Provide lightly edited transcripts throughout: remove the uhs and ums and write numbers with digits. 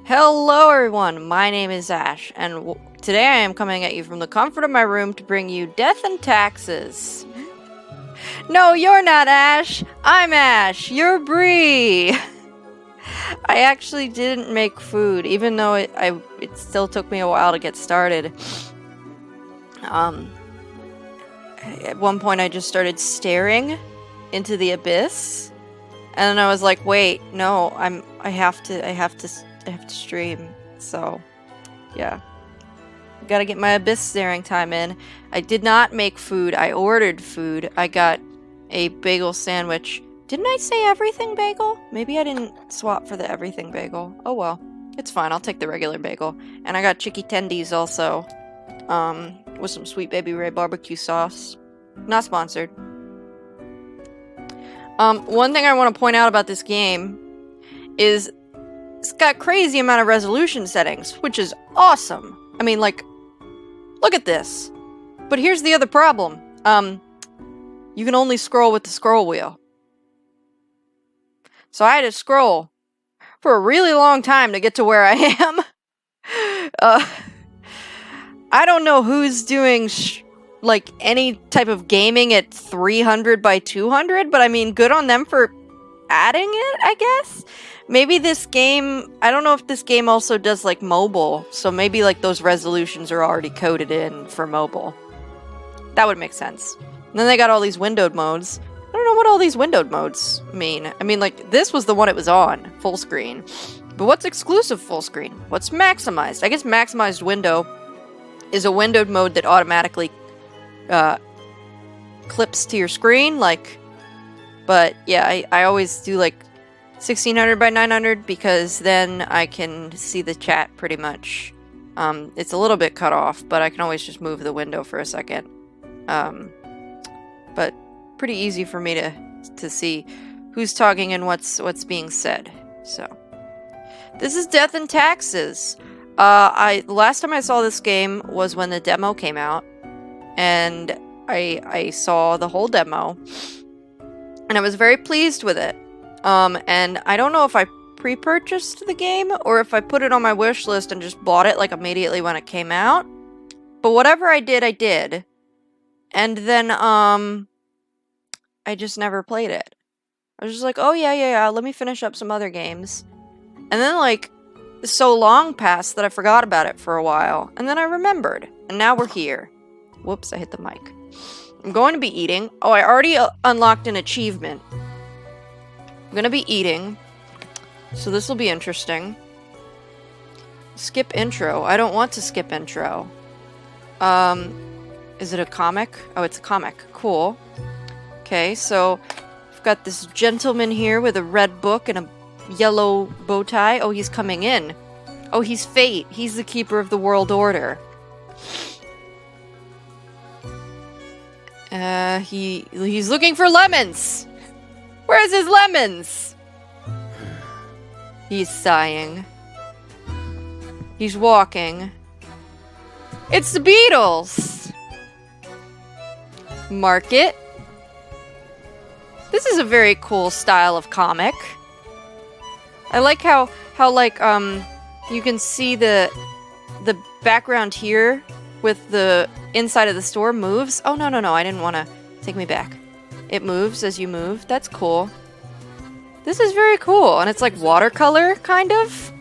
Hello everyone, my name is Ash, and today I am coming at you from the comfort of my room to bring you Death and Taxes. No, you're not Ash! I'm Ash! You're Bree! I actually didn't make food, even though it still took me a while to get started. At one point I just started staring into the abyss, and then I was like, wait, no, I have to stream, so yeah. Gotta get my abyss staring time in. I did not make food, I ordered food. I got a bagel sandwich. Didn't I say everything bagel? Maybe I didn't swap for the everything bagel. Oh well, it's fine, I'll take the regular bagel. And I got chicky tendies also, with some Sweet Baby Ray barbecue sauce. Not sponsored. One thing I want to point out about this game is it's got crazy amount of resolution settings, which is awesome. I mean, like, look at this. But here's the other problem. You can only scroll with the scroll wheel. So I had to scroll for a really long time to get to where I am. I don't know who's doing like any type of gaming at 300 by 200, but I mean, good on them for adding it, I guess. Maybe this game, I don't know if this game also does like mobile, so maybe like those resolutions are already coded in for mobile. That would make sense. And then they got all these windowed modes. I don't know what all these windowed modes mean. I mean, like, this was the one it was on, full screen. But what's exclusive full screen? What's maximized? I guess maximized window is a windowed mode that automatically clips to your screen, like, but yeah, I always do like 1600 by 900 because then I can see the chat pretty much. It's a little bit cut off, but I can always just move the window for a second. But pretty easy for me to see who's talking and what's being said. So this is Death and Taxes. The last time I saw this game was when the demo came out, and I saw the whole demo, and I was very pleased with it. And I don't know if I pre-purchased the game or if I put it on my wish list and just bought it like immediately when it came out. But whatever I did, I did. And then, I just never played it. I was just like, oh yeah, let me finish up some other games. And then, like, so long passed that I forgot about it for a while. And then I remembered. And now we're here. Whoops, I hit the mic. I'm going to be eating. Oh, I already unlocked an achievement. I'm gonna be eating. So this will be interesting. Skip intro. I don't want to skip intro. Is it a comic? Oh, it's a comic. Cool. Okay, so I've got this gentleman here with a red book and a yellow bow tie. Oh, he's coming in. Oh, he's Fate. He's the keeper of the world order. He's looking for lemons. Where's his lemons? He's sighing. He's walking. It's the Beatles. Market. This is a very cool style of comic. I like how like you can see the background here with the inside of the store moves. Oh no, I didn't want to take me back. It moves as you move. That's cool. This is very cool, and it's like watercolor kind of.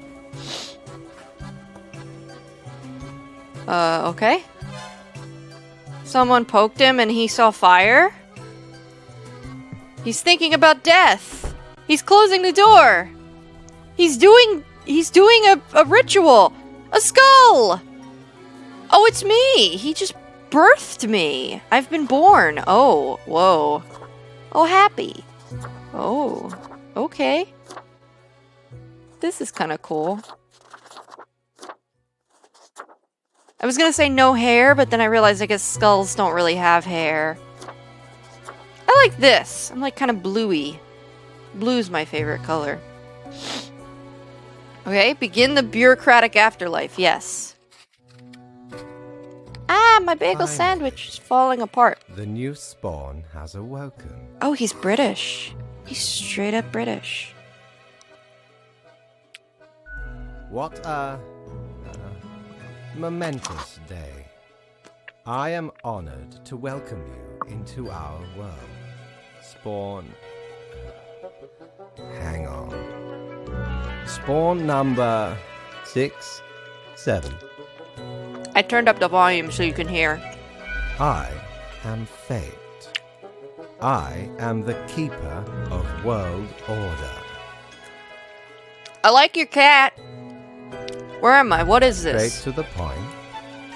Okay. Someone poked him and he saw fire. He's thinking about death. He's closing the door. He's doing a ritual. A skull. Oh, it's me. He just birthed me. I've been born. Oh, whoa. Oh, happy. Oh, okay. This is kind of cool. I was gonna say no hair, but then I realized I guess skulls don't really have hair. I like this. I'm like kind of bluey. Blue's my favorite color. Okay, begin the bureaucratic afterlife. Yes. Ah, my bagel sandwich is falling apart. The new spawn has awoken. Oh, he's British. He's straight up British. What a momentous day. I am honored to welcome you into our world. Spawn. Hang on. Spawn number 6, 7. I turned up the volume so you can hear. I am Fate. I am the keeper of world order. I like your cat. Where am I? What is Straight this? to the point.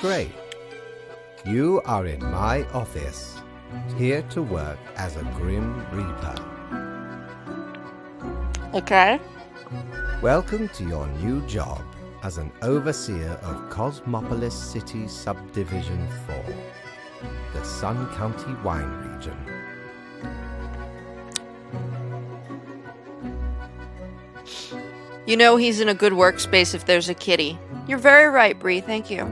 Great. You are in my office, here to work as a Grim Reaper. Okay. Welcome to your new job as an overseer of Cosmopolis City Subdivision 4, the Sun County Wine Region. You know he's in a good workspace if there's a kitty. You're very right, Bree. Thank you.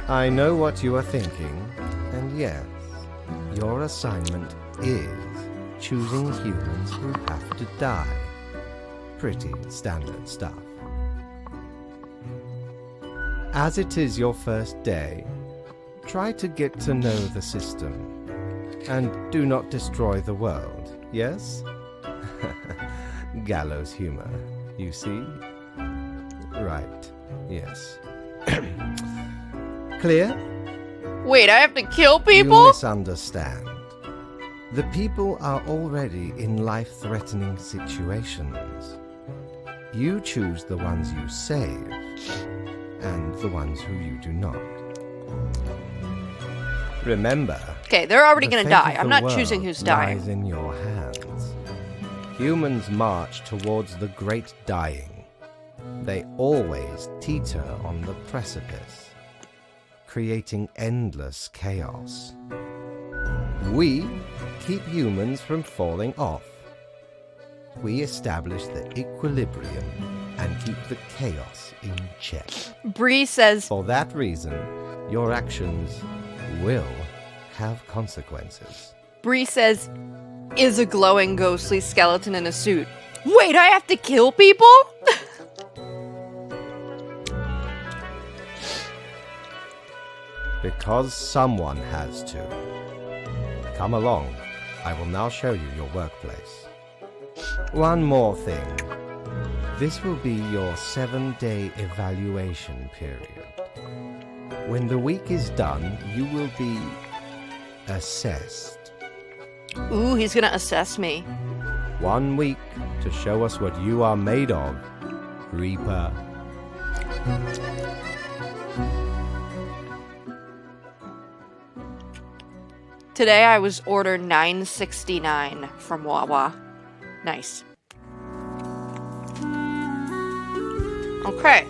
I know what you are thinking, and yes, your assignment is choosing humans who have to die. Pretty standard stuff. As it is your first day, try to get to know the system, and do not destroy the world, yes? Gallows humor, you see? Right, yes. Clear? Wait, I have to kill You people? misunderstand. The people are already in life-threatening situations. You choose the ones you save, and the ones who you do not. Remember, Okay, they're already the gonna fate die. of I'm the not choosing world who's dying. lies in your hands. Humans march towards the great dying. They always teeter on the precipice, creating endless chaos. We keep humans from falling off. We establish the equilibrium and keep the chaos in check. Bree says, For that reason, your actions will have consequences. Bree says, is a glowing ghostly skeleton in a suit. Wait, I have to kill people? Because someone has to. Come along. I will now show you your workplace. One more thing. This will be your 7-day evaluation period. When the week is done, you will be assessed. Ooh, he's gonna assess me. 1 week to show us what you are made of, Reaper. Today I was order 969 from Wawa. Nice. Okay.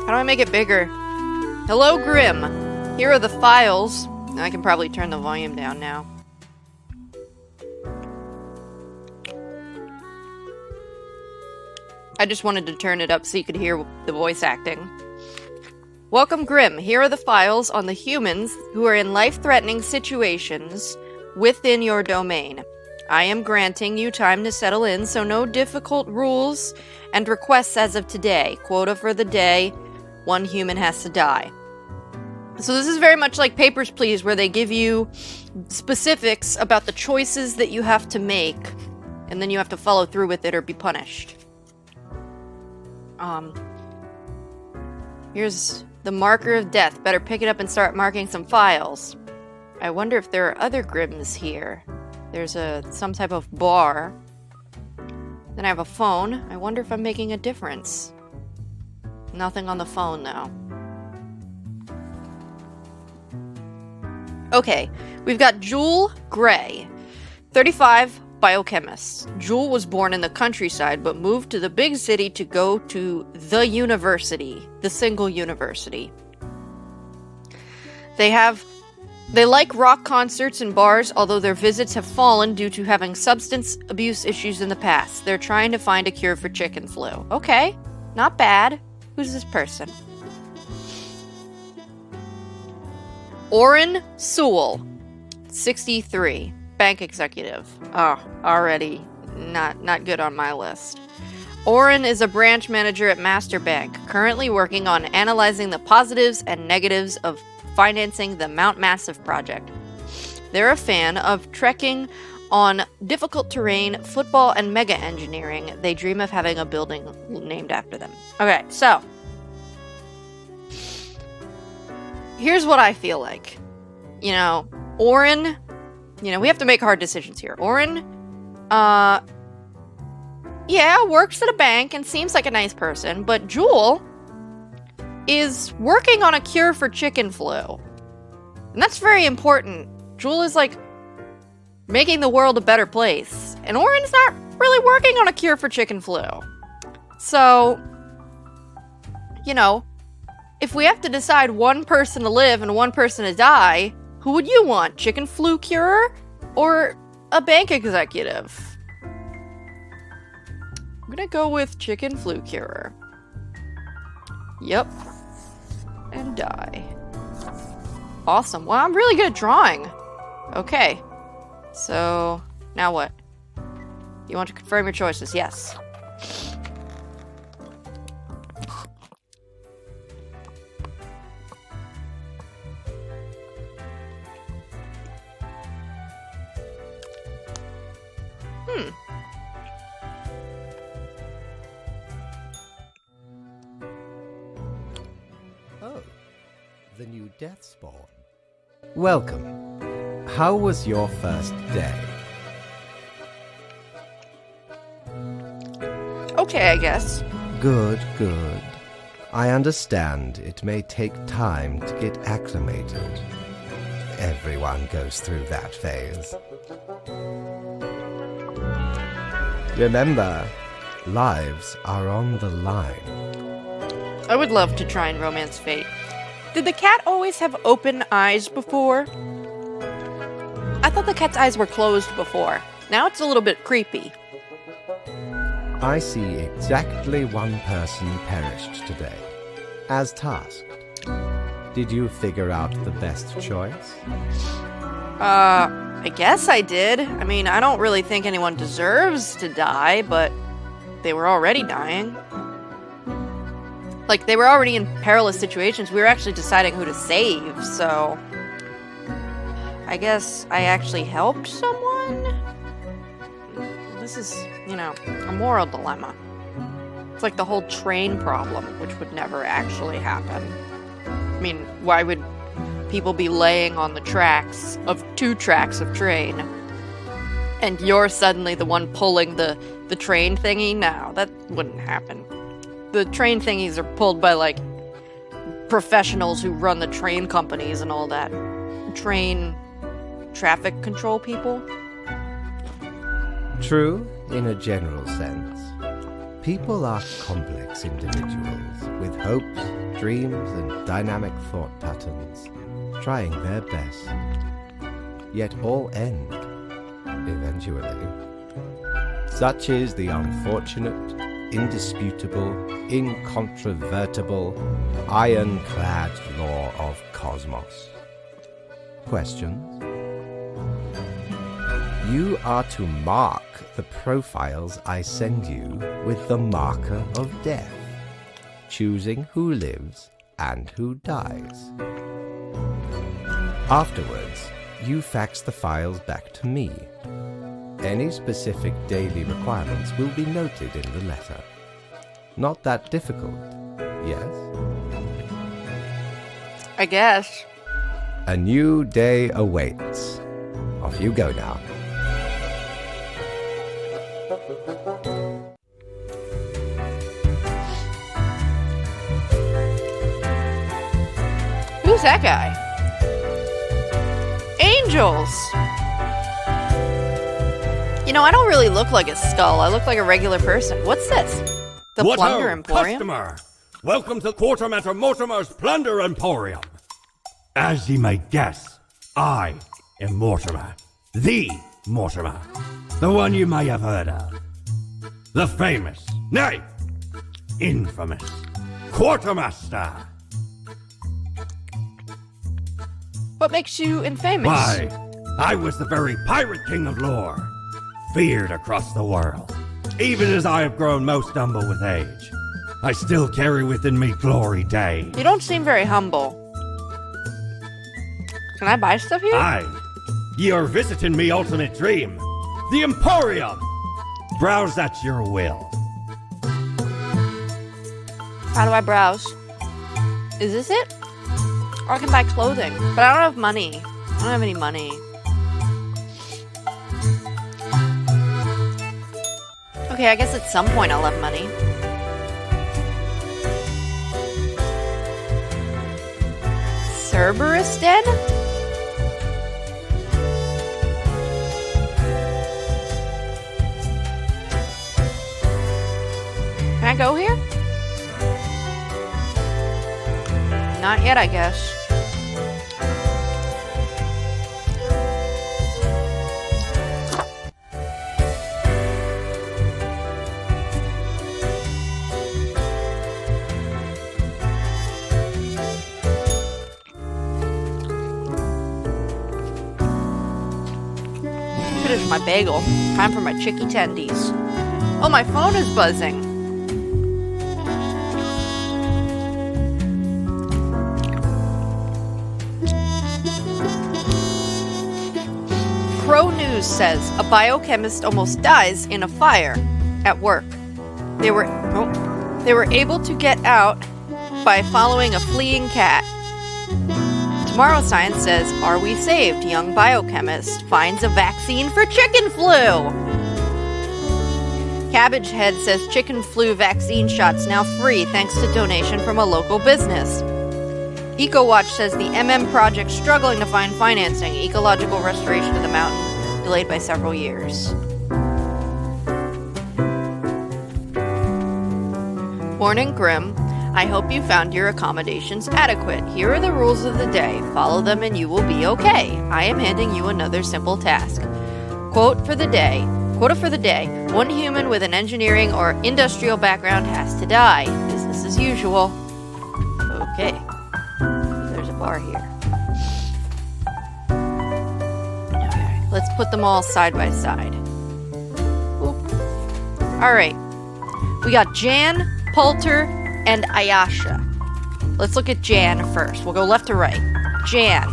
How do I make it bigger? Hello, Grim. Here are the files. I can probably turn the volume down now. I just wanted to turn it up so you could hear the voice acting. Welcome, Grim. Here are the files on the humans who are in life-threatening situations within your domain. I am granting you time to settle in, so no difficult rules and requests as of today. Quota for the day, 1 human has to die. So this is very much like Papers, Please, where they give you specifics about the choices that you have to make, and then you have to follow through with it or be punished. Here's the marker of death. Better pick it up and start marking some files. I wonder if there are other Grims here. There's some type of bar. Then I have a phone. I wonder if I'm making a difference. Nothing on the phone, though. Okay, we've got Jewel Gray, 35, biochemist. Jewel was born in the countryside, but moved to the big city to go to the university, the single university. They like rock concerts and bars, although their visits have fallen due to having substance abuse issues in the past. They're trying to find a cure for chicken flu. Okay, not bad. Who's this person? Orrin Sewell, 63, bank executive. Oh, already not good on my list. Orrin is a branch manager at Master Bank, currently working on analyzing the positives and negatives of financing the Mount Massive project. They're a fan of trekking on difficult terrain, football, and mega engineering. They dream of having a building named after them. Okay, so here's what I feel like. You know, Orrin, we have to make hard decisions here. Orrin, works at a bank and seems like a nice person, but Jewel is working on a cure for chicken flu. And that's very important. Jewel is like making the world a better place. And Orrin's not really working on a cure for chicken flu. So, if we have to decide one person to live and one person to die, who would you want? Chicken flu curer or a bank executive? I'm gonna go with chicken flu curer. Yep. And die. Awesome. Well, I'm really good at drawing. Okay. So, now what? You want to confirm your choices? Yes. Oh, the new death spawn. Welcome. How was your first day? Okay, I guess. Good, good. I understand it may take time to get acclimated. Everyone goes through that phase. Remember, lives are on the line. I would love to try and romance fate. Did the cat always have open eyes before? I thought the cat's eyes were closed before. Now it's a little bit creepy. I see exactly one person perished today, as tasked. Did you figure out the best choice? I guess I did. I mean, I don't really think anyone deserves to die, but they were already dying. Like, they were already in perilous situations. We were actually deciding who to save, so I guess I actually helped someone? This is, a moral dilemma. It's like the whole train problem, which would never actually happen. I mean, why would people be laying on the tracks of 2 tracks of train? And you're suddenly the one pulling the train thingy? No, that wouldn't happen. The train thingies are pulled by, like, professionals who run the train companies and all that. Train traffic control people. True, in a general sense. People are complex individuals with hopes, dreams, and dynamic thought patterns, trying their best. Yet all end, eventually. Such is the unfortunate, indisputable, incontrovertible, ironclad law of cosmos. Questions? You are to mark the profiles I send you with the marker of death, choosing who lives and who dies. Afterwards, you fax the files back to me. Any specific daily requirements will be noted in the letter. Not that difficult, yes? I guess. A new day awaits. Off you go now. Who's that guy? Angels! I don't really look like a skull. I look like a regular person. What's this? The What Plunder ho, Emporium? customer! Welcome to Quartermaster Mortimer's Plunder Emporium. As ye may guess, I am Mortimer. The Mortimer. The one you may have heard of. The famous, nay, infamous Quartermaster. What makes you infamous? Why, I was the very pirate king of lore, feared across the world. Even as I have grown most humble with age, I still carry within me glory days. You don't seem very humble. Can I buy stuff here? Aye, ye are visiting me ultimate dream, the Emporium. Browse at your will. How do I browse? Is this it? Or I can buy clothing, but I don't have money. I don't have any money. Okay, I guess at some point I'll have money. Cerberus Den? Can I go here? Not yet, I guess. Finish my bagel. Time for my chicky tendies. Oh, my phone is buzzing. Pro News says a biochemist almost dies in a fire at work. They were able to get out by following a fleeing cat. Tomorrow Science says, are we saved? Young biochemist finds a vaccine for chicken flu. Cabbage Head says chicken flu vaccine shots now free thanks to donation from a local business. EcoWatch says the project struggling to find financing. Ecological restoration of the mountain delayed by several years. Morning Grim. I hope you found your accommodations adequate. Here are the rules of the day. Follow them and you will be okay. I am handing you another simple task. Quote for the day. Quota for the day. One human with an engineering or industrial background has to die. Business as usual. Okay. There's a bar here. Okay. Let's put them all side by side. Oop. Alright. We got Jan, Poulter, and Ayasha. Let's look at Jan first. We'll go left to right. Jan.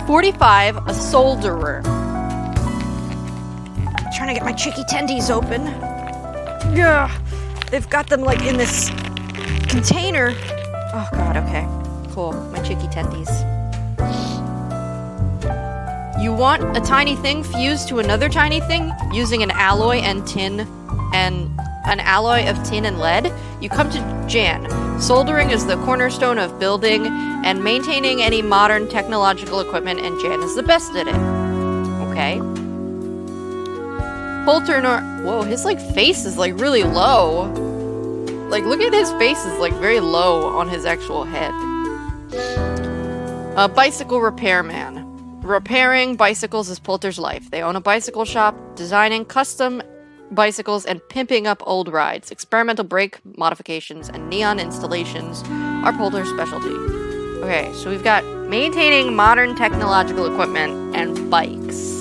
45, a solderer. Trying to get my chicky tendies open. Yeah, they've got them like in this container. Oh god, okay. Cool, my chicky tendies. You want a tiny thing fused to another tiny thing using an alloy and tin and an alloy of tin and lead? You come to Jan. Soldering is the cornerstone of building and maintaining any modern technological equipment, and Jan is the best at it. Okay. Poulter whoa, his like face is like really low. Like look at his face is like very low on his actual head. A bicycle repairman. Repairing bicycles is Poulter's life. They own a bicycle shop, designing custom bicycles and pimping up old rides. Experimental brake modifications and neon installations are Poulter's specialty. Okay, so we've got maintaining modern technological equipment and bikes.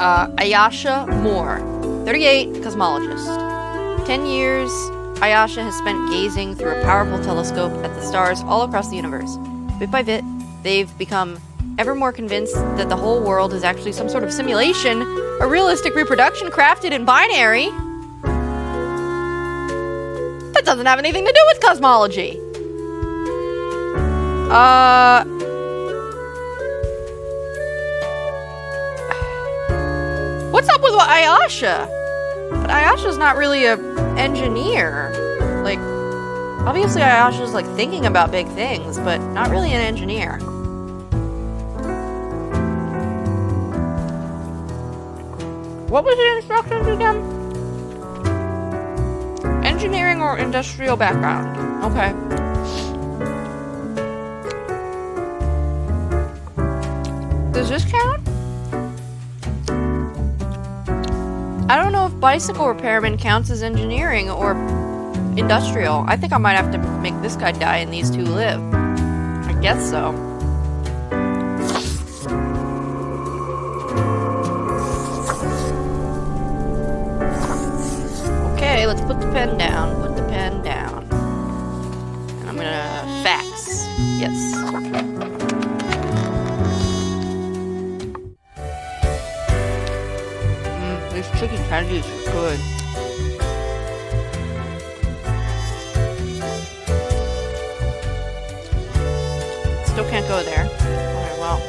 Ayasha Moore, 38, cosmologist. 10 years, Ayasha has spent gazing through a powerful telescope at the stars all across the universe. Bit by bit, they've become ever more convinced that the whole world is actually some sort of simulation, a realistic reproduction crafted in binary. That doesn't have anything to do with cosmology. What's up with Ayasha? But Ayasha's not really an engineer. Like, obviously Ayasha's like thinking about big things, but not really an engineer. What was the instructions again? Engineering or industrial background. Okay. Does this count? I don't know if bicycle repairman counts as engineering or industrial. I think I might have to make this guy die and these two live. I guess so. pen down. Put the pen down. And I'm gonna fax. Yes. These chicken tendies are good. Still can't go there. Alright, well.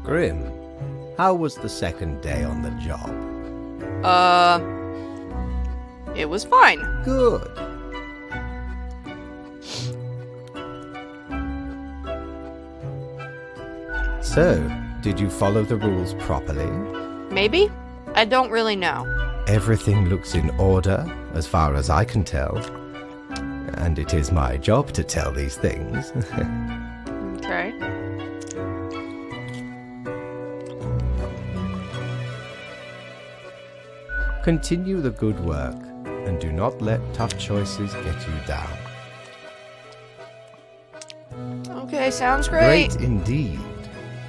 Grim, how was the second day on the job? It was fine. Good. So, did you follow the rules properly? Maybe? I don't really know. Everything looks in order, as far as I can tell. And it is my job to tell these things. Okay. Continue the good work, and do not let tough choices get you down. Okay, sounds great. Great indeed.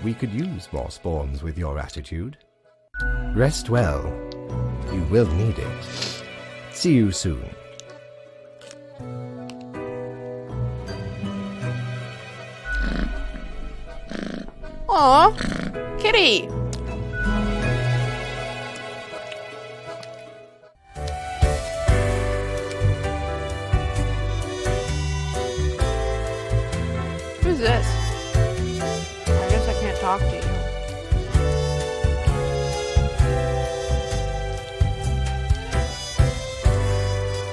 We could use more spawns with your attitude. Rest well. You will need it. See you soon. Aw, kitty. Who's this? I guess I can't talk to you.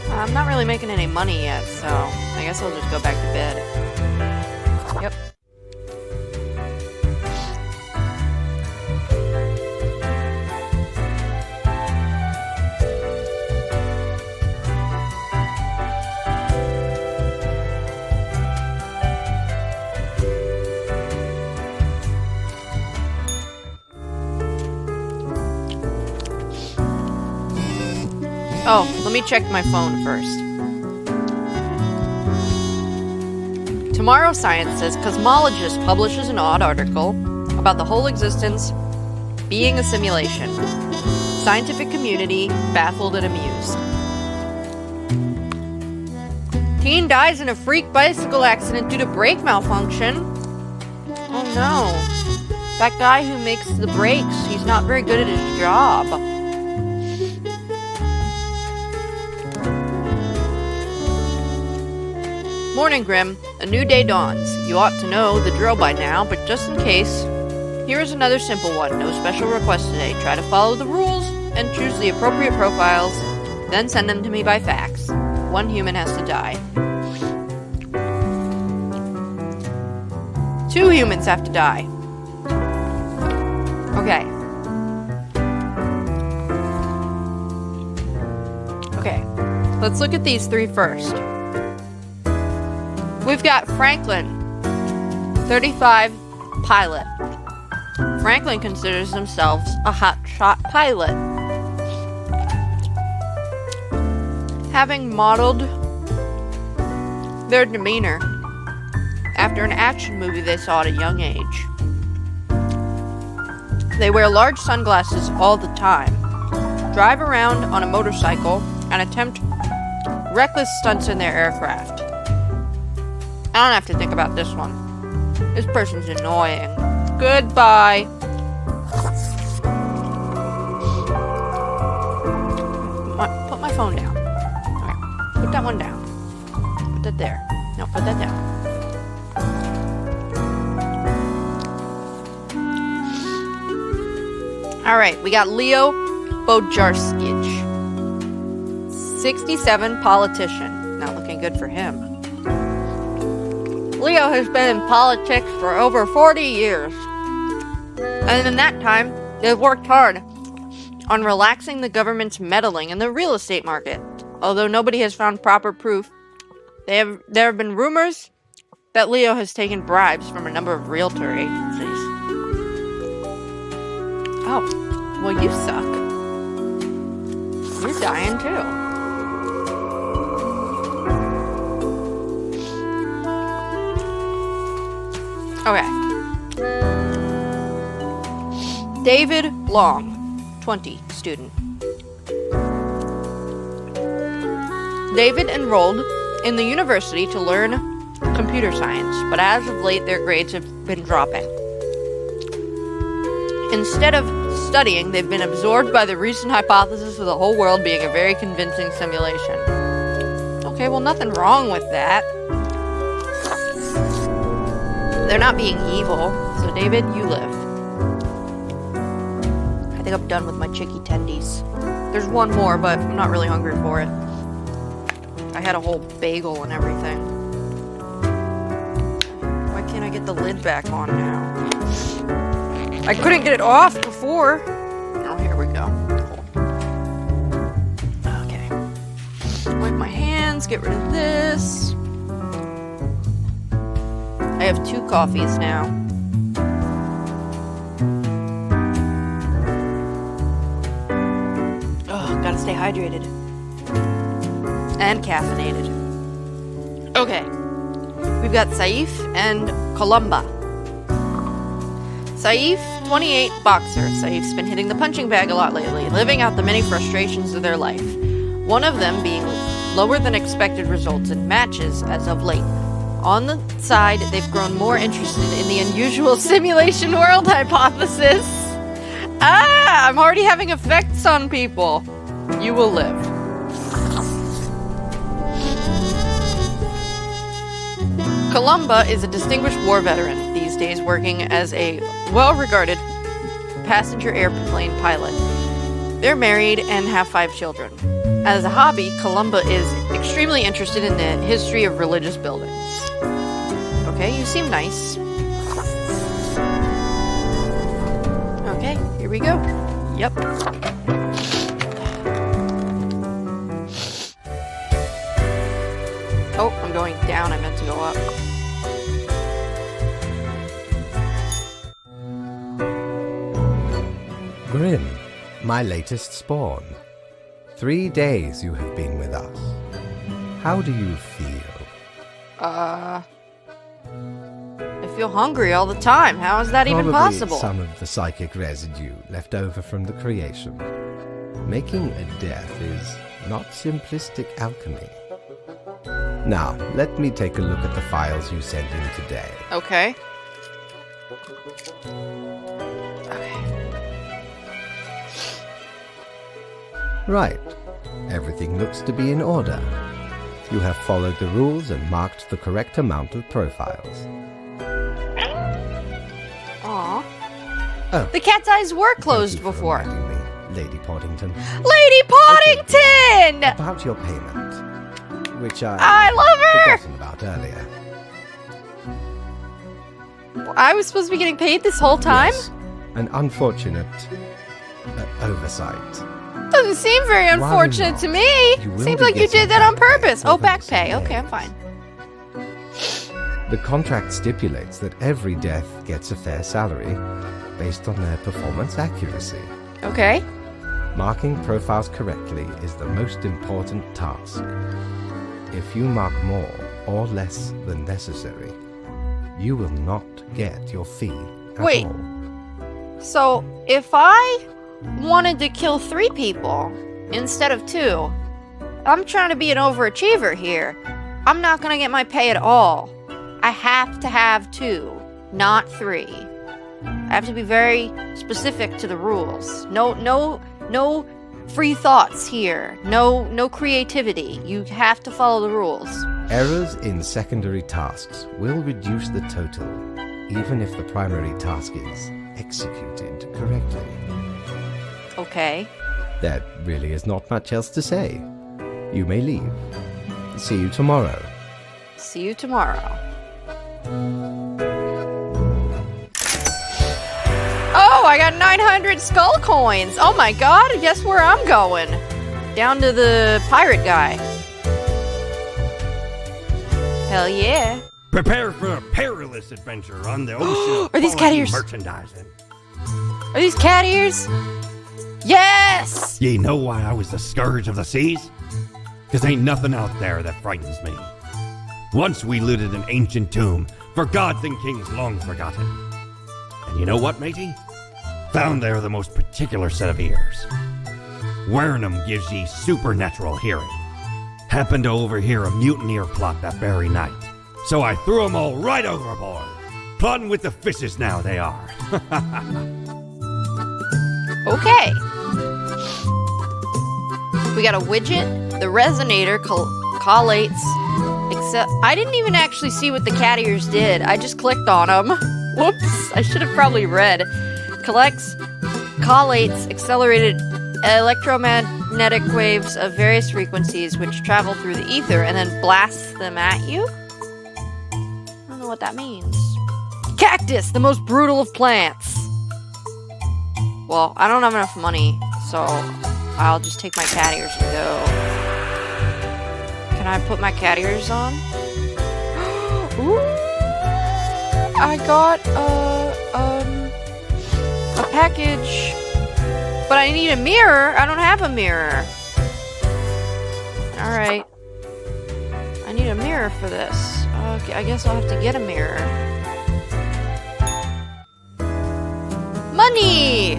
I'm not really making any money yet, so I guess I'll just go back to bed. Yep. Oh, let me check my phone first. Tomorrow Science says cosmologist publishes an odd article about the whole existence being a simulation. Scientific community baffled and amused. Teen dies in a freak bicycle accident due to brake malfunction. Oh no. That guy who makes the brakes, he's not very good at his job. Morning, Grim. A new day dawns. You ought to know the drill by now, but just in case, here is another simple one. No special request today. Try to follow the rules and choose the appropriate profiles, then send them to me by fax. One human has to die. 2 humans have to die. Okay. Okay. Let's look at these 3 first. We've got Franklin, 35, pilot. Franklin considers themselves a hotshot pilot. Having modeled their demeanor after an action movie they saw at a young age. They wear large sunglasses all the time, drive around on a motorcycle, and attempt reckless stunts in their aircraft. I don't have to think about this one. This person's annoying. Goodbye. Put my phone down. Okay. Put that one down. Put that there. No, put that down. Alright, we got Leo Bojarskic. 67, politician. Not looking good for him. Leo has been in politics for over 40 years. And in that time, they've worked hard on relaxing the government's meddling in the real estate market. Although nobody has found proper proof, there have been rumors that Leo has taken bribes from a number of realtor agencies. Oh, well, you suck. You're dying too. Okay. David Long, 20, student. David enrolled in the university to learn computer science, but as of late their grades have been dropping. Instead of studying, they've been absorbed by the recent hypothesis of the whole world being a very convincing simulation. Okay, well, nothing wrong with that. They're not being evil, so David, you live. I think I'm done with my chicky tendies. There's one more, but I'm not really hungry for it. I had a whole bagel and everything. Why can't I get the lid back on now? I couldn't get it off before. Oh, here we go. Cool. Okay. Wipe my hands, get rid of this. I have 2 coffees now. Oh, gotta stay hydrated. And caffeinated. Okay. We've got Saif and Columba. Saif, 28, boxer. Saif's been hitting the punching bag a lot lately, living out the many frustrations of their life. One of them being lower than expected results in matches as of late. On the side, they've grown more interested in the unusual simulation world hypothesis. Ah, I'm already having effects on people. You will live. Columba is a distinguished war veteran, these days working as a well-regarded passenger airplane pilot. They're married and have 5 children. As a hobby, Columba is extremely interested in the history of religious buildings. Okay, you seem nice. Okay, here we go. Yep. Oh, I'm going down. I meant to go up. Grim, my latest spawn. 3 days you have been with us. How do you feel? I feel hungry all the time. How is that even possible? Some of the psychic residue left over from the creation. Making a death is not simplistic alchemy. Now, let me take a look at the files you sent in today. Okay. Right. Everything looks to be in order. You have followed the rules and marked the correct amount of profiles. Aw. Oh. The cat's eyes were Thank closed you for before. reminding me, Lady Poddington. Lady Poddington! About your payment, which I love her! forgotten about earlier. I was supposed to be getting paid this whole time? Yes, an unfortunate oversight. Doesn't seem very unfortunate to me. You will Seems be like you getting did that on back pay purpose. Oh, over back the pay. same Okay, I'm days. fine. The contract stipulates that every death gets a fair salary based on their performance accuracy. Okay. Marking profiles correctly is the most important task. If you mark more or less than necessary, you will not get your fee at Wait. all. So, if I wanted to kill 3 people instead of 2, I'm trying to be an overachiever here. I'm not going to get my pay at all. I have to have 2, not 3. I have to be very specific to the rules. No free thoughts here. No creativity. You have to follow the rules. Errors in secondary tasks will reduce the total, even if the primary task is executed correctly. Okay. There really is not much else to say. You may leave. See you tomorrow. See you tomorrow. Oh, I got 900 skull coins. Oh my god, guess where I'm going? Down to the pirate guy. Hell yeah. Prepare for a perilous adventure on the ocean. Are these of cat ears? merchandising. Are these cat ears? Yes! Ye know why I was the scourge of the seas? 'Cause ain't nothing out there that frightens me. Once we looted an ancient tomb for gods and kings long forgotten. And you know what, matey? Found there the most particular set of ears. Wearing 'em gives ye supernatural hearing. Happened to overhear a mutineer plot that very night, so I threw 'em all right overboard. Plotting with the fishes now they are. Okay. We got a widget, the resonator collates. Except I didn't even actually see what the cat ears did. I just clicked on them. Whoops! I should have probably read. Collates accelerated electromagnetic waves of various frequencies which travel through the ether and then blasts them at you? I don't know what that means. Cactus, the most brutal of plants. Well, I don't have enough money, so I'll just take my cat ears and go. Can I put my cat ears on? Ooh! I got a package. But I need a mirror. I don't have a mirror. Alright. I need a mirror for this. Okay, I guess I'll have to get a mirror. Money!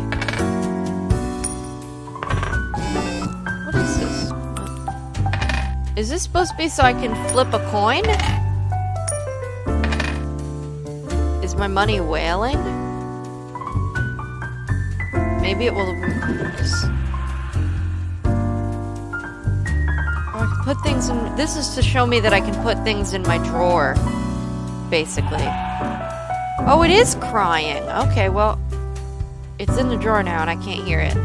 What is this? Is this supposed to be so I can flip a coin? Is my money whaling? Maybe it will. I can put things in. This is to show me that I can put things in my drawer, basically. Oh, it is crying. Okay, well, it's in the drawer now and I can't hear it.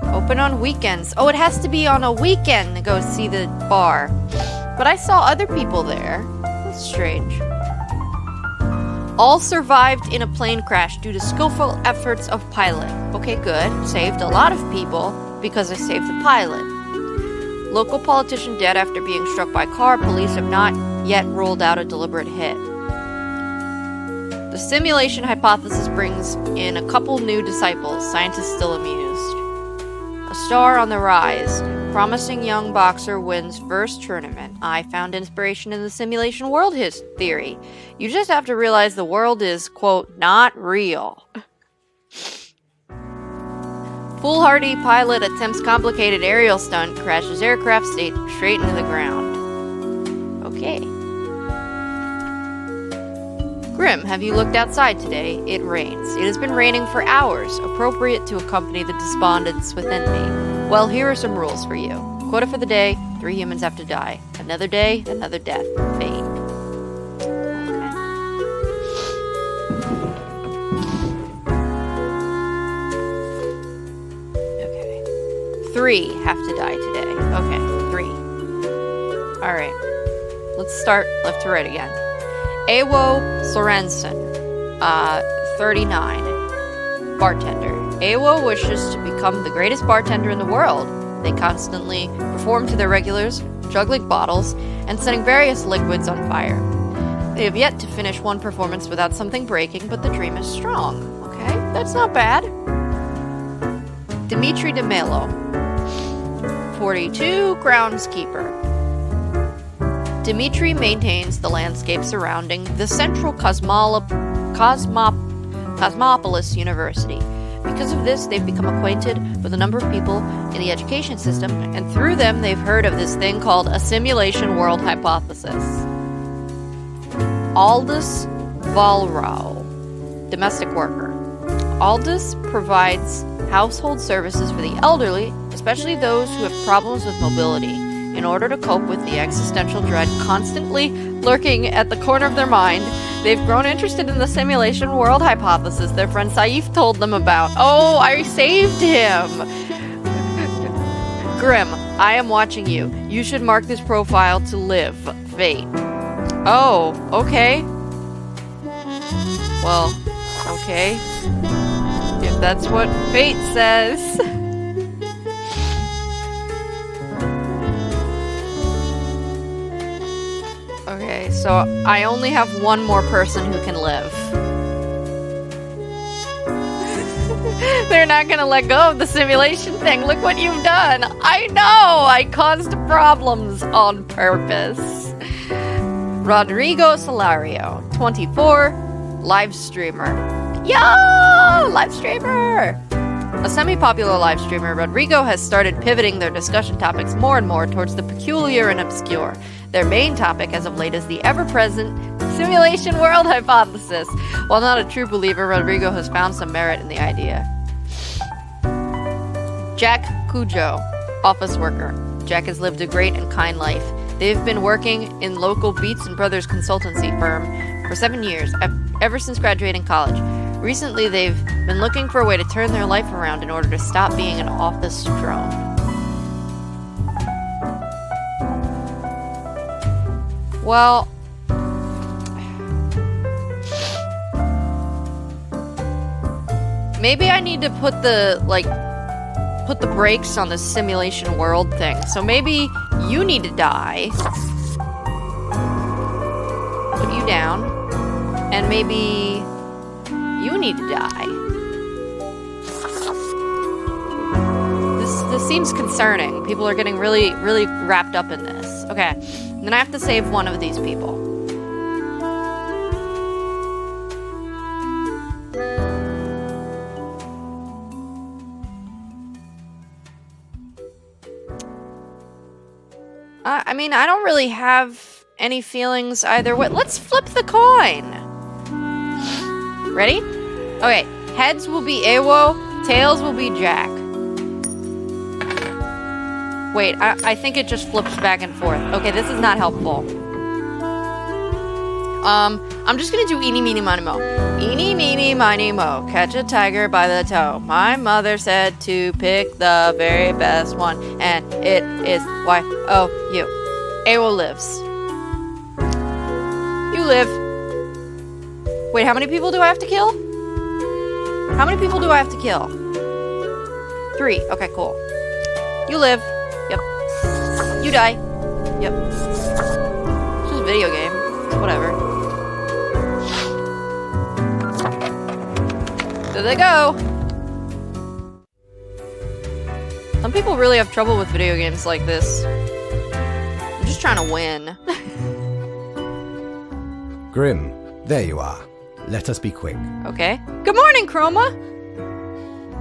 Open on weekends. Oh, it has to be on a weekend to go see the bar. But I saw other people there. That's strange. All survived in a plane crash due to skillful efforts of pilot. Okay, good. Saved a lot of people because I saved the pilot. Local politician dead after being struck by car. Police have not yet ruled out a deliberate hit. The simulation hypothesis brings in a couple new disciples. Scientists still amused. A star on the rise. Promising young boxer wins first tournament. I found inspiration in the simulation world theory. You just have to realize the world is, quote, not real. Foolhardy pilot attempts complicated aerial stunt, crashes aircraft straight into the ground. Okay. Grim, have you looked outside today? It rains. It has been raining for hours, appropriate to accompany the despondence within me. Well, here are some rules for you. Quota for the day, 3 humans have to die. Another day, another death. Fate. Okay. 3 have to die today. Okay, 3. Alright. Let's start left to right again. Ewo Sorensen, 39. Bartender. Ewo wishes to become the greatest bartender in the world. They constantly perform to their regulars, juggling bottles, and setting various liquids on fire. They have yet to finish one performance without something breaking, but the dream is strong. Okay, that's not bad. Dimitri de Melo, 42, groundskeeper. Dimitri maintains the landscape surrounding the Central Cosmopolis University. Because of this, they've become acquainted with a number of people in the education system, and through them, they've heard of this thing called a simulation world hypothesis. Aldous Valrau, domestic worker. Aldous provides household services for the elderly, especially those who have problems with mobility, in order to cope with the existential dread constantly lurking at the corner of their mind. They've grown interested in the simulation world hypothesis their friend Saif told them about. Oh, I saved him! Grim, I am watching you. You should mark this profile to live. Fate. Oh, okay. Well, okay. If that's what fate says. Okay, so I only have one more person who can live. They're not gonna let go of the simulation thing. Look what you've done. I know! I caused problems on purpose. Rodrigo Solario, 24, live streamer. Yo! Live streamer! A semi-popular live streamer, Rodrigo has started pivoting their discussion topics more and more towards the peculiar and obscure. Their main topic as of late is the ever-present simulation world hypothesis. While not a true believer, Rodrigo has found some merit in the idea. Jack Cujo, office worker. Jack has lived a great and kind life. They've been working in local Beats & Brothers consultancy firm for 7 years, ever since graduating college. Recently, they've been looking for a way to turn their life around in order to stop being an office drone. Well, maybe I need to put the brakes on the simulation world thing. So maybe you need to die. Put you down. And maybe you need to die. This seems concerning. People are getting really, really wrapped up in this. Okay. Then I have to save one of these people. I mean, I don't really have any feelings either way. Let's flip the coin. Ready? Okay. Heads will be Awo. Tails will be Jack. Wait, I think it just flips back and forth. Okay, this is not helpful. I'm just gonna do eeny, meeny, miny, mo. Eeny, meeny, miny, mo. Catch a tiger by the toe. My mother said to pick the very best one, and it is Y-O-U. Awo lives. You live. Wait, how many people do I have to kill? How many people do I have to kill? 3. Okay, cool. You live. Yep. You die. Yep. It's just a video game. So whatever. There they go. Some people really have trouble with video games like this. I'm just trying to win. Grim, there you are. Let us be quick. Okay. Good morning, Chroma!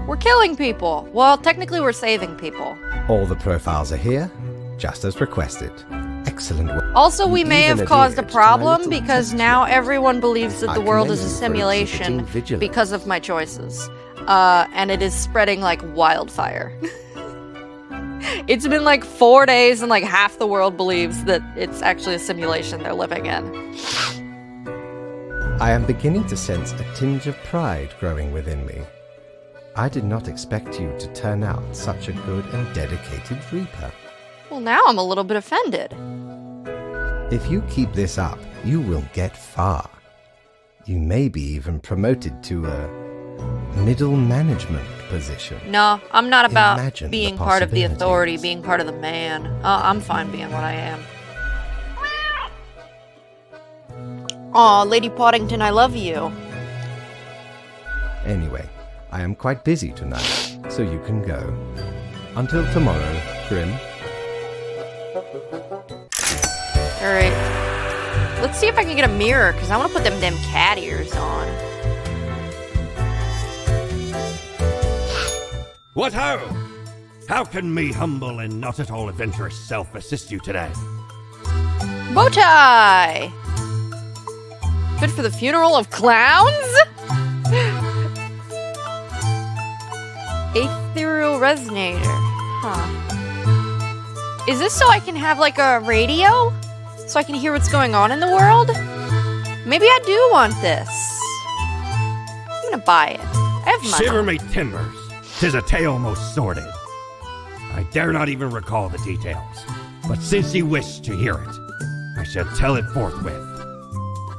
We're killing people. Well, technically we're saving people. All the profiles are here, just as requested. Excellent work. Also, we You may even have caused a adhered to my problem little because test now tube. everyone believes that I the world is commend a you for simulation exhibiting vigilance. because of my choices. And it is spreading like wildfire. It's been like 4 days and like half the world believes that it's actually a simulation they're living in. I am beginning to sense a tinge of pride growing within me. I did not expect you to turn out such a good and dedicated Reaper. Well, now I'm a little bit offended. If you keep this up, you will get far. You may be even promoted to a middle management position. No, I'm not about Imagine being the part of the authority, possibilities. being part of the man. I'm fine being what I am. Aw, Lady Poddington, I love you. Anyway, I am quite busy tonight, so you can go. Until tomorrow, Grim. Alright. Let's see if I can get a mirror, because I want to put them damn cat ears on. What ho! How can me humble and not at all adventurous self assist you today? Bow tie! Good for the funeral of clowns? Ethereal resonator. Huh. Is this so I can have like a radio? So I can hear what's going on in the world? Maybe I do want this. I'm gonna buy it. I have money. Shiver me timbers! 'Tis a tale most sordid. I dare not even recall the details, but since ye wish to hear it, I shall tell it forthwith.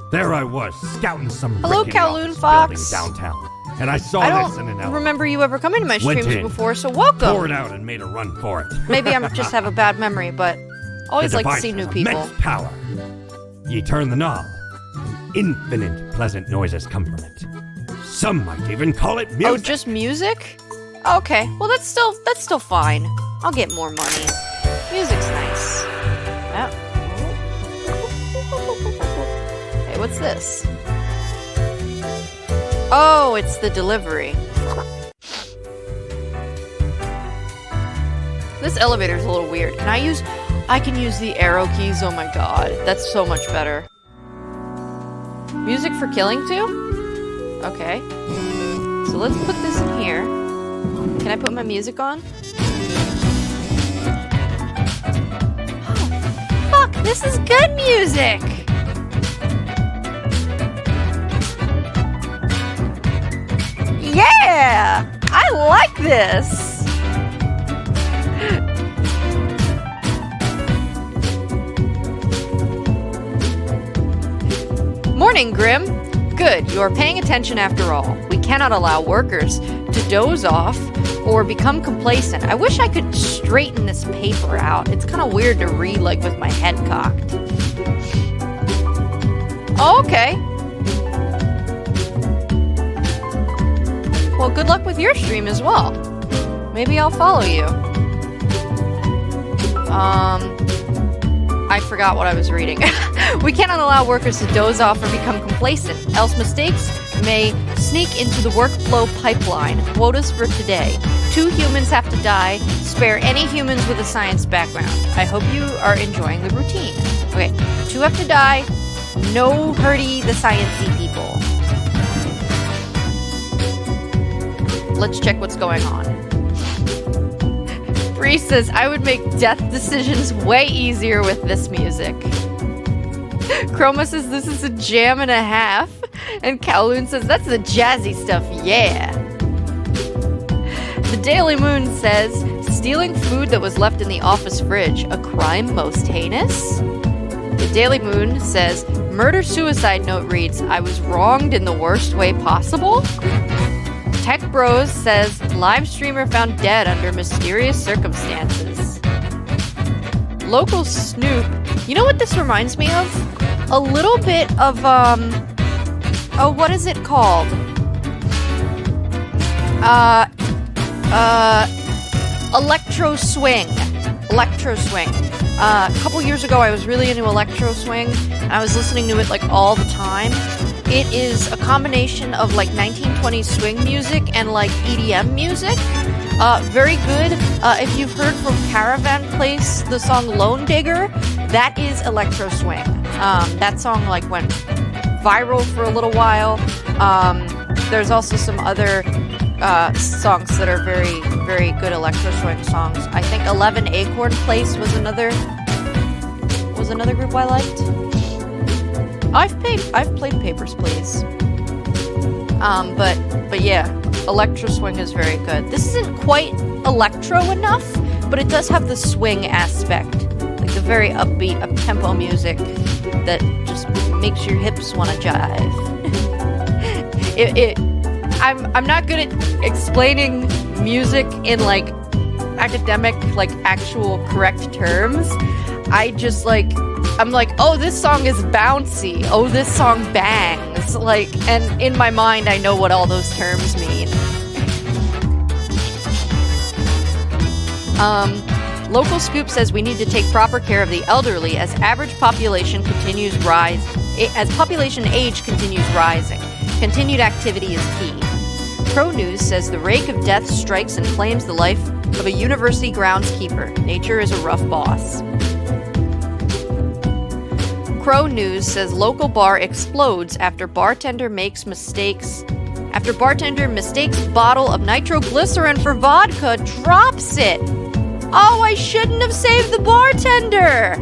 There I was, scouting some Hello, rickety Kowloon office Fox. building downtown, and I saw I this in an don't element. remember you ever coming to my Went streams in, before, so welcome. Poured out and made a run for it. Maybe I just have a bad memory, but always The like to device see new has people. immense power. Ye turn the knob, and infinite pleasant noises come from it. Some might even call it music. Oh, just music? Okay, well that's still fine. I'll get more money. Music's nice. Yep. Hey, what's this? Oh, it's the delivery. This elevator's a little weird. I can use the arrow keys. Oh my god. That's so much better. Music for killing too? Okay. So let's put this in here. Can I put my music on? Oh, fuck! This is good music! Yeah! I like this! Morning, Grim. Good, you are paying attention after all. We cannot allow workers to doze off or become complacent. I wish I could straighten this paper out. It's kind of weird to read like with my head cocked. Oh, okay. Well, good luck with your stream as well. Maybe I'll follow you. I forgot what I was reading. We cannot allow workers to doze off or become complacent, else mistakes may sneak into the workflow pipeline. Quotas for today. 2 humans have to die. Spare any humans with a science background. I hope you are enjoying the routine. Okay, 2 have to die. No hurty the sciencey people. Let's check what's going on. Bree says, I would make death decisions way easier with this music. Chroma says, this is a jam and a half. And Kowloon says, that's the jazzy stuff, yeah. The Daily Moon says, stealing food that was left in the office fridge, a crime most heinous? The Daily Moon says, murder-suicide note reads, I was wronged in the worst way possible? Tech Bros says, live streamer found dead under mysterious circumstances. Local Snoop, you know what this reminds me of? A little bit of, oh, what is it called? Electro Swing. Electro Swing. A couple years ago, I was really into Electro Swing, and I was listening to it, like, all the time. It is a combination of, like, 1920s swing music and, like, EDM music. Very good. If you've heard from Caravan Place the song Lone Digger, that is Electro Swing. That song, like, went viral for a little while. There's also some other songs that are very, very good Electro Swing songs. I think 11 Acorn Place was another group I liked. I've played Papers, Please. But yeah, Electro Swing is very good. This isn't quite electro enough, but it does have the swing aspect, like the very upbeat, up-tempo music that just makes your hips want to jive. I'm not good at explaining music in like academic, like actual correct terms. I'm like, oh, this song is bouncy. Oh, this song bangs. Like, and in my mind, I know what all those terms mean. Local Scoop says we need to take proper care of the elderly as population age continues rising. Continued activity is key. Pro News says the rake of death strikes and claims the life of a university groundskeeper. Nature is a rough boss. Crow News says local bar explodes after bartender mistakes bottle of nitroglycerin for vodka, drops it. Oh, I shouldn't have saved the bartender.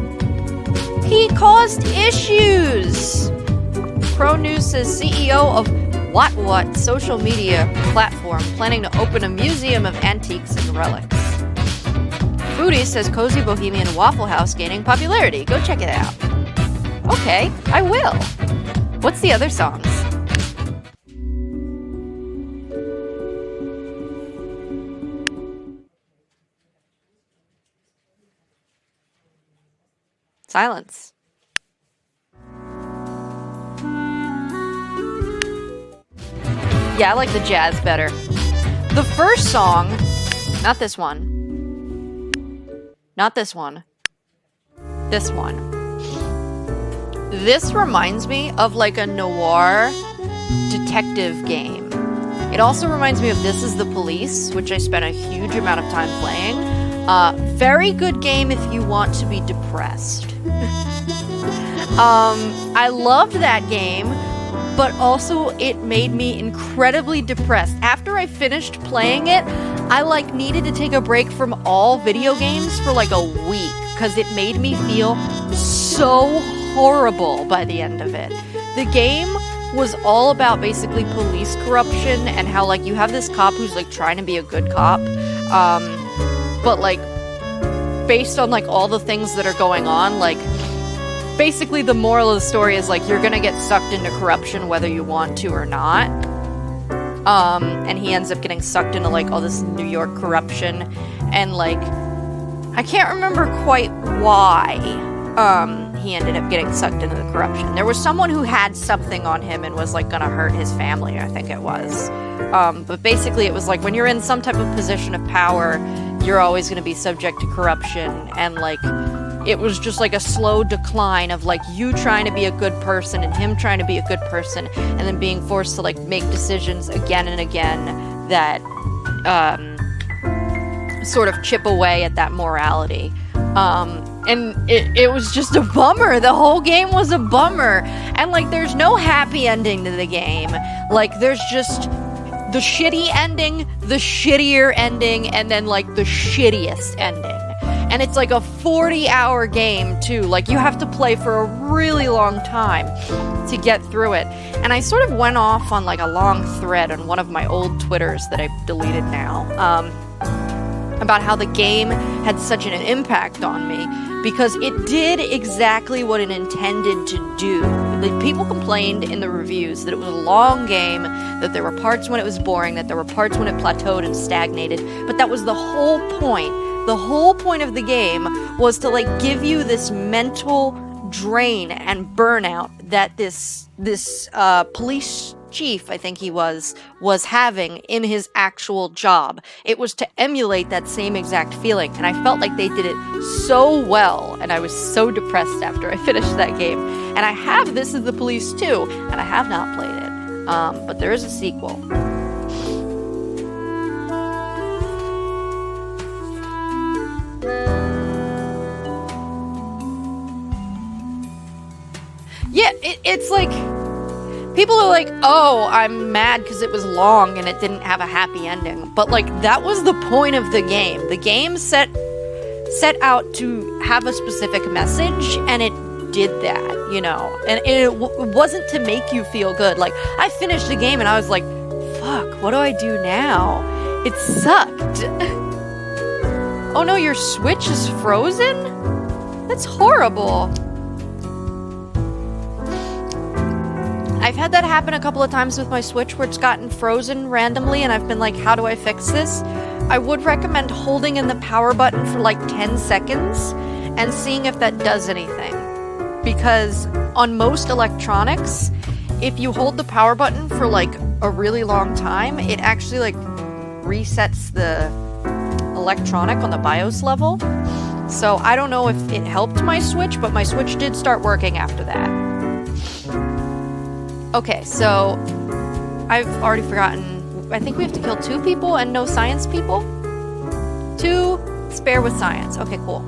He caused issues. Crow News says CEO of What social media platform planning to open a museum of antiques and relics. Foodie says Cozy Bohemian Waffle House gaining popularity. Go check it out. Okay, I will. What's the other songs? Silence. Yeah, I like the jazz better. The first song, not this one. Not this one. This one. This reminds me of like a noir detective game. It also reminds me of This Is the Police, which I spent a huge amount of time playing. Very good game if you want to be depressed. I loved that game, but also it made me incredibly depressed. After I finished playing it, I needed to take a break from all video games for a week, because it made me feel so horrible by the end of it. The game was all about basically police corruption and how you have this cop who's trying to be a good cop, but based on all the things that are going on, basically the moral of the story is you're gonna get sucked into corruption whether you want to or not. And he ends up getting sucked into all this New York corruption, and I can't remember quite why he ended up getting sucked into the corruption. There was someone who had something on him and was gonna hurt his family, I think it was. But basically it was when you're in some type of position of power, you're always gonna be subject to corruption, and it was just a slow decline of you trying to be a good person and him trying to be a good person, and then being forced to make decisions again and again that sort of chip away at that morality. And it was just a bummer. The whole game was a bummer. And there's no happy ending to the game. There's just the shitty ending, the shittier ending, and then the shittiest ending. And it's a 40-hour game too. You have to play for a really long time to get through it. And I sort of went off on a long thread on one of my old Twitters that I've deleted now, about how the game had such an impact on me, because it did exactly what it intended to do. People complained in the reviews that it was a long game, that there were parts when it was boring, that there were parts when it plateaued and stagnated, but that was the whole point. The whole point of the game was to give you this mental drain and burnout that this police chief, I think he was having in his actual job. It was to emulate that same exact feeling, and I felt like they did it so well, and I was so depressed after I finished that game. And I have This Is the Police too, and I have not played it, but there is a sequel. Yeah, it's people are oh, I'm mad because it was long and it didn't have a happy ending. But that was the point of the game. The game set out to have a specific message, and it did that, And it wasn't to make you feel good. I finished the game and I was fuck, what do I do now? It sucked. Oh no, your Switch is frozen? That's horrible. I've had that happen a couple of times with my Switch where it's gotten frozen randomly, and I've been how do I fix this? I would recommend holding in the power button for 10 seconds and seeing if that does anything. Because on most electronics, if you hold the power button for a really long time, it actually resets the electronic on the BIOS level. So I don't know if it helped my Switch, but my Switch did start working after that. Okay, so I've already forgotten. I think we have to kill 2 people and no science people? 2 spare with science. Okay, cool.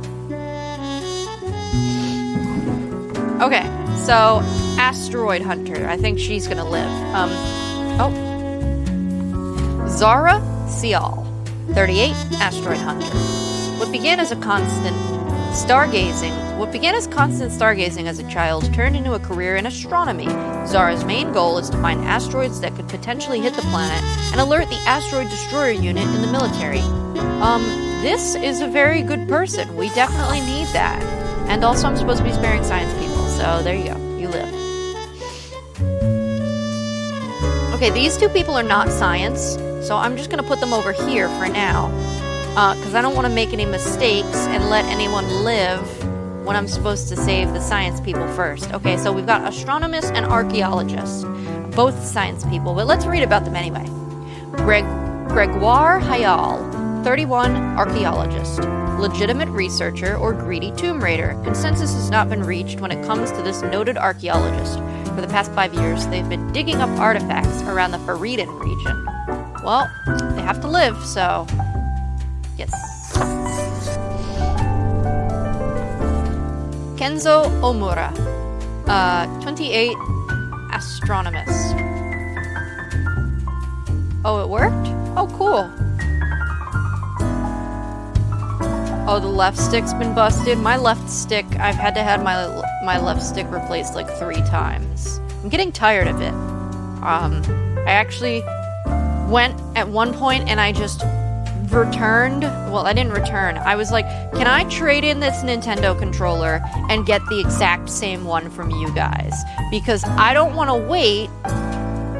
Okay, so Asteroid Hunter. I think she's gonna live. Zara Sial, 38, Asteroid Hunter. What began as constant stargazing as a child turned into a career in astronomy. Zara's main goal is to find asteroids that could potentially hit the planet and alert the asteroid destroyer unit in the military. This is a very good person. We definitely need that. And also I'm supposed to be sparing science people, so there you go. You live. Okay, these 2 people are not science, so I'm just gonna put them over here for now. Because I don't want to make any mistakes and let anyone live when I'm supposed to save the science people first. Okay, so we've got astronomist and archaeologist, both science people, but let's read about them anyway. Gregoire Hayal, 31, archaeologist, legitimate researcher or greedy tomb raider. Consensus has not been reached when it comes to this noted archaeologist. For the past 5 years, they've been digging up artifacts around the Verdi region. Well, they have to live, so... yes. Kenzo Omura. 28, astronomist. Oh, it worked? Oh, cool. Oh, the left stick's been busted. My left stick, I've had to have my left stick replaced like 3 times. I'm getting tired of it. I actually went at one point and I just returned. Well, I didn't return. I was like, can I trade in this Nintendo controller and get the exact same one from you guys? Because I don't want to wait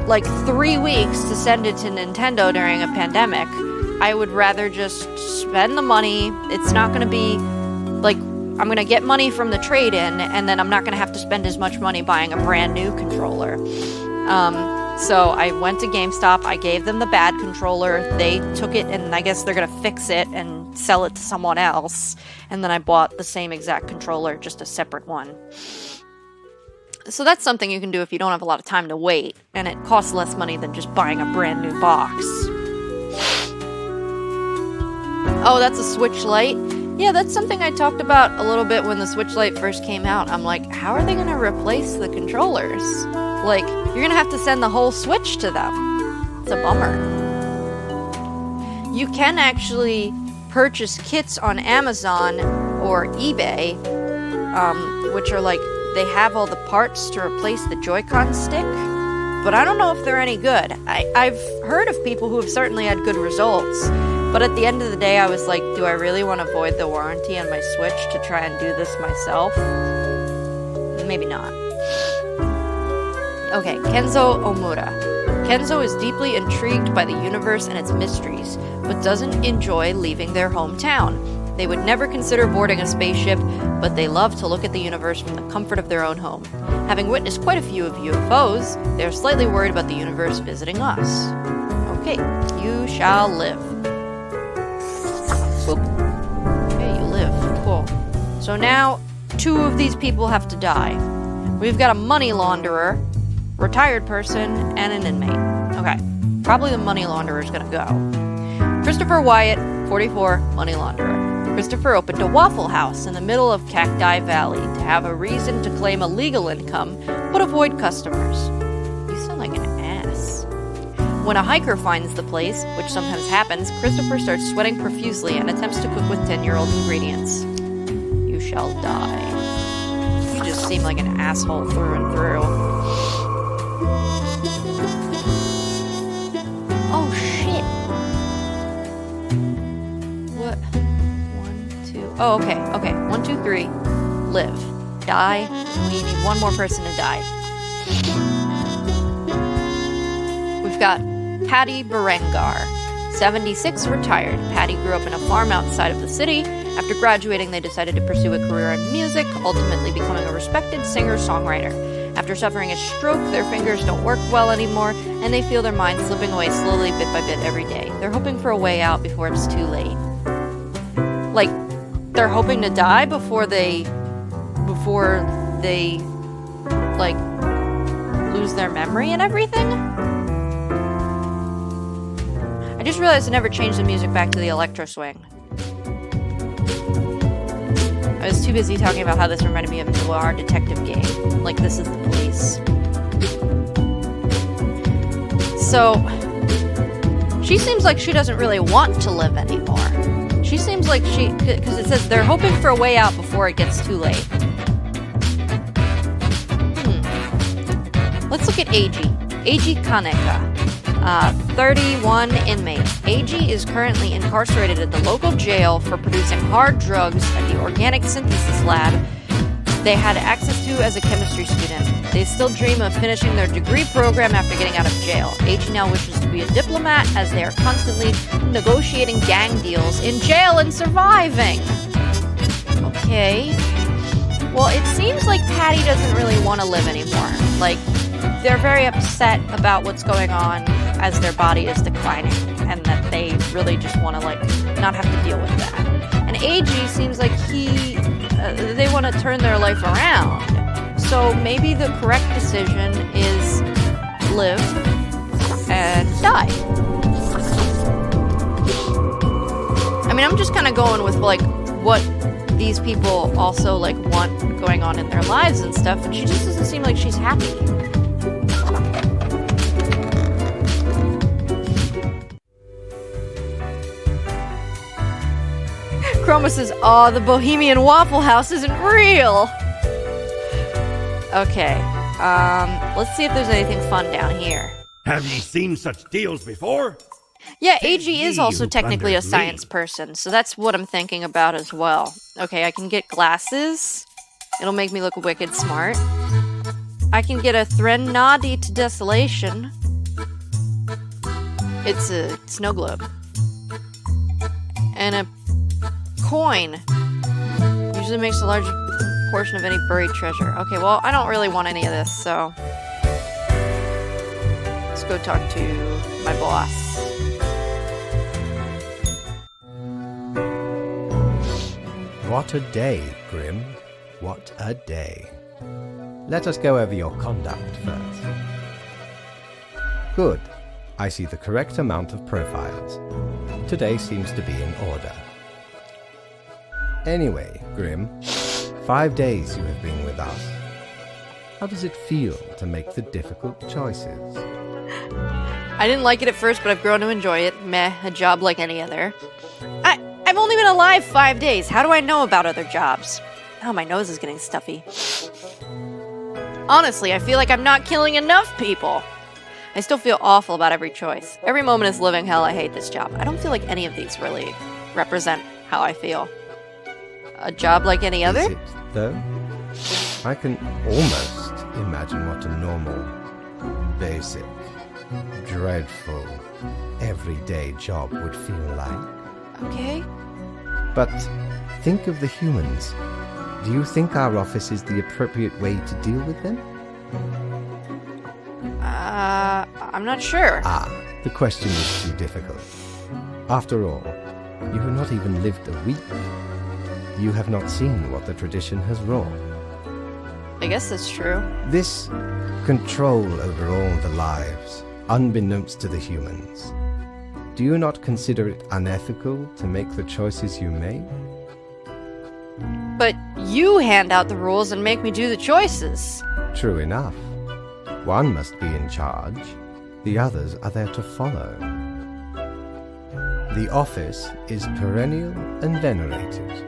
like 3 weeks to send it to Nintendo during a pandemic. I would rather just spend the money. It's not going to be like I'm going to get money from the trade-in, and then I'm not going to have to spend as much money buying a brand new controller. So I went to GameStop. I gave them the bad controller. They took it, and I guess they're going to fix it and sell it to someone else. And then I bought the same exact controller, just a separate one. So that's something you can do if you don't have a lot of time to wait, and it costs less money than just buying a brand new box. Oh, that's a Switch Lite? Yeah, that's something I talked about a little bit when the Switch Lite first came out. I'm like, how are they going to replace the controllers? Like, you're going to have to send the whole Switch to them. It's a bummer. You can actually purchase kits on Amazon or eBay, which are like, they have all the parts to replace the Joy-Con stick, but I don't know if they're any good. I've heard of people who have certainly had good results, but at the end of the day, I was like, do I really want to void the warranty on my Switch to try and do this myself? Maybe not. Okay, Kenzo Omura. Kenzo is deeply intrigued by the universe and its mysteries, but doesn't enjoy leaving their hometown. They would never consider boarding a spaceship, but they love to look at the universe from the comfort of their own home. Having witnessed quite a few of UFOs, they are slightly worried about the universe visiting us. Okay, you shall live. Boop. Okay, you live. Cool. So now, 2 of these people have to die. We've got a money launderer, retired person, and an inmate. Okay, probably the money launderer is gonna go. Christopher Wyatt, 44, money launderer. Christopher opened a Waffle House in the middle of Cacti Valley to have a reason to claim a legal income, but avoid customers. You sound like an ass. When a hiker finds the place, which sometimes happens, Christopher starts sweating profusely and attempts to cook with 10-year-old ingredients. You shall die. You just seem like an asshole through and through. Oh, shit. What? 1, 2... Oh, okay. 1, 2, 3. Live. Die. We need one more person to die. We've got Patty Berengar, 76, retired. Patty grew up in a farm outside of the city. After graduating, they decided to pursue a career in music, ultimately becoming a respected singer-songwriter. After suffering a stroke, their fingers don't work well anymore, and they feel their minds slipping away slowly, bit by bit, every day. They're hoping for a way out before it's too late. Like, they're hoping to die before they like, lose their memory and everything? I just realized I never changed the music back to the electro swing. I was too busy talking about how this reminded me of a noir detective game. Like, This Is the Police. So, she seems like she doesn't really want to live anymore. She seems like because it says they're hoping for a way out before it gets too late. Let's look at Eiji. Eiji Kaneka. 31 inmate. Eiji is currently incarcerated at the local jail for producing hard drugs at the organic synthesis lab they had access to as a chemistry student. They still dream of finishing their degree program after getting out of jail. Eiji now wishes to be a diplomat as they are constantly negotiating gang deals in jail and surviving. Okay. Well, it seems like Patty doesn't really want to live anymore. Like, they're very upset about what's going on as their body is declining, and that they really just want to, like, not have to deal with that. And Eiji seems like they want to turn their life around. So maybe the correct decision is live and die. I mean, I'm just kind of going with, like, what these people also, like, want going on in their lives and stuff, and she just doesn't seem like she's happy. Chroma says, "Aw, the Bohemian Waffle House isn't real." Okay, let's see if there's anything fun down here. Have ye seen such deals before? Yeah, Tis AG is ye also who technically a plunders science me. person, so that's what I'm thinking about as well. Okay, I can get glasses. It'll make me look wicked smart. I can get a Threnody to Desolation. It's a snow globe. And a coin. Usually makes a large portion of any buried treasure. Okay, well, I don't really want any of this, so... let's go talk to my boss. What a day, Grim. What a day. Let us go over your conduct first. Good. I see the correct amount of profiles. Today seems to be in order. Anyway, Grim, 5 days you have been with us. How does it feel to make the difficult choices? I didn't like it at first, but I've grown to enjoy it. Meh, a job like any other. I've only been alive 5 days. How do I know about other jobs? Oh, my nose is getting stuffy. Honestly, I feel like I'm not killing enough people. I still feel awful about every choice. Every moment is living hell. I hate this job. I don't feel like any of these really represent how I feel. A job like any other? Is it, though? I can almost imagine what a normal, basic, dreadful, everyday job would feel like. Okay. But think of the humans. Do you think our office is the appropriate way to deal with them? I'm not sure. The question is too difficult. After all, you have not even lived a week. You have not seen what the tradition has wrought. I guess that's true. This control over all the lives, unbeknownst to the humans. Do you not consider it unethical to make the choices you make? But you hand out the rules and make me do the choices. True enough. One must be in charge. The others are there to follow. The office is perennial and venerated.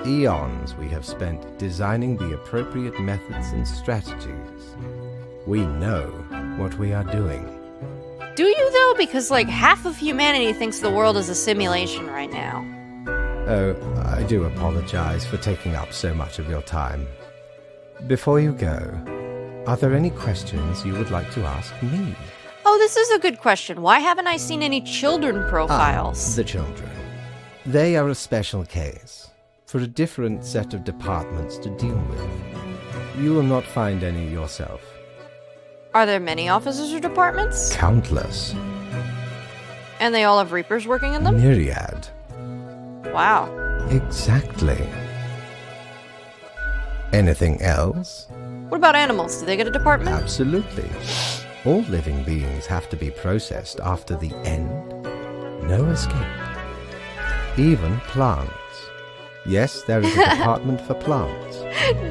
Eons we have spent designing the appropriate methods and strategies. We know what we are doing. Do you, though? Because, like, half of humanity thinks the world is a simulation right now. Oh, I do apologize for taking up so much of your time. Before you go, are there any questions you would like to ask me? Oh, this is a good question. Why haven't I seen any children profiles? The children. They are a special case, for a different set of departments to deal with. You will not find any yourself. Are there many offices or departments? Countless. And they all have Reapers working in them? Myriad. Wow. Exactly. Anything else? What about animals? Do they get a department? Absolutely. All living beings have to be processed after the end. No escape. Even plants. Yes, there is a department for plants.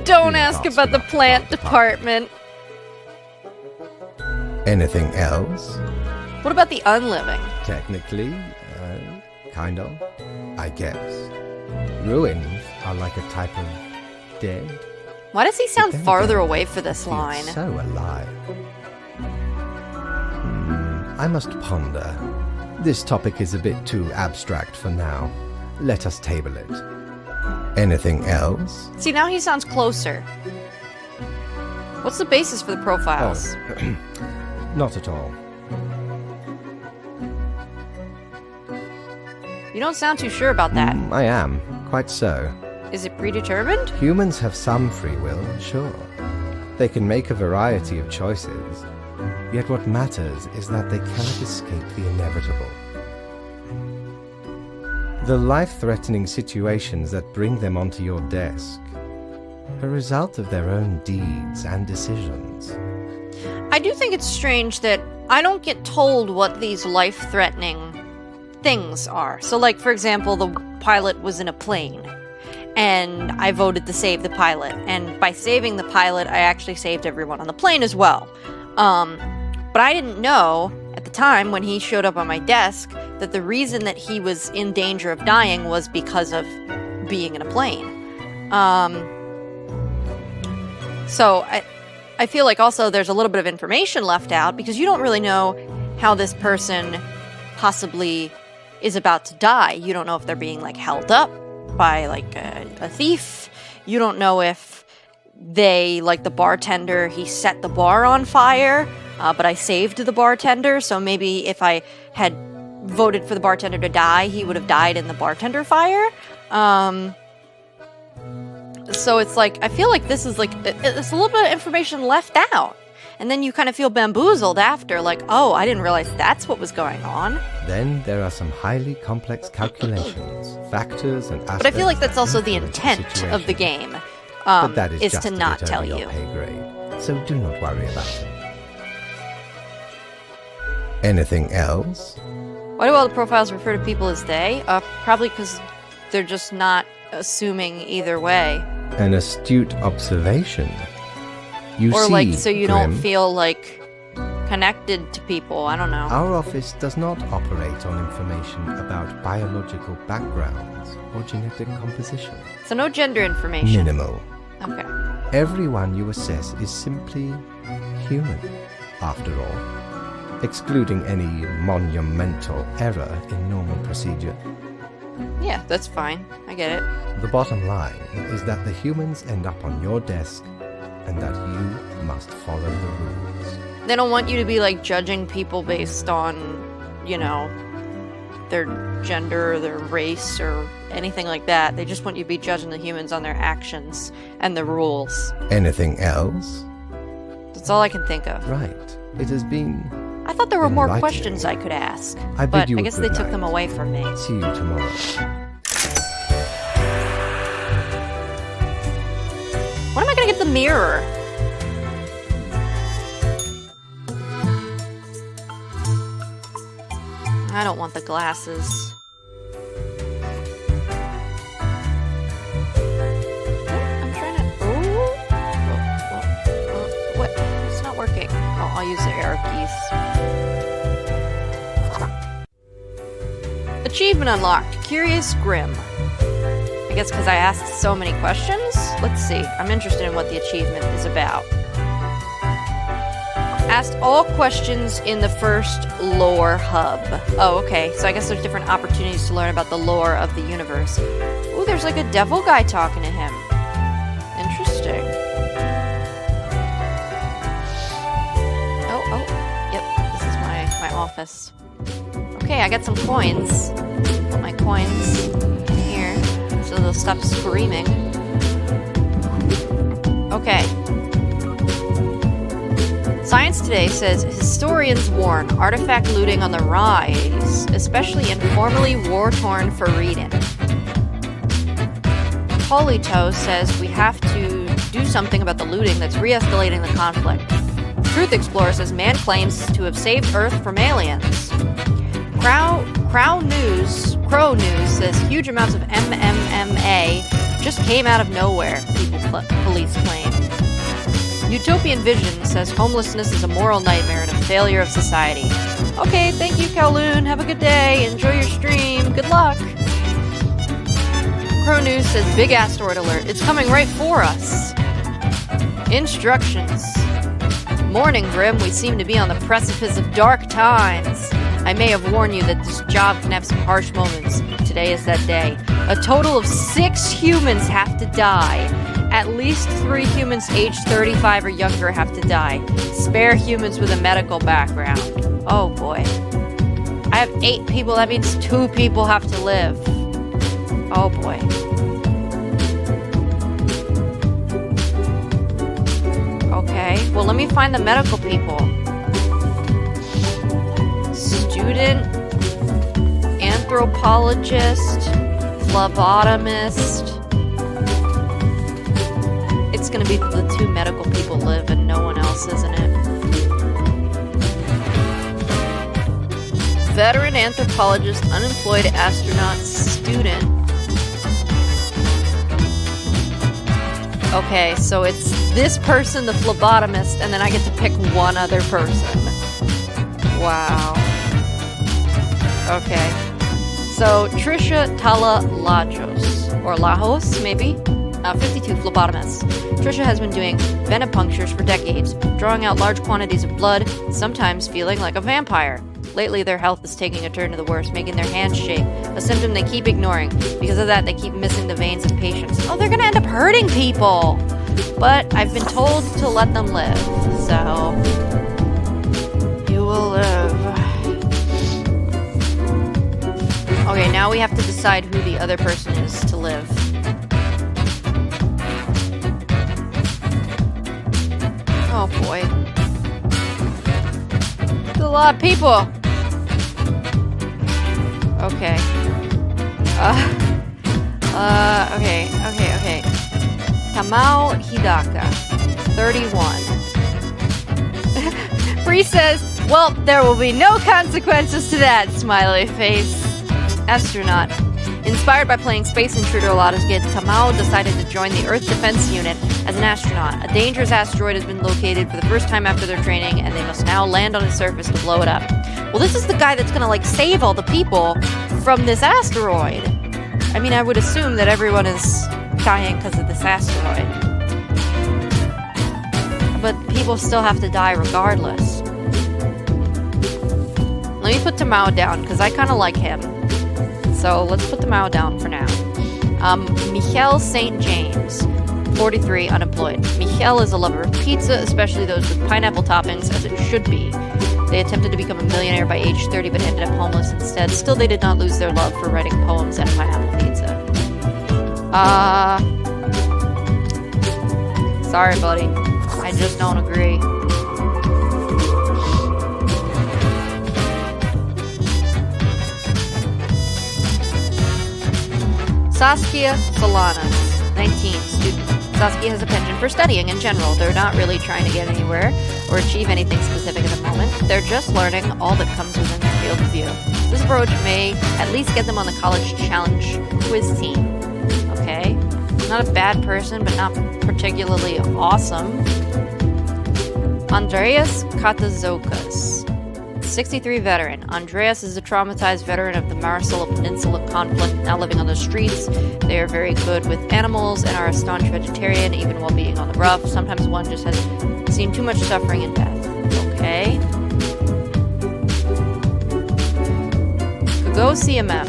Don't Do ask not about the speak plant about the department. Anything else? What about the unliving? Technically, kind of, I guess. Ruins are like a type of dead. Why does he sound then farther again, away for this Feels line? so alive. I must ponder. This topic is a bit too abstract for now. Let us table it. Anything else? See, now he sounds closer. What's the basis for the profiles? Oh, not at all. You don't sound too sure about that. I am, quite so. Is it predetermined? Humans have some free will, sure. They can make a variety of choices. Yet what matters is that they cannot escape the inevitable. The life-threatening situations that bring them onto your desk a result of their own deeds and decisions. I do think it's strange that I don't get told what these life-threatening things are. So, like, for example, the pilot was in a plane, and I voted to save the pilot. And by saving the pilot, I actually saved everyone on the plane as well. But I didn't know, at the time, when he showed up on my desk, that the reason that he was in danger of dying was because of being in a plane. So I feel like also there's a little bit of information left out, because you don't really know how this person possibly is about to die. You don't know if they're being, like, held up by, like, a thief. You don't know if they, like the bartender, he set the bar on fire, but I saved the bartender, so maybe if I had voted for the bartender to die, he would have died in the bartender fire. So it's like, I feel like this is like, it's a little bit of information left out. And then you kind of feel bamboozled after, like, oh, I didn't realize that's what was going on. Then there are some highly complex calculations, factors and aspects. But I feel like that's also the intent of the game, but that is to not tell you. Pay grade, so do not worry about it. Anything else? Why do all the profiles refer to people as they? Probably because they're just not assuming either way. An astute observation. You or see, like, so you Grim, don't feel like connected to people. I don't know. Our office does not operate on information about biological backgrounds or genetic composition. So no gender information. Minimal. Okay. Everyone you assess is simply human, after all, excluding any monumental error in normal procedure. Yeah, that's fine. I get it. The bottom line is that the humans end up on your desk and that you must follow the rules. They don't want you to be, like, judging people based on, you know, their gender or their race or anything like that. They just want you to be judging the humans on their actions and the rules. Anything else? That's all I can think of. Right. It has been I thought there were more enlightening. questions I could ask, I bid but you I a guess good they took night. them away from me. See you tomorrow. When am I gonna get the mirror? I don't want the glasses. I'm trying to... What? It's not working. Oh, I'll use the arrow keys. Achievement unlocked. Curious Grim. I guess because I asked so many questions? Let's see. I'm interested in what the achievement is about. Asked all questions in the first lore hub. Oh, okay. So I guess there's different opportunities to learn about the lore of the universe. Ooh, there's like a devil guy talking to him. Interesting. Oh, yep. This is my office. Okay, I got some coins. Put my coins here so they'll stop screaming. Okay. Science Today says historians warn artifact looting on the rise, especially in formerly war-torn Verdi. Polito says we have to do something about the looting that's re-escalating the conflict. Truth Explorer says man claims to have saved Earth from aliens. Crow News says huge amounts of MMMA just came out of nowhere, police claim. Utopian Vision says homelessness is a moral nightmare and a failure of society. Okay, thank you, Kowloon. Have a good day. Enjoy your stream. Good luck. Crow News says big asteroid alert. It's coming right for us. Instructions. Morning, Grim. We seem to be on the precipice of dark times. I may have warned you that this job can have some harsh moments. Today is that day. A total of 6 humans have to die. At least 3 humans aged 35 or younger have to die. Spare humans with a medical background. Oh boy. I have 8 people, that means 2 people have to live. Oh boy. Okay, well let me find the medical people. Student, anthropologist, phlebotomist. it's gonna be that the two medical people live and no one else is in it. Veteran anthropologist, unemployed astronaut, student. Okay, so it's this person, the phlebotomist, and then I get to pick one other person. Wow. Okay. So, Trisha Tala Lajos, or Lajos, maybe? 52, phlebotomist. Trisha has been doing venipunctures for decades, drawing out large quantities of blood, sometimes feeling like a vampire. Lately, their health is taking a turn to the worse, making their hands shake, a symptom they keep ignoring. Because of that, they keep missing the veins of patients. Oh, they're gonna end up hurting people! But I've been told to let them live, so... You will live. Okay, now we have to decide who the other person is to live. Oh boy. There's a lot of people! Okay. Okay. Tamao Hidaka, 31. Bree says, well, there will be no consequences to that, smiley face. Astronaut. Inspired by playing Space Intruder a lot as a kid, Tamao decided to join the Earth Defense Unit as an astronaut. A dangerous asteroid has been located for the first time after their training, and they must now land on its surface to blow it up. Well, this is the guy that's gonna, like, save all the people from this asteroid. I mean, I would assume that everyone is dying because of this asteroid. But people still have to die regardless. Let me put Tamao down, because I kind of like him. So let's put Tamao down for now. Michelle St. James, 43, unemployed. Michelle is a lover of pizza, especially those with pineapple toppings, as it should be. They attempted to become a millionaire by age 30, but ended up homeless instead. Still, they did not lose their love for writing poems and pineapple pizza. Sorry, buddy. I just don't agree. Saskia Solanas, 19, student. Saskia has a penchant for studying in general. They're not really trying to get anywhere or achieve anything specific at the moment. They're just learning all that comes within their field of view. This approach may at least get them on the college challenge quiz team. Okay. Not a bad person, but not particularly awesome. Andreas Katazokas, 63, veteran. Andreas is a traumatized veteran of the Marcel Peninsula conflict, now living on the streets. They are very good with animals and are a staunch vegetarian, even while being on the rough. Sometimes one just has seen too much suffering and death. Okay. Kagosi MM,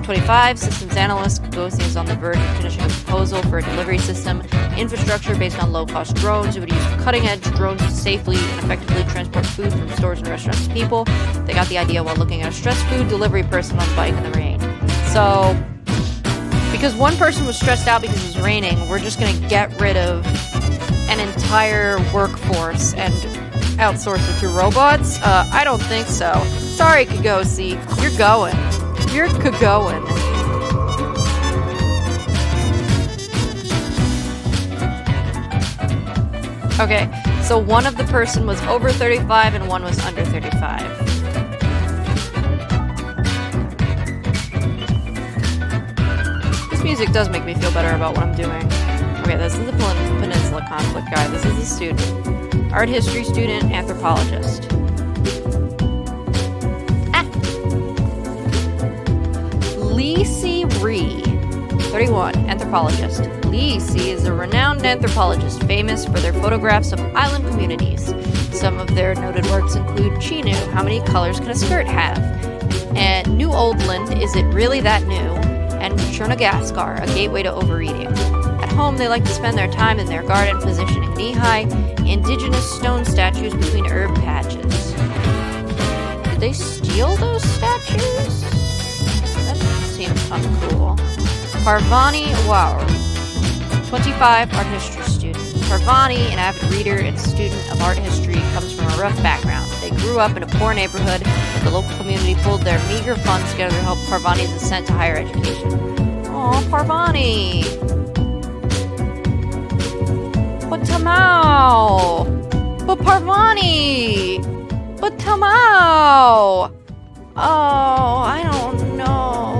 25, systems analyst. Kagosi is on the verge of finishing a proposal for a delivery system infrastructure based on low-cost drones. It would use cutting-edge drones to safely and effectively transport food from stores and restaurants to people. They got the idea while looking at a stressed food delivery person on a bike in the rain. So, because one person was stressed out because it was raining, we're just going to get rid of an entire workforce and outsource it to robots? I don't think so. Sorry, Kagosi. You're going. You're Kagoin. Okay, so one of the person was over 35 and one was under 35. This music does make me feel better about what I'm doing. Okay, this is the Peninsula conflict guy. This is a student. Art history student, anthropologist. Lisi Ree, 31, anthropologist. Lisi is a renowned anthropologist famous for their photographs of island communities. Some of their noted works include Chinu, How Many Colors Can a Skirt Have? And New Oldland, Is It Really That New? And Chernagaskar, A Gateway to Overeating. At home, they like to spend their time in their garden positioning knee-high indigenous stone statues between herb patches. Did they steal those statues? That seems uncool. Parvani Wow, 25, art history student. Parvani, an avid reader and student of art history, comes from a rough background. They grew up in a poor neighborhood, but the local community pulled their meager funds together to help Parvani's ascent to higher education. Aw, Parvani! Parvani! But Tamao! Oh, I don't know.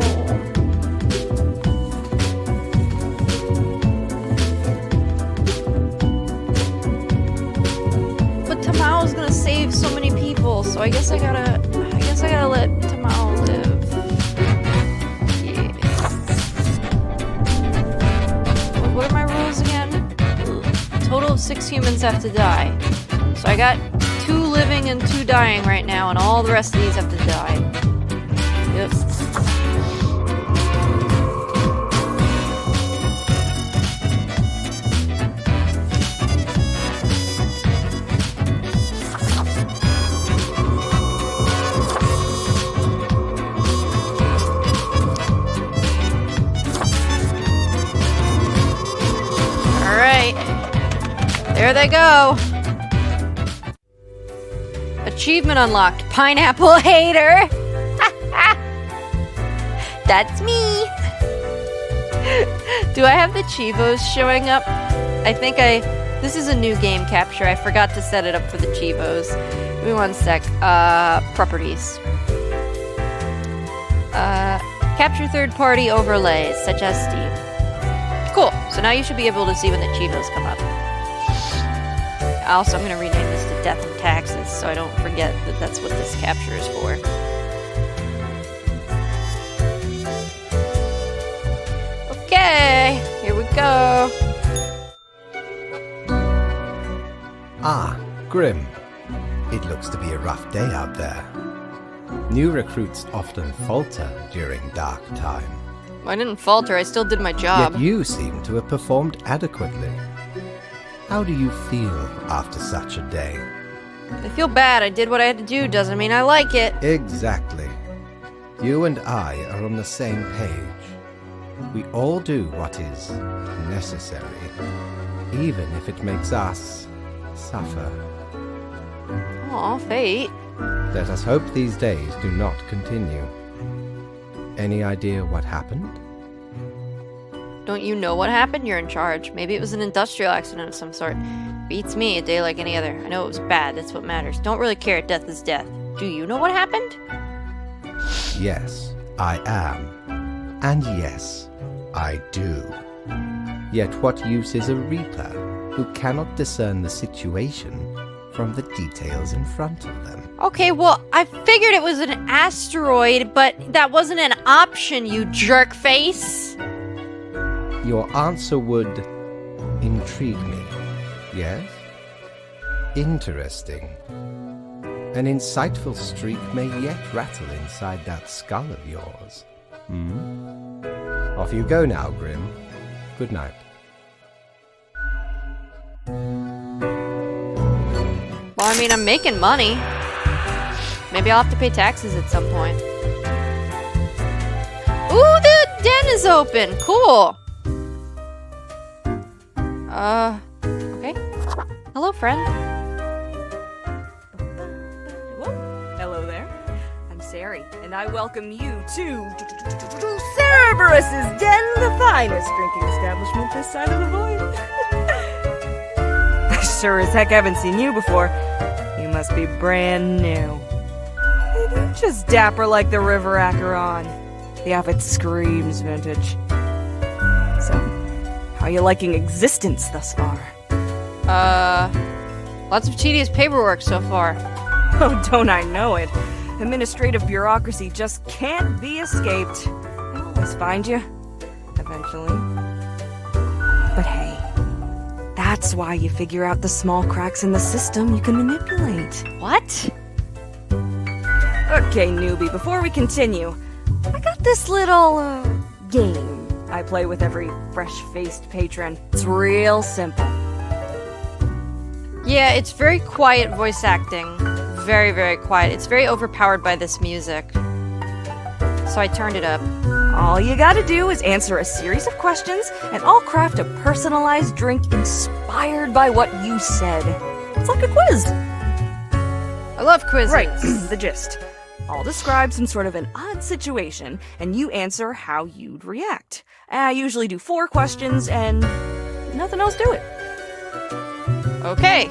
But Tamao's gonna save so many people, so I guess I gotta let Tamao live. Yeah. What are my rules again? Total of 6 humans have to die. So I got 2 living and 2 dying right now, and all the rest of these have to die. Yep. Alright. There they go. Achievement unlocked. Pineapple hater. That's me. Do I have the Chivos showing up? This is a new game capture. I forgot to set it up for the Chivos. Give me one sec. Properties. Capture third-party overlays, such as Steam. Cool. So now you should be able to see when the Chivos come up. Also, I'm going to rename this to Death and Taxes so I don't forget that that's what this capture is for. Okay, here we go. Ah, Grim. It looks to be a rough day out there. New recruits often falter during dark time. I didn't falter, I still did my job. Yet you seem to have performed adequately. How do you feel after such a day? I feel bad. I did what I had to do. Doesn't mean I like it. Exactly. You and I are on the same page. We all do what is necessary, even if it makes us suffer. Aw, fate. Let us hope these days do not continue. Any idea what happened? Don't you know what happened? You're in charge. Maybe it was an industrial accident of some sort. Beats me, a day like any other. I know it was bad, that's what matters. Don't really care, death is death. Do you know what happened? Yes, I am. And yes, I do. Yet what use is a reaper who cannot discern the situation from the details in front of them? Okay, well, I figured it was an asteroid, but that wasn't an option, you jerk face. Your answer would intrigue me, yes? Interesting. An insightful streak may yet rattle inside that skull of yours. Off you go now, Grim. Good night. Well, I mean, I'm making money. Maybe I'll have to pay taxes at some point. Ooh, the den is open! Cool! Okay. Hello, friend. Hello there. I'm Sari, and I welcome you to Cerberus's Den, the finest drinking establishment this side of the void. I sure as heck haven't seen you before. You must be brand new. You're just dapper like the River Acheron. The outfit screams vintage. So, how are you liking existence thus far? Lots of tedious paperwork so far. Oh, don't I know it. Administrative bureaucracy just can't be escaped. They'll always find you. Eventually. But hey, that's why you figure out the small cracks in the system you can manipulate. What? Okay, newbie, before we continue, I got this little, game I play with every fresh-faced patron. It's real simple. Yeah, it's very quiet voice acting. Very, very quiet. It's very overpowered by this music. So I turned it up. All you gotta do is answer a series of questions, and I'll craft a personalized drink inspired by what you said. It's like a quiz. I love quizzes. Right, the gist. I'll describe some sort of an odd situation, and you answer how you'd react. I usually do 4 questions, and nothing else to it. Okay.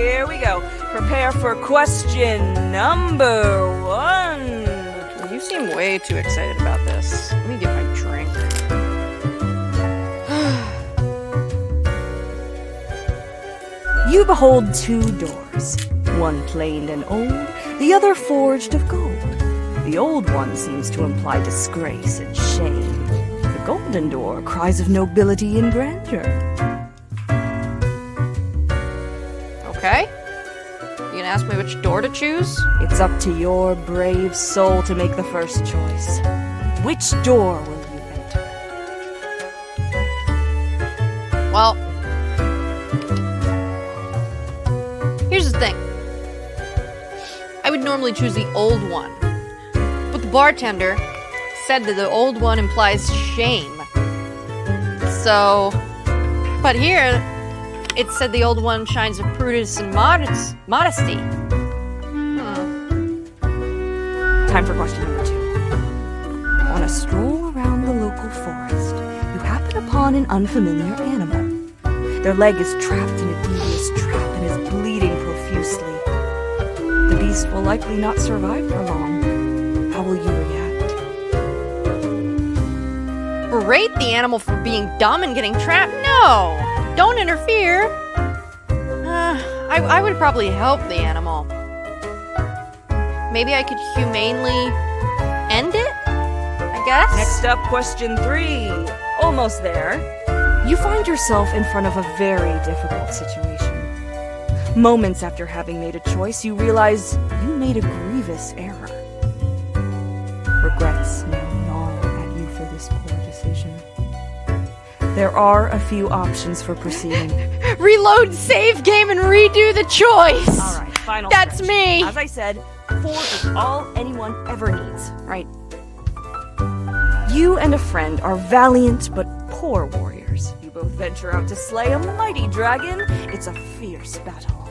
here we go. Prepare for question number 1. You seem way too excited about this. Let me get my drink. You behold 2 doors, one planed and old, the other forged of gold. The old one seems to imply disgrace and shame. The golden door cries of nobility and grandeur. Okay. You gonna ask me which door to choose? It's up to your brave soul to make the first choice. Which door will you enter? Well, here's the thing. I would normally choose the old one, but the bartender said that the old one implies shame. So, but here, it said the old one shines with prudence and modesty. Time for question number 2. On a stroll around the local forest, you happen upon an unfamiliar animal. Their leg is trapped in a devious trap and is bleeding profusely. The beast will likely not survive for long. How will you react? Berate the animal for being dumb and getting trapped? No! Don't interfere! I would probably help the animal. Maybe I could humanely end it? I guess? Next up, question 3. Almost there. You find yourself in front of a very difficult situation. Moments after having made a choice, you realize you made a grievous error. Regrets now gnaw at you for this poor decision. There are a few options for proceeding. Reload, save game, and redo the choice! Alright, final That's stretch. me! As I said, 4 is all anyone ever needs, right? You and a friend are valiant but poor warriors. You both venture out to slay a mighty dragon. It's a fierce battle.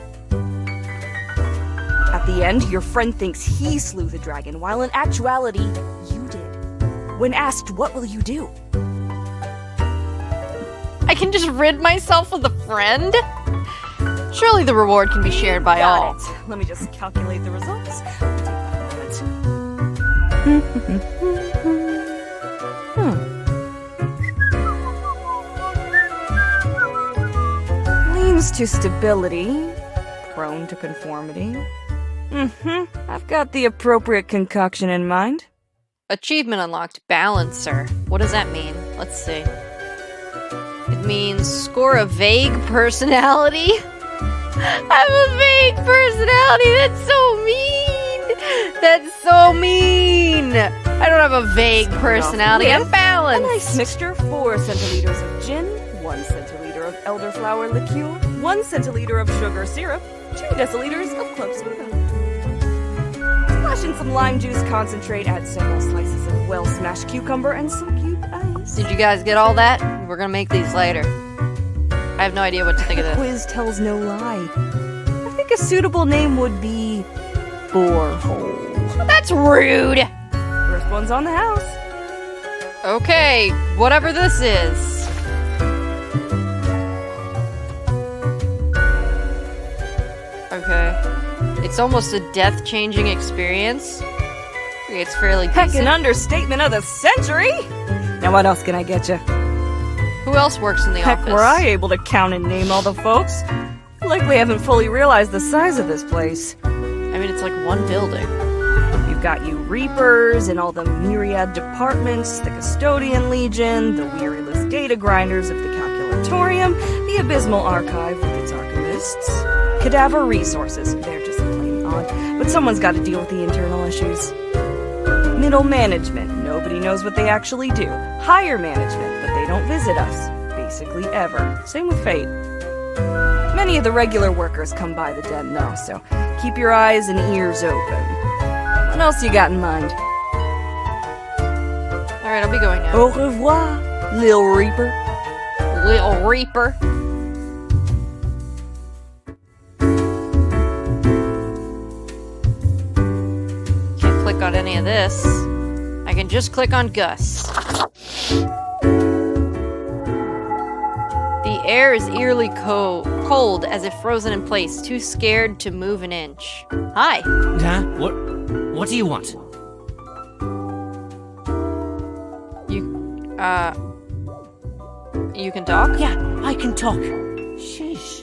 At the end, your friend thinks he slew the dragon, while in actuality, you did. When asked, what will you do? I can just rid myself of the friend? Surely the reward can be shared by all. Got it. Let me just calculate the results. Leans to stability, prone to conformity. I've got the appropriate concoction in mind. Achievement unlocked, Balancer. What does that mean? Let's see. It means score a vague personality. I have a vague personality. That's so mean. That's so mean. I don't have a vague personality. I'm A balanced. nice mixture: 4 centiliters of gin, 1 centiliter of elderflower liqueur, 1 centiliter of sugar syrup, 2 deciliters of club soda. Splash in some lime juice concentrate, add several slices of well-smashed cucumber and some cube ice. Did you guys get all that? We're gonna make these later. I have no idea what to think of The this. quiz tells no lie. I think a suitable name would be Borehole. That's rude. First one's on the house. Okay, whatever this is. Okay. It's almost a death-changing experience. Okay, it's fairly Heck, decent. an understatement of the century! Now what else can I get you? Who else works in the Heck, office? were I able to count and name all the folks? Likely haven't fully realized the size of this place. I mean, it's like one building. You've got you Reapers in all the myriad departments, the Custodian Legion, the weariless data grinders of the Calculatorium, the Abysmal Archive with its archivists, Cadaver Resources, they're just plain odd, but someone's got to deal with the internal issues. Middle management, nobody knows what they actually do. Higher management, but they don't visit us, basically ever. Same with Fate. Many of the regular workers come by the den though, so keep your eyes and ears open. What else you got in mind? Alright, I'll be going now. Au revoir, Lil Reaper. Little Reaper. Can't click on any of this. I can just click on Gus. The air is eerily cold, as if frozen in place, too scared to move an inch. Hi. Huh? What do you want? You can talk? Yeah, I can talk. Sheesh.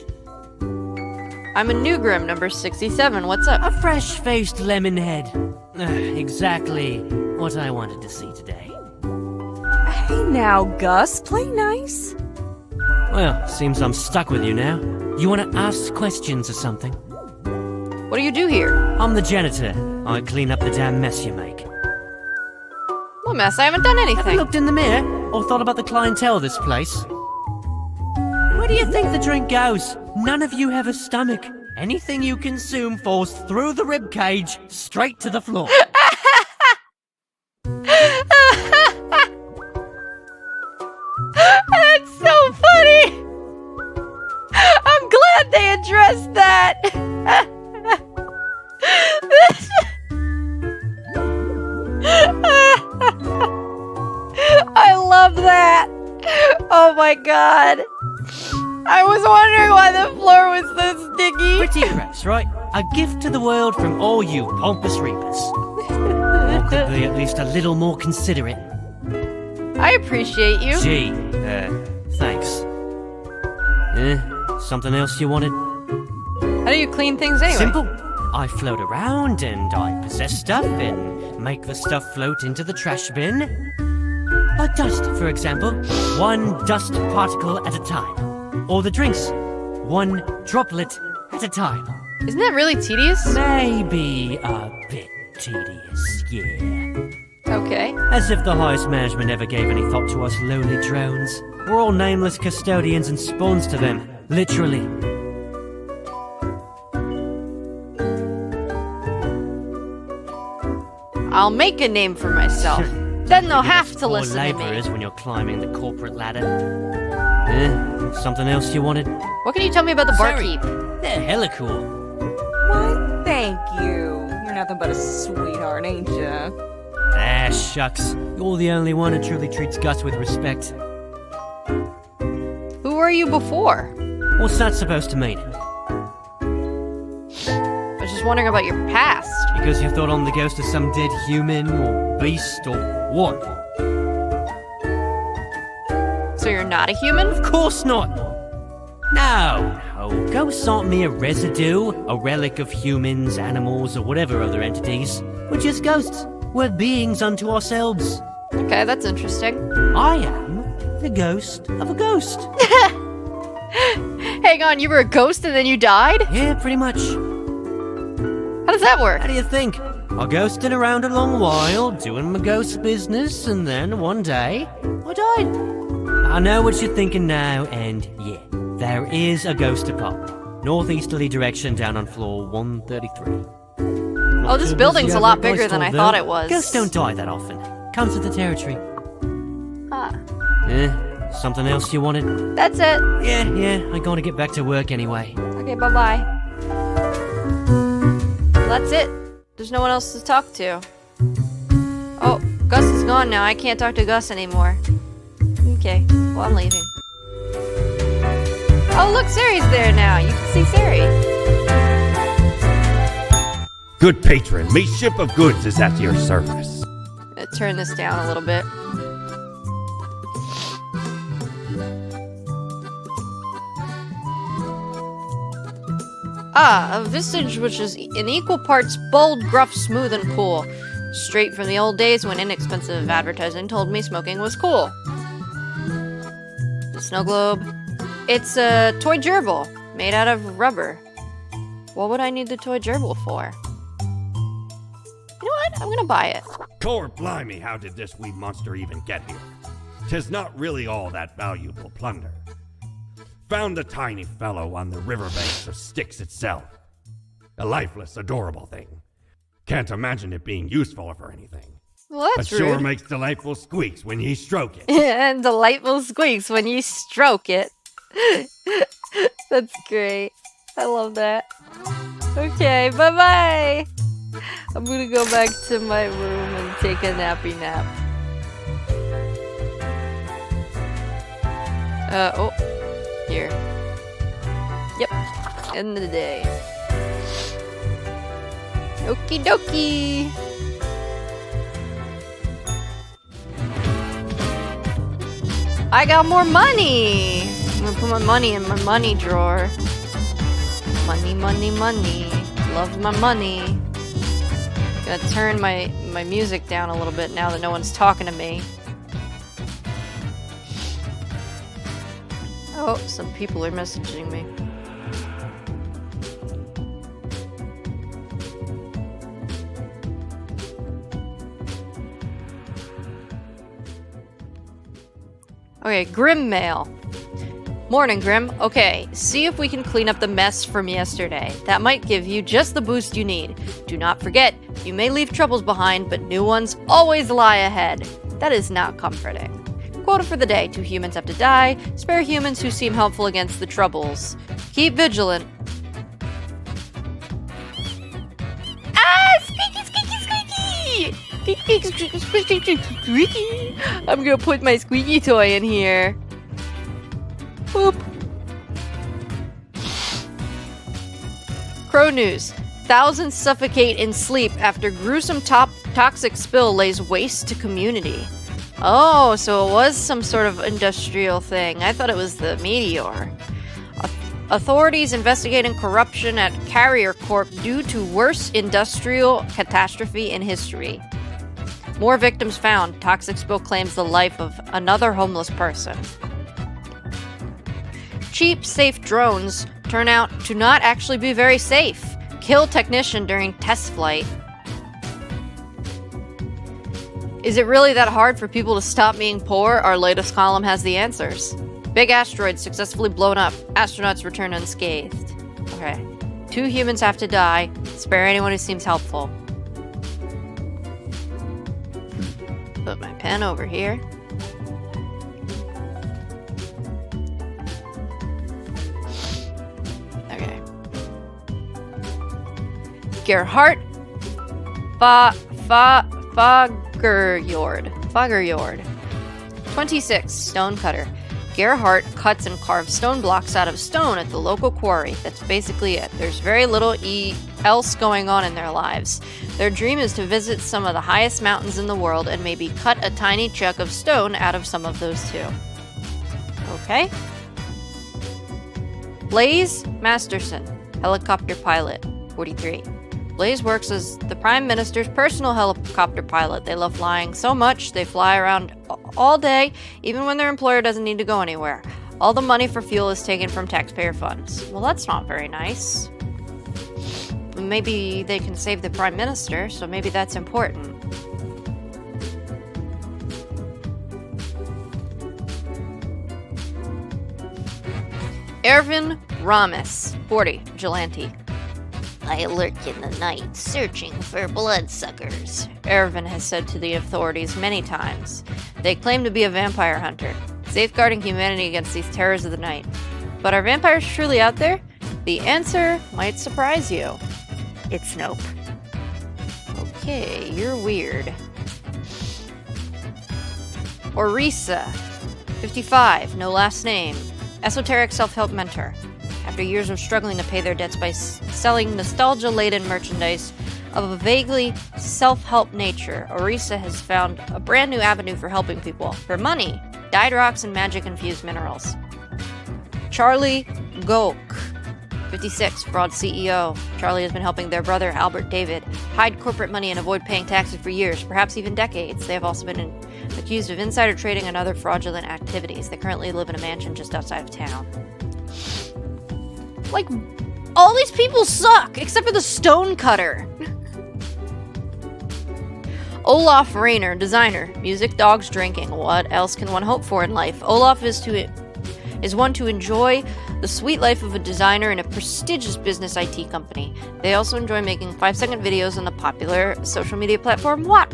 I'm a new Grim, number 67. What's up? A fresh-faced lemon head. Exactly what I wanted to see today. Hey now, Gus, play nice. Well, seems I'm stuck with you now. You want to ask questions or something? What do you do here? I'm the janitor. I clean up the damn mess you make. What mess? I haven't done Ever anything. looked in the mirror or thought about the clientele of this place? Where do you think the drink goes? None of you have a stomach. Anything you consume falls through the rib cage straight to the floor. That's so funny! I'm glad they addressed that! I love that! Oh my god! I was wondering why the floor was so sticky. Pretty gross, right? A gift to the world from all you pompous reapers. Or could be at least a little more considerate. I appreciate you. Gee, thanks. Something else you wanted? How do you clean things anyway? Simple. I float around and I possess stuff and make the stuff float into the trash bin. Like dust, for example. One dust particle at a time. Or the drinks. One droplet at a time. Isn't that really tedious? Maybe a bit tedious, yeah. Okay. As if the highest management ever gave any thought to us lowly drones. We're all nameless custodians and spawns to them, literally. I'll make a name for myself. Then they'll have to Or listen to me. laborers when you're climbing the corporate ladder. Something else you wanted? What can you tell me about the Sorry. barkeep? They're hella cool. Why, thank you. You're nothing but a sweetheart, ain't ya? Ah, shucks. You're the only one who truly treats Gus with respect. Who were you before? What's that supposed to mean? I was just wondering about your past. Because you thought I'm the ghost of some dead human or beast or what? So you're not a human? Of course not! No, ghosts aren't mere residue, a relic of humans, animals, or whatever other entities. We're just ghosts. We're beings unto ourselves. Okay, that's interesting. I am the ghost of a ghost. Hang on, you were a ghost and then you died? Yeah, pretty much. How does that work? How do you think? I ghosted around a long while, doing my ghost business, and then one day, I died. I know what you're thinking now, and yeah, there is a ghost apartment. Northeasterly direction down on floor 133. Oh, this building's a lot bigger than I thought it was. Ghosts don't die that often. Comes with the territory. Ah, Something else you wanted? that's it. Yeah, I gotta get back to work anyway. Okay, bye-bye. That's it. There's no one else to talk to. Oh, Gus is gone now. I can't talk to Gus anymore. Okay, well, I'm leaving. Oh, look, Sari's there now. You can see Sari. Good patron, me ship of goods is at your service. Turn this down a little bit. Ah, a visage which is in equal parts bold, gruff, smooth, and cool. Straight from the old days when inexpensive advertising told me smoking was cool. The snow globe. It's a toy gerbil made out of rubber. What would I need the toy gerbil for? You know what? I'm gonna buy it. Core blimey, how did this wee monster even get here? 'Tis not really all that valuable plunder. Found the tiny fellow on the riverbanks of Styx itself. A lifeless, adorable thing. Can't imagine it being useful for anything. Well, But that's sure rude. makes delightful squeaks when ye stroke it. And delightful squeaks when you stroke it. That's great. I love that. Okay, bye-bye. I'm gonna go back to my room and take a nappy nap. here. Yep. End of the day. Okie dokie. I got more money. I'm gonna put my money in my money drawer. Money, money, money. Love my money. Gonna turn my music down a little bit now that no one's talking to me. Oh, some people are messaging me. Okay, Grim Mail. Morning, Grim. Okay, see if we can clean up the mess from yesterday. That might give you just the boost you need. Do not forget, you may leave troubles behind, but new ones always lie ahead. That is not comforting. Quota for the day: 2 humans have to die. Spare humans who seem helpful against the troubles. Keep vigilant. Ah! Squeaky, squeaky, squeaky! Squeaky, squeaky, squeaky, squeaky! I'm gonna put my squeaky toy in here. Boop. Crow news. Thousands suffocate in sleep after gruesome toxic spill lays waste to community. Oh, so it was some sort of industrial thing. I thought it was the meteor. Authorities investigating corruption at Carrier Corp due to worst industrial catastrophe in history. More victims found. Toxic spill claims the life of another homeless person. Cheap, safe drones turn out to not actually be very safe. Kill technician during test flight. Is it really that hard for people to stop being poor? Our latest column has the answers. Big asteroid successfully blown up. Astronauts return unscathed. Okay. 2 humans have to die. Spare anyone who seems helpful. Put my pen over here. Okay. Gerhard Fagerjord. 26, stonecutter. Gerhardt cuts and carves stone blocks out of stone at the local quarry. That's basically it. There's very little else going on in their lives. Their dream is to visit some of the highest mountains in the world and maybe cut a tiny chunk of stone out of some of those too. Okay. Blaze Masterson, helicopter pilot, 43. Blaze works as the Prime Minister's personal helicopter pilot. They love flying so much, they fly around all day, even when their employer doesn't need to go anywhere. All the money for fuel is taken from taxpayer funds. Well, that's not very nice. Maybe they can save the Prime Minister, so maybe that's important. Ervin Ramis, 40, vigilante. I lurk in the night, searching for bloodsuckers, Ervin has said to the authorities many times. They claim to be a vampire hunter, safeguarding humanity against these terrors of the night. But are vampires truly out there? The answer might surprise you. It's nope. Okay, you're weird. Orisa, 55, no last name. Esoteric self-help mentor. After years of struggling to pay their debts by selling nostalgia-laden merchandise of a vaguely self-help nature, Orisa has found a brand new avenue for helping people. For money, dyed rocks and magic-infused minerals. Charlie Gok, 56, fraud CEO. Charlie has been helping their brother, Albert David, hide corporate money and avoid paying taxes for years, perhaps even decades. They have also been accused of insider trading and other fraudulent activities. They currently live in a mansion just outside of town. Like, all these people suck, except for the stonecutter. Olaf Rayner, designer. Music, dogs, drinking. What else can one hope for in life? Olaf is one to enjoy the sweet life of a designer in a prestigious business IT company. They also enjoy making 5-second videos on the popular social media platform What.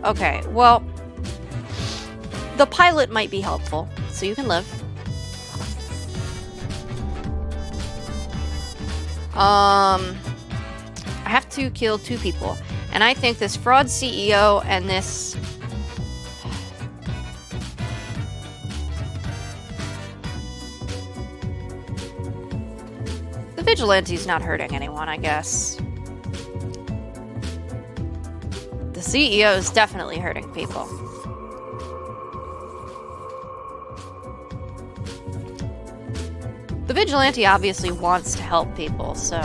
Okay, well, the pilot might be helpful, so you can live. I have to kill 2 people. And I think this fraud CEO and this... The vigilante's not hurting anyone, I guess. The CEO's definitely hurting people. The vigilante obviously wants to help people, so...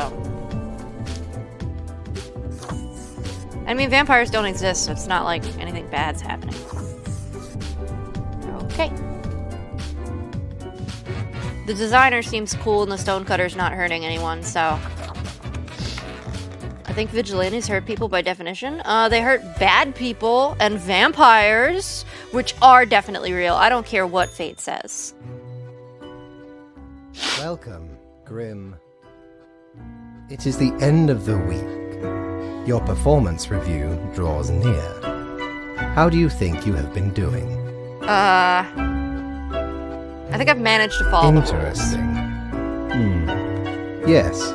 I mean, vampires don't exist, so it's not like anything bad's happening. Okay. The designer seems cool and the stonecutter's not hurting anyone, so... I think vigilantes hurt people by definition. They hurt bad people and vampires, which are definitely real. I don't care what fate says. Welcome, Grim. It is the end of the week. Your performance review draws near. How do you think you have been doing? I think I've managed to follow the rules. Interesting. Yes.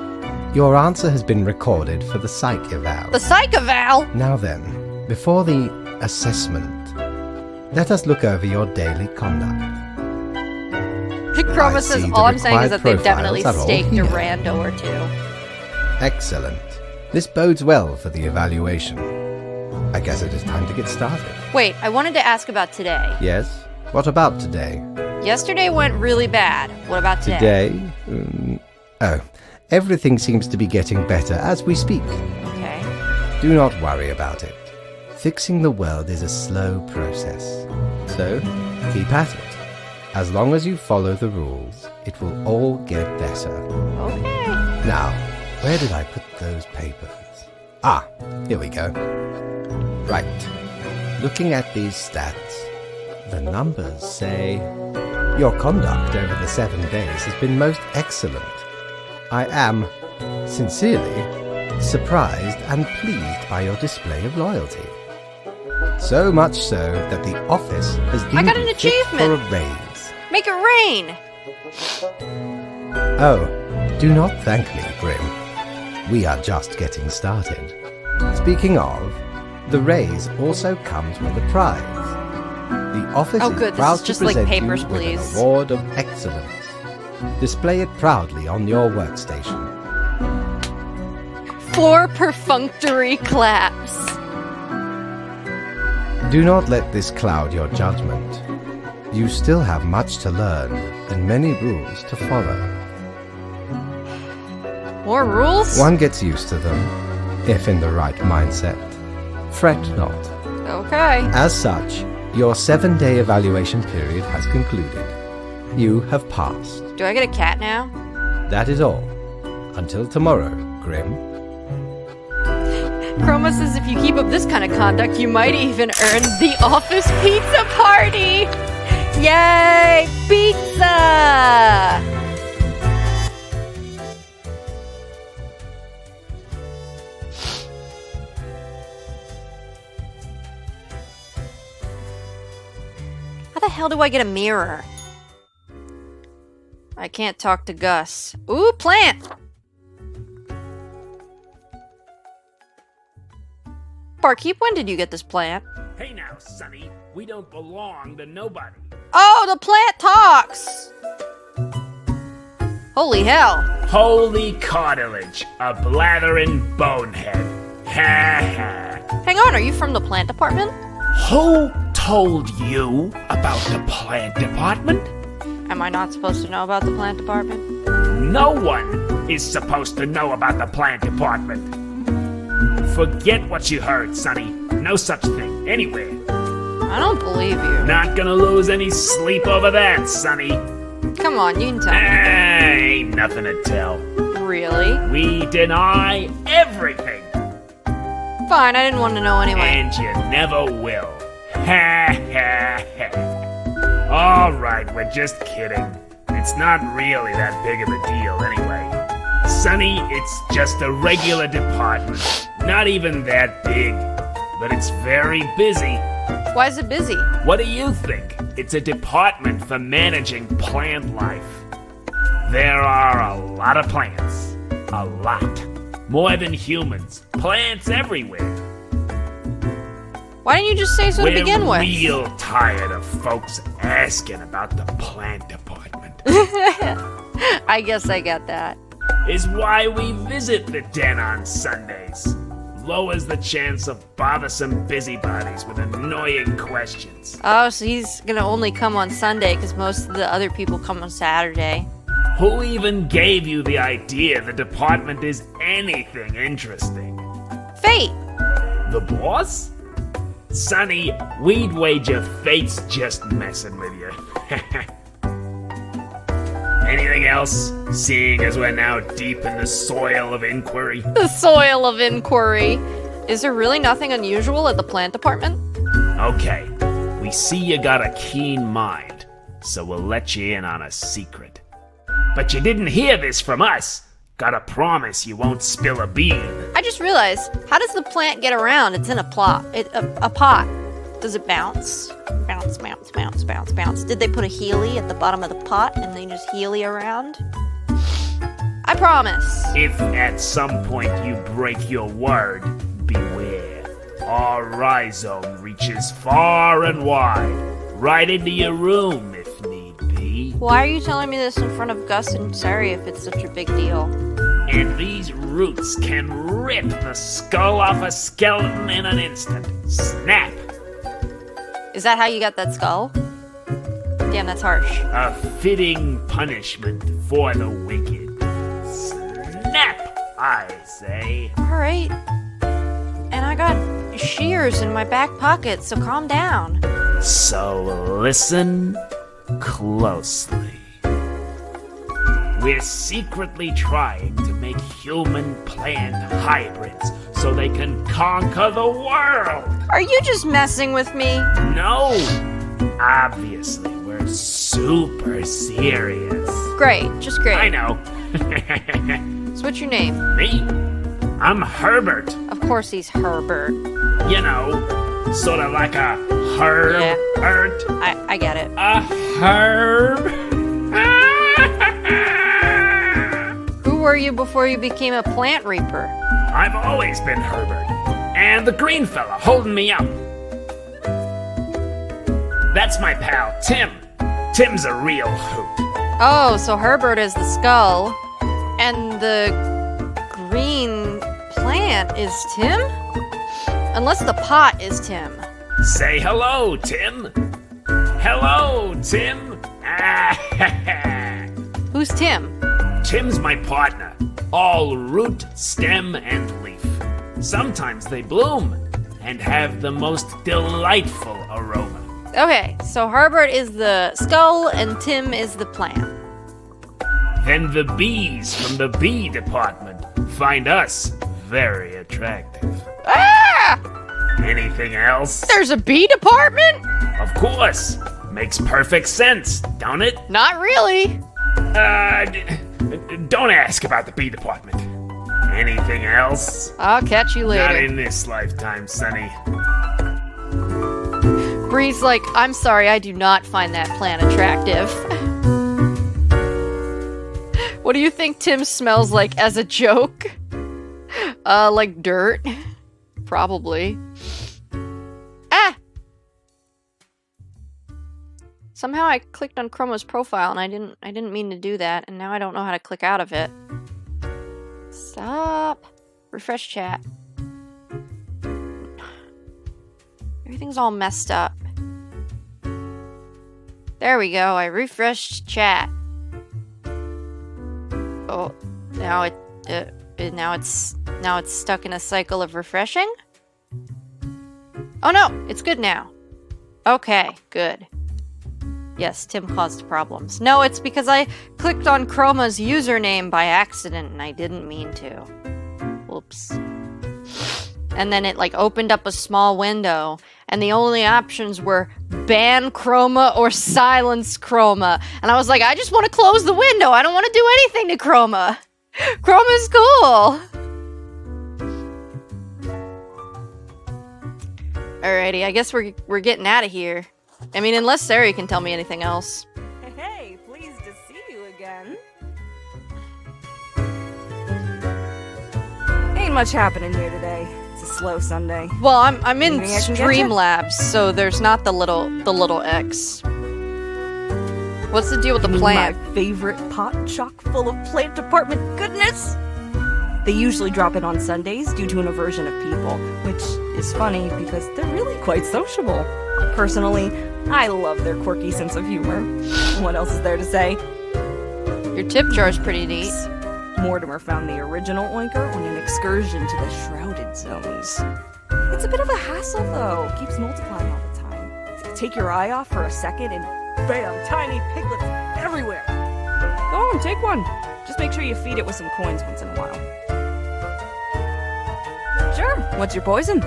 Your answer has been recorded for the psych eval. The psych eval? Now then, before the assessment, let us look over your daily conduct. Chroma I says see the all I'm saying is that they've required definitely profiles are all staked a here. rando or two. Excellent. This bodes well for the evaluation. I guess it is time to get started. Wait, I wanted to ask about today. Yes? What about today? Yesterday went really bad. What about today? Oh, everything seems to be getting better as we speak. Okay. Do not worry about it. Fixing the world is a slow process. So, keep at it. As long as you follow the rules, it will all get better. Okay. Now, where did I put those papers? Ah, here we go. Right. Looking at these stats, the numbers say your conduct over the 7 days has been most excellent. I am, sincerely, surprised and pleased by your display of loyalty. So much so that the office has deemed got an you fit achievement. for a raise. Make it rain! Oh, do not thank me, Grim. We are just getting started. Speaking of, the raise also comes with a prize. The office Oh, is good, this proud is just to like present Papers, you with Please. an award of excellence. Display it proudly on your workstation. 4 perfunctory claps. Do not let this cloud your judgment. You still have much to learn and many rules to follow. More rules? One gets used to them, if in the right mindset. Fret not. Okay. As such, your 7-day evaluation period has concluded. You have passed. Do I get a cat now? That is all. Until tomorrow, Grim. Chroma says if you keep up this kind of conduct, you might even earn the office pizza party! Yay! Pizza! How the hell do I get a mirror? I can't talk to Gus. Ooh, plant! Barkeep, when did you get this plant? Hey now, Sonny, we don't belong to nobody. Oh, the plant talks! Holy hell. Holy cartilage, a blathering bonehead. Ha ha. Hang on, are you from the plant department? Who told you about the plant department? Am I not supposed to know about the plant department? No one is supposed to know about the plant department. Forget what you heard, Sonny. No such thing anywhere. I don't believe you. Not gonna lose any sleep over that, Sonny. Come on, you can tell me. Ain't nothing to tell. Really? We deny everything, Fine, I didn't want to know anyway. and you never will. Ha ha ha. All right, we're just kidding. It's not really that big of a deal anyway. Sonny, it's just a regular department. Not even that big, but it's very busy. Why is it busy? What do you think? It's a department for managing plant life. There are a lot of plants. A lot. More than humans. Plants everywhere. Why didn't you just say so to begin We're with? real tired of folks asking about the plant department. I guess I get that. is why we visit the den on Sundays. Lowers the chance of bothersome busybodies with annoying questions. Oh, so he's gonna only come on Sunday because most of the other people come on Saturday. Who even gave you the idea the department is anything interesting? Fate! The boss? Sonny, we'd wager Fate's just messing with you. Anything else? Seeing as we're now deep in the soil of inquiry. The soil of inquiry. Is there really nothing unusual at the plant department? Okay, we see you got a keen mind, so we'll let you in on a secret. But you didn't hear this from us. Gotta promise you won't spill a bean. I just realized, how does the plant get around? It's in a pot. A pot. Does it bounce? Bounce, bounce, bounce, bounce, bounce. Did they put a Healy at the bottom of the pot and they just Healy around? I promise. If at some point you break your word, beware. Our rhizome reaches far and wide, right into your room if need be. Why are you telling me this in front of Gus and Sari if it's such a big deal? And these roots can rip the skull off a skeleton in an instant. Snap! Is that how you got that skull? Damn, that's harsh. A fitting punishment for the wicked. Snap, I say. Alright. And I got shears in my back pocket, so calm down. So listen closely. We're secretly trying to make human-plant hybrids so they can conquer the world. Are you just messing with me? No, obviously we're super serious. Great, just great. I know. So what's your name? Me? I'm Herbert. Of course he's Herbert. You know, sort of like a herb. Yeah. Hurt. I get it. A herb. Who were you before you became a plant reaper? I've always been Herbert. And the green fella holding me up. That's my pal, Tim. Tim's a real hoot. Oh, so Herbert is the skull, and the green plant is Tim? Unless the pot is Tim. Say hello, Tim. Hello, Tim. Who's Tim? Tim's my partner. All root, stem, and leaf. Sometimes they bloom and have the most delightful aroma. Okay, so Herbert is the skull and Tim is the plant. Then the bees from the bee department find us very attractive. Ah! Anything else? There's a bee department? Of course. Makes perfect sense, don't it? Not really. Don't ask about the bee department. Anything else? I'll catch you Not later. in this lifetime, Sonny. Bree's like, I'm sorry, I do not find that plant attractive. What do you think Tim smells like as a joke? Like dirt? Probably. Ah! Somehow I clicked on Chroma's profile and I didn't mean to do that, and now I don't know how to click out of it. Stop. Refresh chat. Everything's all messed up. There we go. I refreshed chat. Oh, now it's stuck in a cycle of refreshing? Oh no, it's good now. Okay, good. Yes, Tim caused problems. No, it's because I clicked on Chroma's username by accident and I didn't mean to. Whoops. And then it like opened up a small window and the only options were ban Chroma or silence Chroma. And I was like, I just want to close the window. I don't want to do anything to Chroma. Chroma's cool. Alrighty, I guess we're getting out of here. I mean, unless Sari can tell me anything else. Hey, pleased to see you again. Ain't much happening here today. It's a slow Sunday. Well, I'm in Anything I can get ya? Streamlabs, so there's not the little X. What's the deal with the You mean plant? my favorite pot chock full of plant department goodness? They usually drop in on Sundays due to an aversion of people, which is funny because they're really quite sociable. Personally, I love their quirky sense of humor. What else is there to say? Your tip jar's pretty neat. Mortimer found the original oinker on an excursion to the Shrouded Zones. It's a bit of a hassle, though. Keeps multiplying all the time. Take your eye off for a second and bam, tiny piglets everywhere. Go on, take one. Just make sure you feed it with some coins once in a while. Sure, what's your poison?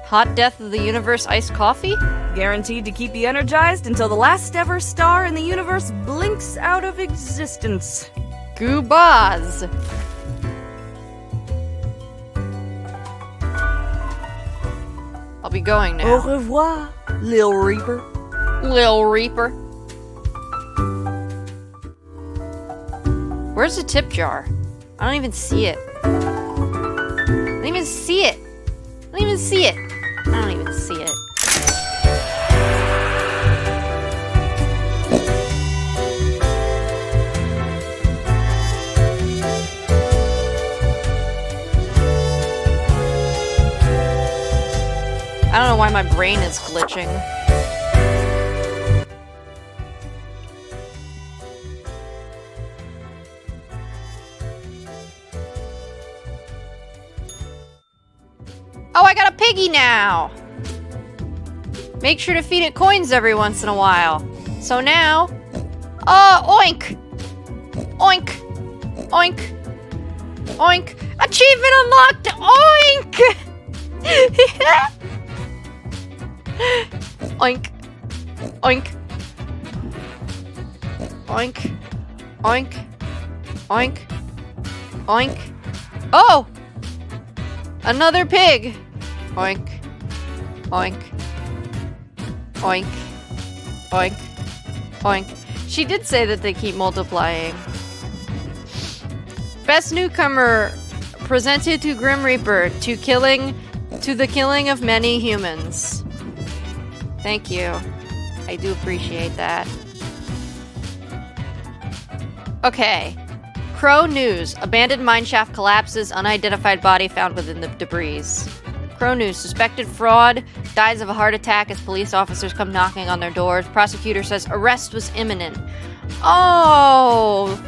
Hot death of the universe iced coffee? Guaranteed to keep you energized until the last ever star in the universe blinks out of existence. Goobaz. I'll be going Au now. revoir, Lil Reaper. Lil Reaper. Where's the tip jar? I don't even see it. I don't even see it. I don't even see it. I don't even see it. I don't know why my brain is glitching. Oh, I got a piggy now! Make sure to feed it coins every once in a while. So now... oink! Oink! Oink! Oink! Achievement unlocked! Oink! Oink. Oink. Oink. Oink. Oink. Oink. Oh! Another pig! Oink. Oink. Oink. Oink. Oink. She did say that they keep multiplying. Best newcomer presented to Grim Reaper to the killing of many humans. Thank you. I do appreciate that. Okay. Crow News. Abandoned mineshaft collapses. Unidentified body found within the debris. Crow News. Suspected fraud. Dies of a heart attack as police officers come knocking on their doors. Prosecutor says arrest was imminent. Oh!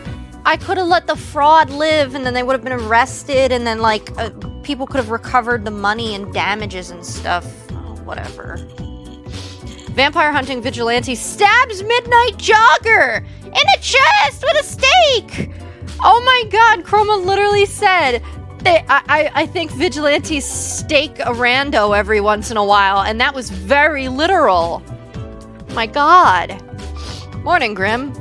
I could have let the fraud live and then they would have been arrested and then, like, people could have recovered the money and damages and stuff. Oh, whatever. Vampire hunting vigilante stabs midnight jogger in a chest with a stake! Oh my god, Chroma literally said I think vigilantes stake a rando every once in a while, and that was very literal. My god. Morning, Grim.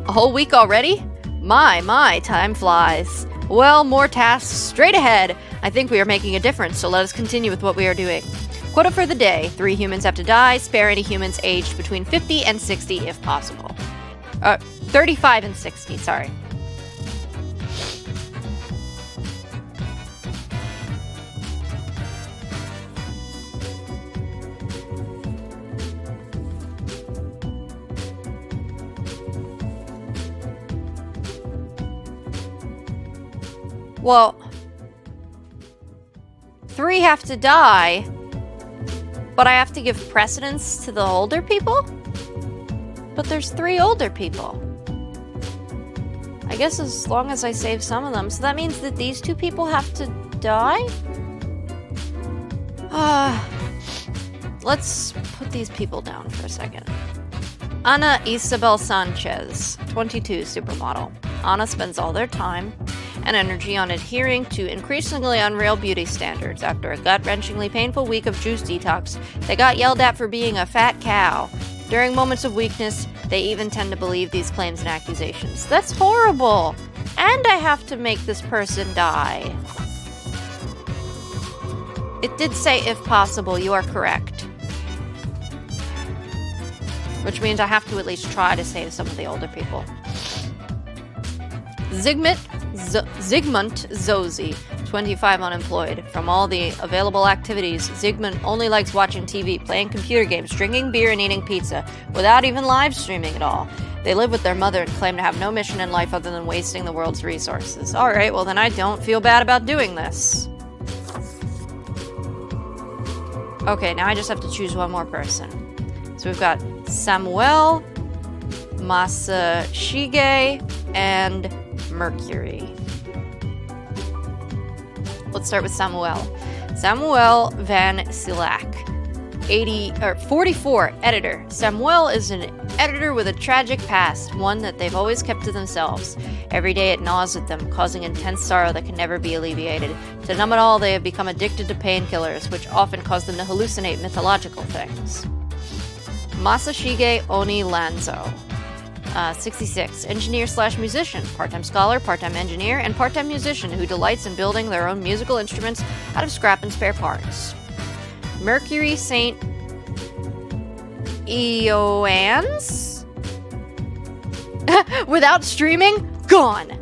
A whole week already? My, time flies. Well, more tasks straight ahead. I think we are making a difference, so let us continue with what we are doing. Quota for the day. 3 humans have to die. Spare any humans aged between 50 and 60 if possible. 35 and 60, sorry. Well, 3 have to die, but I have to give precedence to the older people? But there's 3 older people. I guess as long as I save some of them. So that means that these 2 people have to die? Let's put these people down for a second. Ana Isabel Sanchez, 22, supermodel. Ana spends all their time and energy on adhering to increasingly unreal beauty standards. After a gut-wrenchingly painful week of juice detox, they got yelled at for being a fat cow. During moments of weakness, they even tend to believe these claims and accusations. That's horrible! And I have to make this person die. It did say, if possible, you are correct. Which means I have to at least try to save some of the older people. Zygmunt Zozy, 25, unemployed. From all the available activities, Zygmunt only likes watching TV, playing computer games, drinking beer, and eating pizza, without even live streaming at all. They live with their mother and claim to have no mission in life other than wasting the world's resources. Alright, well then I don't feel bad about doing this. Okay, now I just have to choose one more person. So we've got Samuel, Masashige, and Mercury. Let's start with Samuel. Samuel Van Silak, 44, editor. Samuel is an editor with a tragic past, one that they've always kept to themselves. Every day it gnaws at them, causing intense sorrow that can never be alleviated. To numb it all, they have become addicted to painkillers, which often cause them to hallucinate mythological things. Masashige Oni Lanzo, 66, engineer/musician, part-time scholar, part-time engineer, and part-time musician who delights in building their own musical instruments out of scrap and spare parts. Mercury St. Eoans? Without streaming? Gone!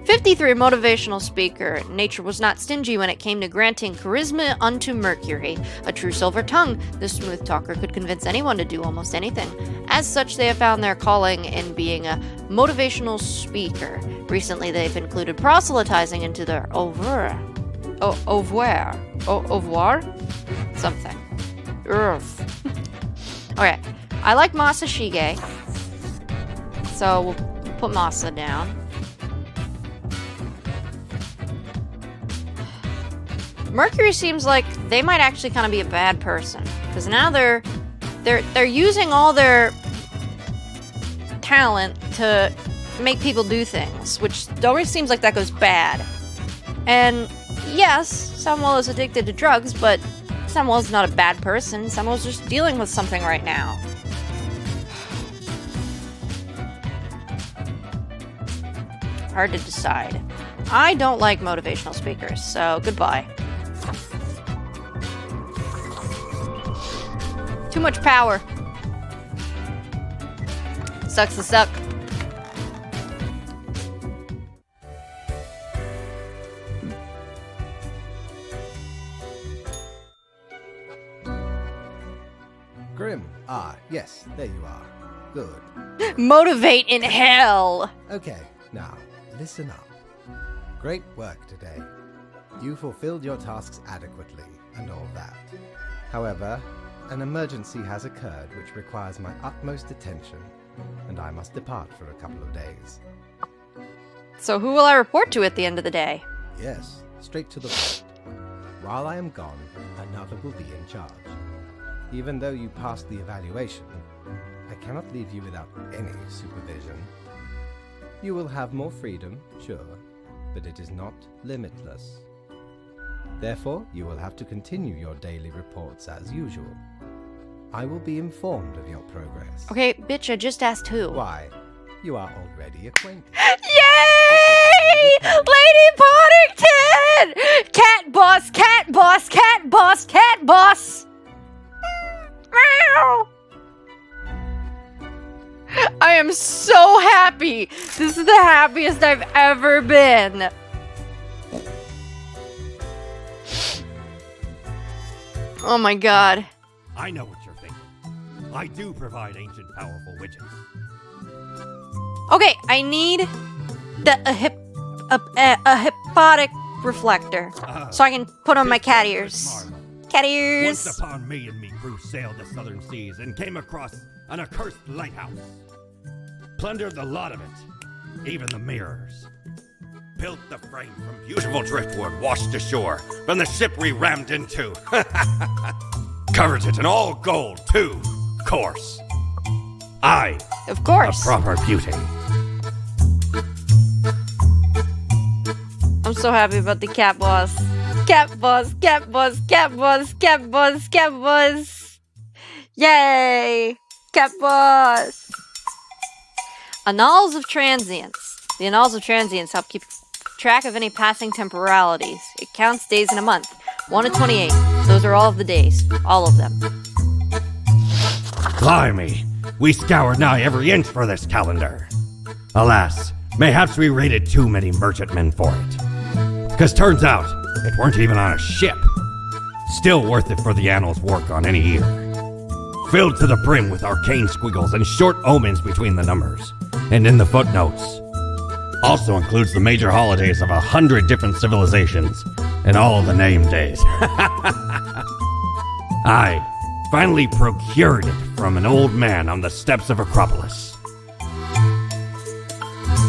53, motivational speaker. Nature was not stingy when it came to granting charisma unto Mercury. A true silver tongue, this smooth talker could convince anyone to do almost anything. As such, they have found their calling in being a motivational speaker. Recently, they've included proselytizing into their oeuvre. Oeuvre? Something. Okay, I like Masashige, so we'll put Masa down. Mercury seems like they might actually kind of be a bad person, because now they're using all their talent to make people do things, which always seems like that goes bad. And yes, Samuel is addicted to drugs, but Samuel's not a bad person. Samuel's just dealing with something right now. Hard to decide. I don't like motivational speakers, so goodbye. Too much power. Sucks to suck. Grim. Ah, yes, there you are. Good. Motivate in hell! Okay, now, listen up. Great work today. You fulfilled your tasks adequately, and all that. However, an emergency has occurred which requires my utmost attention, and I must depart for a couple of days. So who will I report to at the end of the day? Yes, straight to the point. While I am gone, another will be in charge. Even though you passed the evaluation, I cannot leave you without any supervision. You will have more freedom, sure, but it is not limitless. Therefore, you will have to continue your daily reports as usual. I will be informed of your progress. Okay, bitch, I just asked who. Why? You are already acquainted. Yay! Lady Poddington! Cat boss, cat boss, cat boss, cat boss! Meow! I am so happy! This is the happiest I've ever been! Oh my god. I know what you're thinking. I do provide ancient powerful witches. Okay, I need a hypnotic reflector so I can put on my cat ears. Cat ears! Once upon me and me crew sailed the southern seas and came across an accursed lighthouse. Plundered the lot of it, even the mirrors. Built the frame from beautiful driftwood washed ashore from the ship we rammed into. Covered it in all gold, too, of course. Of course. A proper beauty. I'm so happy about the cat boss. Cat boss, cat boss, cat boss, cat boss, cat boss. Yay! Cat boss. Annals of Transients. The Annals of Transients help keep track of any passing temporalities. It counts days in a month. 1 to 28. Those are all of the days. All of them. Blimey, we scoured nigh every inch for this calendar. Alas, Mayhaps we raided too many merchantmen for it. Because turns out, it weren't even on a ship. Still worth it for the annals' work on any year. Filled to the brim with arcane squiggles and short omens between the numbers. And in the footnotes. Also includes the major holidays of 100 different civilizations. And all of the name days. I finally procured it from an old man on the steps of Acropolis.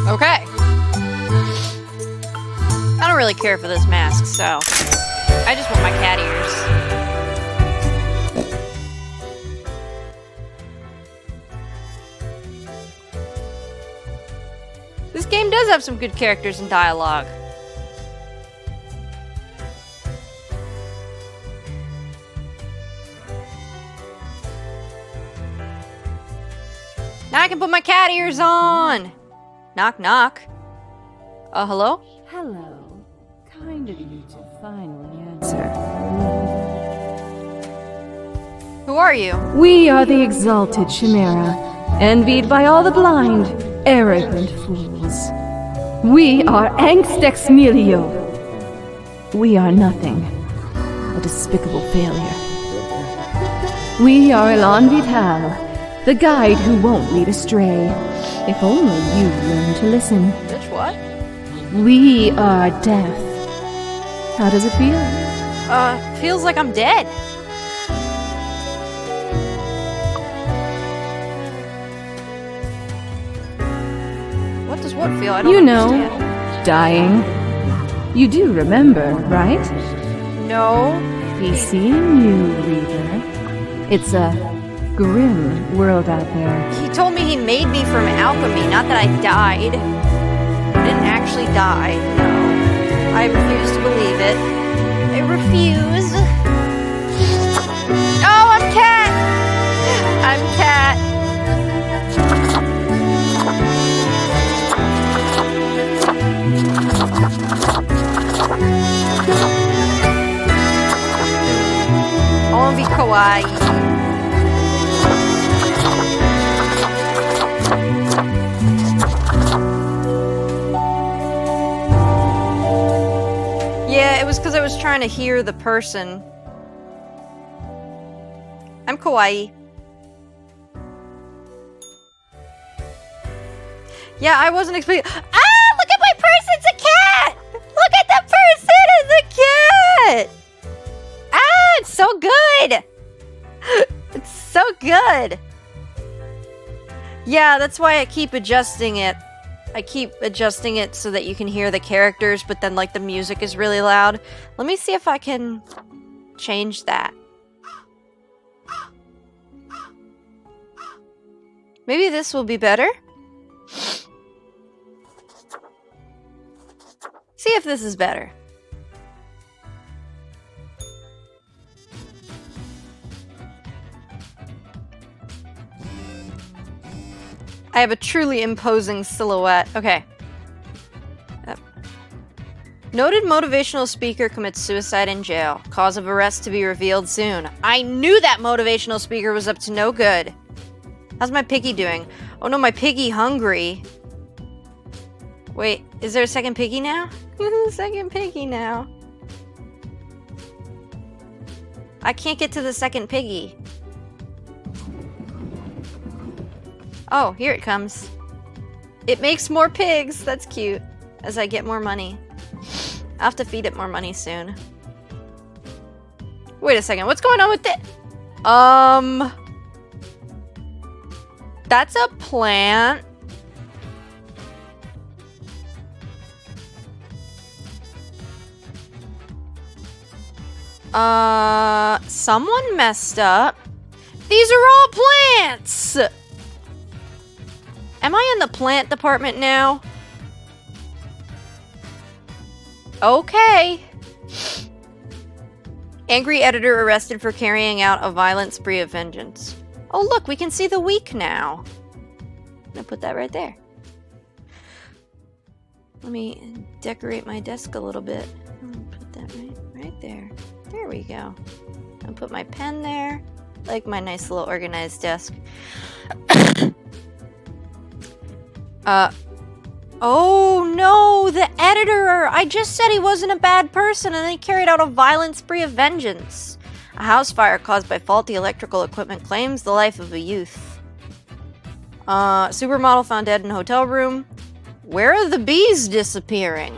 Okay. I don't really care for this mask, so I just want my cat ears. This game does have some good characters and dialogue. Now I can put my cat ears on. Knock, knock. Hello? Hello. Kind of you to finally answer. Who are you? We are the exalted Chimera, envied by all the blind, arrogant fools. We are Angst Ex Nihilo. We are nothing. A despicable failure. We are Elan Vital, the guide who won't lead astray. If only you learn to listen. Bitch, what? We are death. How does it feel? Feels like I'm dead. What does what feel? I don't understand. Dying. You do remember, right? No. Be seeing you, Reader. It's a grim world out there. He told me he made me from alchemy, not that I died. I didn't actually die, no. I refuse to believe it. I refuse. Oh, I'm cat! I'm cat. I wanna be kawaii. Yeah, it was because I was trying to hear the person. I'm kawaii. Yeah, I wasn't expecting. Ah, look at my purse! It's a cat! Look at the purse! It is a cat! Ah, it's so good! It's so good! Yeah, that's why I keep adjusting it. I keep adjusting it so that you can hear the characters, but then like the music is really loud. Let me see if I can change that. Maybe this will be better. See if this is better. I have a truly imposing silhouette. Okay. Noted motivational speaker commits suicide in jail. Cause of arrest to be revealed soon. I knew that motivational speaker was up to no good. How's my piggy doing? Oh no, my piggy hungry. Wait, is there a second piggy now? Second piggy now. I can't get to the second piggy. Oh, here it comes. It makes more pigs. That's cute. As I get more money. I'll have to feed it more money soon. Wait a second. What's going on with it? That's a plant. Someone messed up. These are all plants! Am I in the plant department now? Okay. Angry editor arrested for carrying out a violent spree of vengeance. Oh look, we can see the week now. I'm gonna put that right there. Let me decorate my desk a little bit. Put that right there. There we go. I'll put my pen there. Like my nice little organized desk. Oh no, the editor! I just said he wasn't a bad person and then he carried out a violent spree of vengeance. A house fire caused by faulty electrical equipment claims the life of a youth. Supermodel found dead in hotel room. Where are the bees disappearing?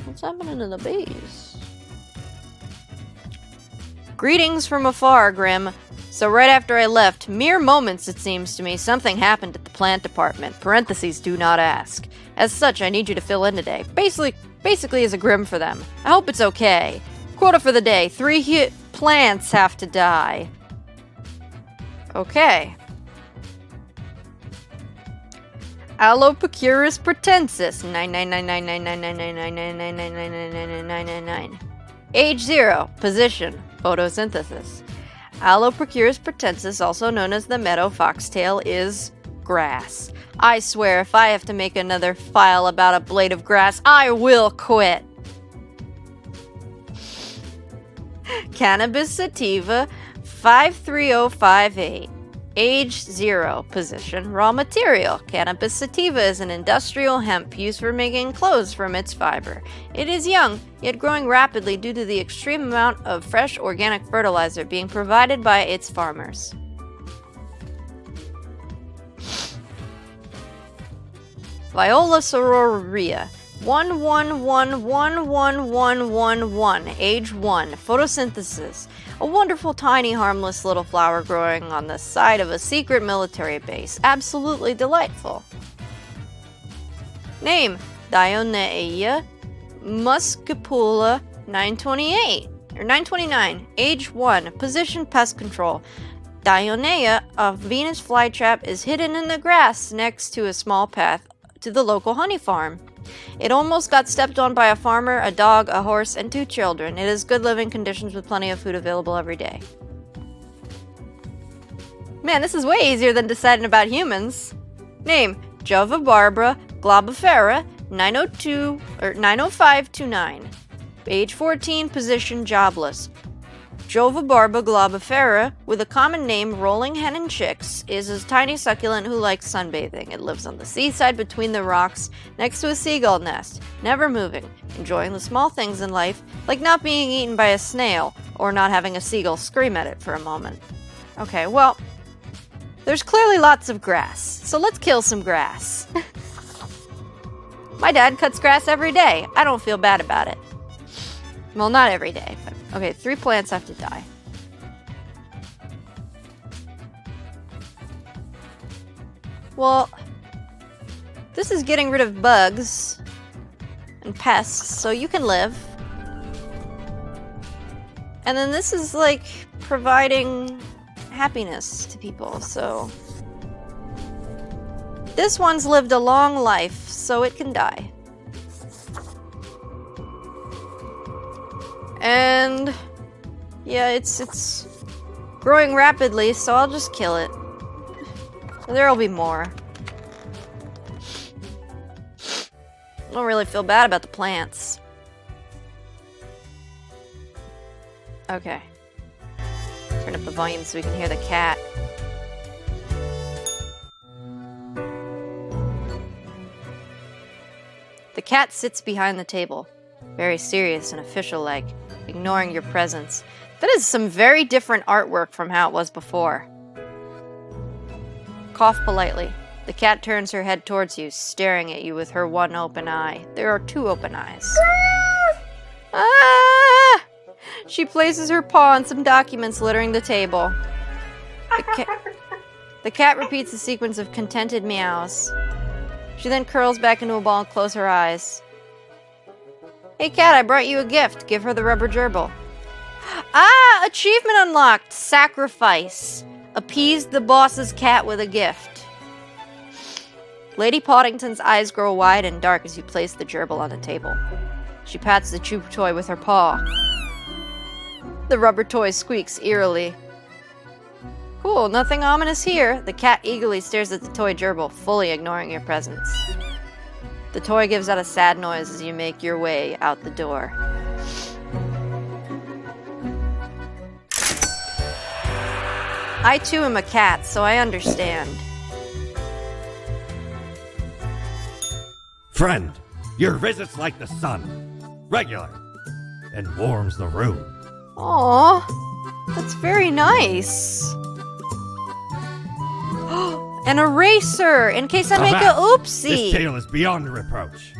What's happening to the bees? Greetings from afar, Grim. So right after I left, mere moments it seems to me, something happened at the plant department. Parentheses, do not ask. As such, I need you to fill in today. Basically as a Grim for them. I hope it's okay. Quota for the day, 3 plants have to die. Okay. Alopecuris pratensis, 99999999999999999. Age 0, position, photosynthesis. Alopecuris pratensis, also known as the meadow foxtail, is grass. I swear, if I have to make another file about a blade of grass, I will quit. Cannabis sativa, 53058. Age 0, position, raw material. Cannabis sativa is an industrial hemp used for making clothes from its fiber. It is young, yet growing rapidly due to the extreme amount of fresh organic fertilizer being provided by its farmers. Viola sororia, 1111111, age 1, photosynthesis. A wonderful, tiny, harmless little flower growing on the side of a secret military base. Absolutely delightful. Name, Dionaea muscipula 929. Age 1, position, pest control. Dionaea, a Venus flytrap, is hidden in the grass next to a small path to the local honey farm. It almost got stepped on by a farmer, a dog, a horse, and 2 children. It is good living conditions with plenty of food available every day. Man, this is way easier than deciding about humans. Name, Jova Barbara globifera, 90529. Age 14, position, jobless. Jova Barba globifera, with a common name rolling hen and chicks, is a tiny succulent who likes sunbathing. It lives on the seaside between the rocks, next to a seagull nest, never moving, enjoying the small things in life, like not being eaten by a snail, or not having a seagull scream at it for a moment. Okay, well, there's clearly lots of grass, so let's kill some grass. My dad cuts grass every day. I don't feel bad about it. Well, not every day, but okay, 3 plants have to die. Well, this is getting rid of bugs and pests, so you can live. And then this is like providing happiness to people, so this one's lived a long life, so it can die. And yeah, it's growing rapidly, so I'll just kill it. There'll be more. I don't really feel bad about the plants. Okay. Turn up the volume so we can hear the cat. The cat sits behind the table, very serious and official-like, ignoring your presence. That is some very different artwork from how it was before. Cough politely. The cat turns her head towards you, staring at you with her one open eye. There are 2 open eyes. Ah! She places her paw on some documents littering the table. The cat repeats a sequence of contented meows. She then curls back into a ball and closes her eyes. Hey cat, I brought you a gift. Give her the rubber gerbil. Ah! Achievement unlocked! Sacrifice. Appease the boss's cat with a gift. Lady Poddington's eyes grow wide and dark as you place the gerbil on the table. She pats the chew toy with her paw. The rubber toy squeaks eerily. Cool, nothing ominous here. The cat eagerly stares at the toy gerbil, fully ignoring your presence. The toy gives out a sad noise as you make your way out the door. I too am a cat, so I understand. Friend, your visit's like the sun. Regular. And warms the room. Aw, that's very nice. An eraser, in case I make a Avast! This oopsie. tale is beyond reproach.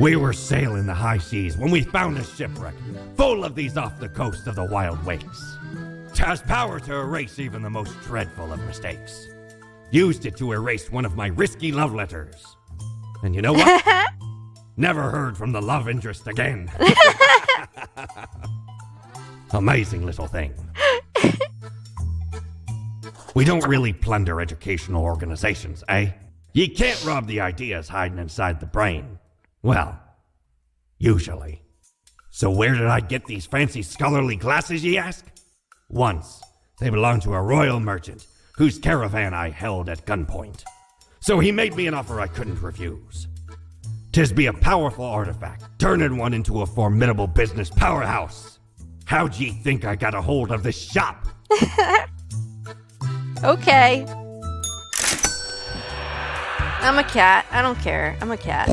We were sailing the high seas when we found a shipwreck full of these off the coast of the wild wakes. 'Twas power to erase even the most dreadful of mistakes. Used it to erase one of my risky love letters. And you know what? Never heard from the love interest again. Amazing little thing. We don't really plunder educational organizations, eh? You can't rob the ideas hiding inside the brain. Well, usually. So where did I get these fancy scholarly glasses, ye ask? Once, they belonged to a royal merchant whose caravan I held at gunpoint. So he made me an offer I couldn't refuse. 'Tis be a powerful artifact, turning one into a formidable business powerhouse. How'd ye think I got a hold of this shop? Okay. I'm a cat. I don't care. I'm a cat.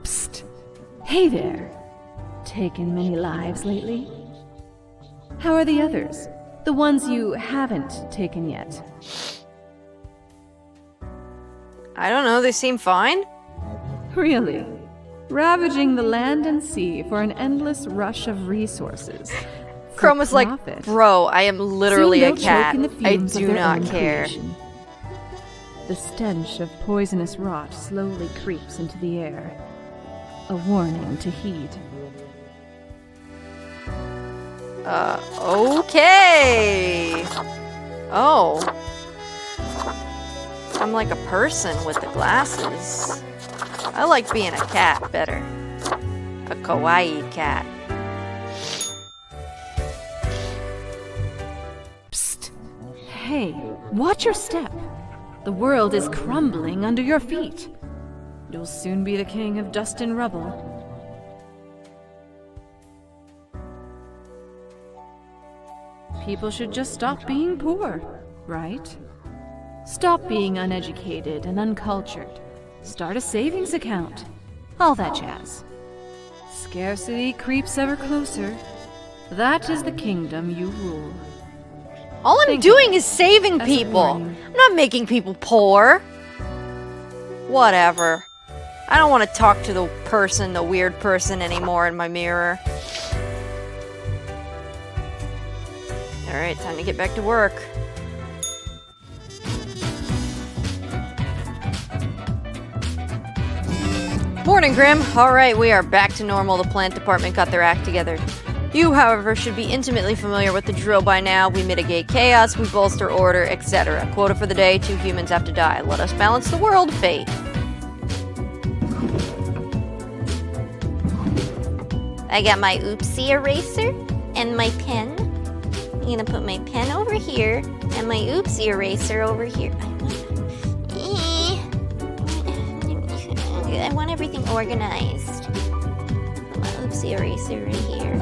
Psst. Hey there. Taken many lives lately? How are the others? The ones you haven't taken yet? I don't know. They seem fine. Really? Ravaging the land and sea for an endless rush of resources. For Chroma's like, profit. bro, I am literally Soon a they'll cat. choke in the I fumes of do their not own care. creation. The stench of poisonous rot slowly creeps into the air. A warning to heed. Okay. Oh. I'm like a person with the glasses. I like being a cat better. A kawaii cat. Psst. Hey, watch your step. The world is crumbling under your feet. You'll soon be the king of dust and rubble. People should just stop being poor, right? Stop being uneducated and uncultured. Start a savings account. All that jazz. Scarcity creeps ever closer. That is the kingdom you rule. All I'm Think doing of it is saving as a people. warning. I'm not making people poor. Whatever. I don't want to talk to the weird person anymore in my mirror. Alright, time to get back to work. Morning, Grim. Alright, we are back to normal. The plant department got their act together. You, however, should be intimately familiar with the drill by now. We mitigate chaos, we bolster order, etc. Quota for the day, 2 humans have to die. Let us balance the world, fate. I got my oopsie eraser and my pen. I'm gonna put my pen over here and my oopsie eraser over here. I want everything organized. Put my oopsie eraser right here.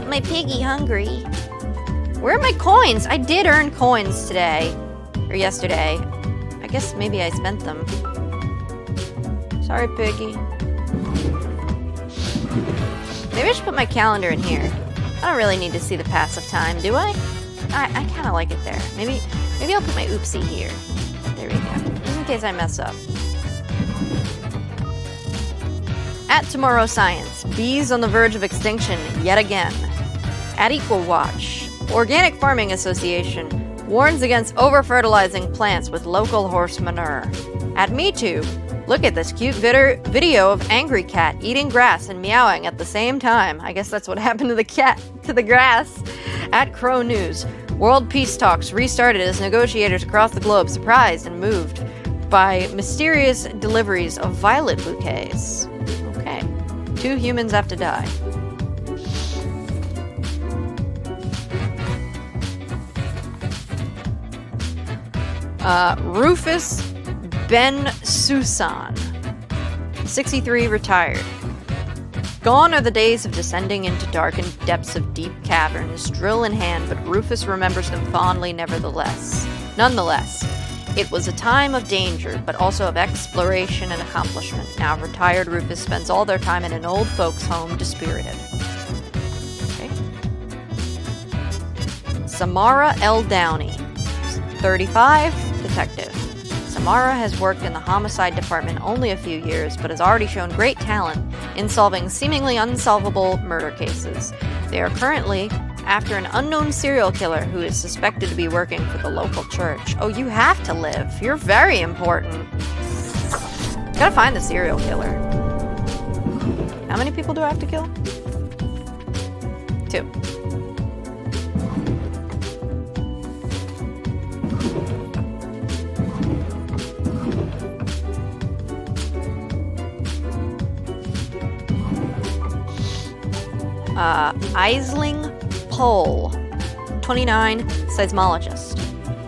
My piggy hungry. Where are my coins? I did earn coins today. Or yesterday. I guess maybe I spent them. Sorry, piggy. Maybe I should put my calendar in here. I don't really need to see the pass of time, do I? I kind of like it there. Maybe I'll put my oopsie here. There we go. Just in case I mess up. At Tomorrow Science, bees on the verge of extinction yet again. At Equal Watch, Organic Farming Association warns against over-fertilizing plants with local horse manure. At Me Too, look at this cute video of angry cat eating grass and meowing at the same time. I guess that's what happened to the cat, to the grass. At Crow News, world peace talks restarted as negotiators across the globe surprised and moved by mysterious deliveries of violet bouquets. Okay, 2 humans have to die. Rufus Ben Susan, 63, retired. Gone are the days of descending into darkened depths of deep caverns, drill in hand, but Rufus remembers them fondly nevertheless. Nonetheless, it was a time of danger, but also of exploration and accomplishment. Now retired Rufus spends all their time in an old folks' home, dispirited. Okay. Samara L. Downey, 35, detective. Samara has worked in the homicide department only a few years, but has already shown great talent in solving seemingly unsolvable murder cases. They are currently after an unknown serial killer who is suspected to be working for the local church. Oh, you have to live. You're very important. Gotta find the serial killer. How many people do I have to kill? 2. Aisling Pole, 29, seismologist.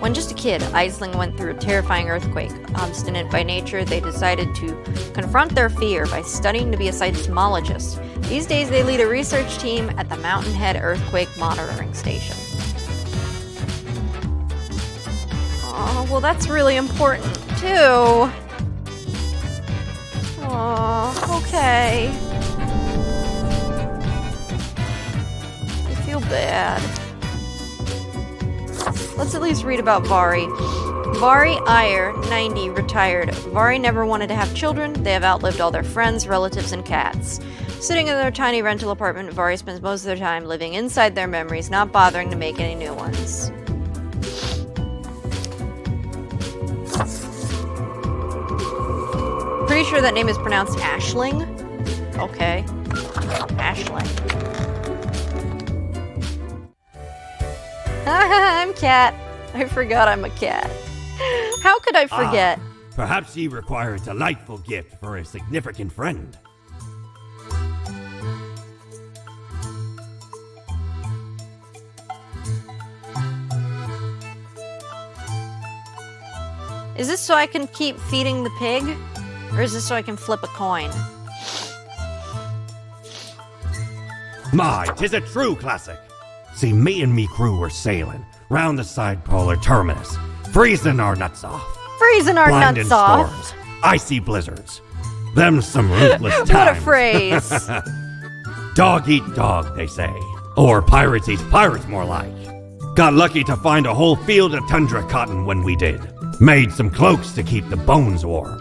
When just a kid, Aisling went through a terrifying earthquake. Obstinate by nature, they decided to confront their fear by studying to be a seismologist. These days, they lead a research team at the Mountain Head Earthquake Monitoring Station. Oh, well, that's really important, too. Oh, okay. Bad. Let's at least read about Vari. Vari Iyer, 90, retired. Vari never wanted to have children. They have outlived all their friends, relatives, and cats. Sitting in their tiny rental apartment, Vari spends most of their time living inside their memories, not bothering to make any new ones. Pretty sure that name is pronounced Ashling. Okay. Ashling. I'm Cat. I forgot I'm a cat. How could I forget? Perhaps ye require a delightful gift for a significant friend. Is this so I can keep feeding the pig? Or is this so I can flip a coin? My, 'tis a true classic. See, me and me crew were sailing round the side polar terminus, freezing our nuts off. Freezing our Blinding nuts off. storms, icy blizzards. Them some ruthless times. What a phrase. Dog eat dog, they say. Or pirates eat pirates, more like. Got lucky to find a whole field of tundra cotton when we did. Made some cloaks to keep the bones warm.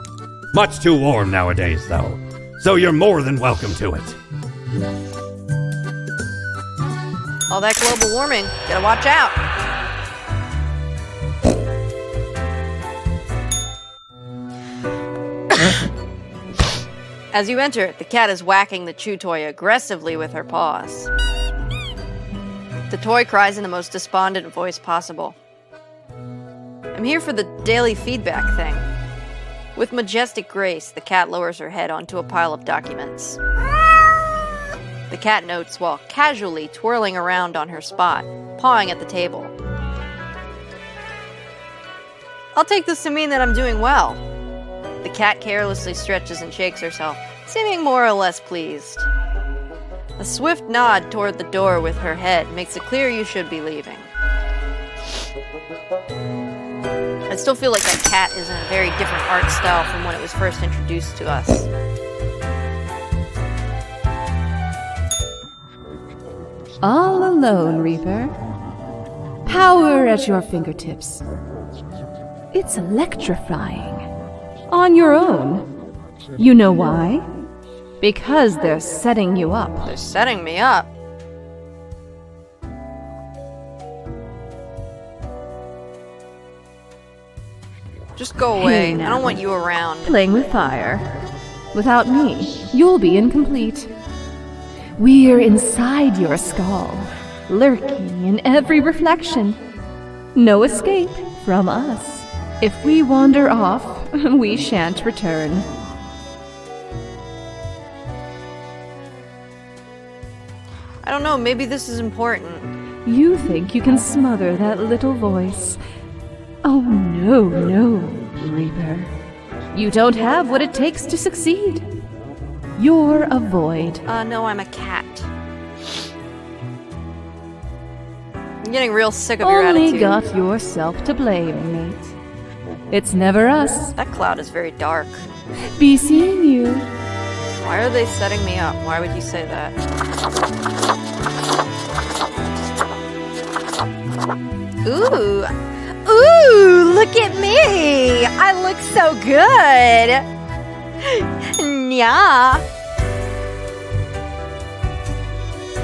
Much too warm nowadays, though. So you're more than welcome to it. All that global warming. Gotta watch out. As you enter, the cat is whacking the chew toy aggressively with her paws. The toy cries in the most despondent voice possible. I'm here for the daily feedback thing. With majestic grace, the cat lowers her head onto a pile of documents. The cat notes while casually twirling around on her spot, pawing at the table. I'll take this to mean that I'm doing well. The cat carelessly stretches and shakes herself, seeming more or less pleased. A swift nod toward the door with her head makes it clear you should be leaving. I still feel like that cat is in a very different art style from when it was first introduced to us. All alone, Reaper. Power at your fingertips. It's electrifying. On your own. You know why? Because they're setting you up. They're setting me up. Just go away. Hey, I don't want you around. Playing with fire. Without me, you'll be incomplete. We're inside your skull, lurking in every reflection. No escape from us. If we wander off, we shan't return. I don't know, maybe this is important. You think you can smother that little voice. Oh, no, Reaper. You don't have what it takes to succeed. You're a void. No, I'm a cat. I'm getting real sick of your Only attitude. got yourself to blame, mate. It's never us. That cloud is very dark. Be seeing you. Why are they setting me up? Why would you say that? Ooh. Ooh, look at me! I look so good! Yeah.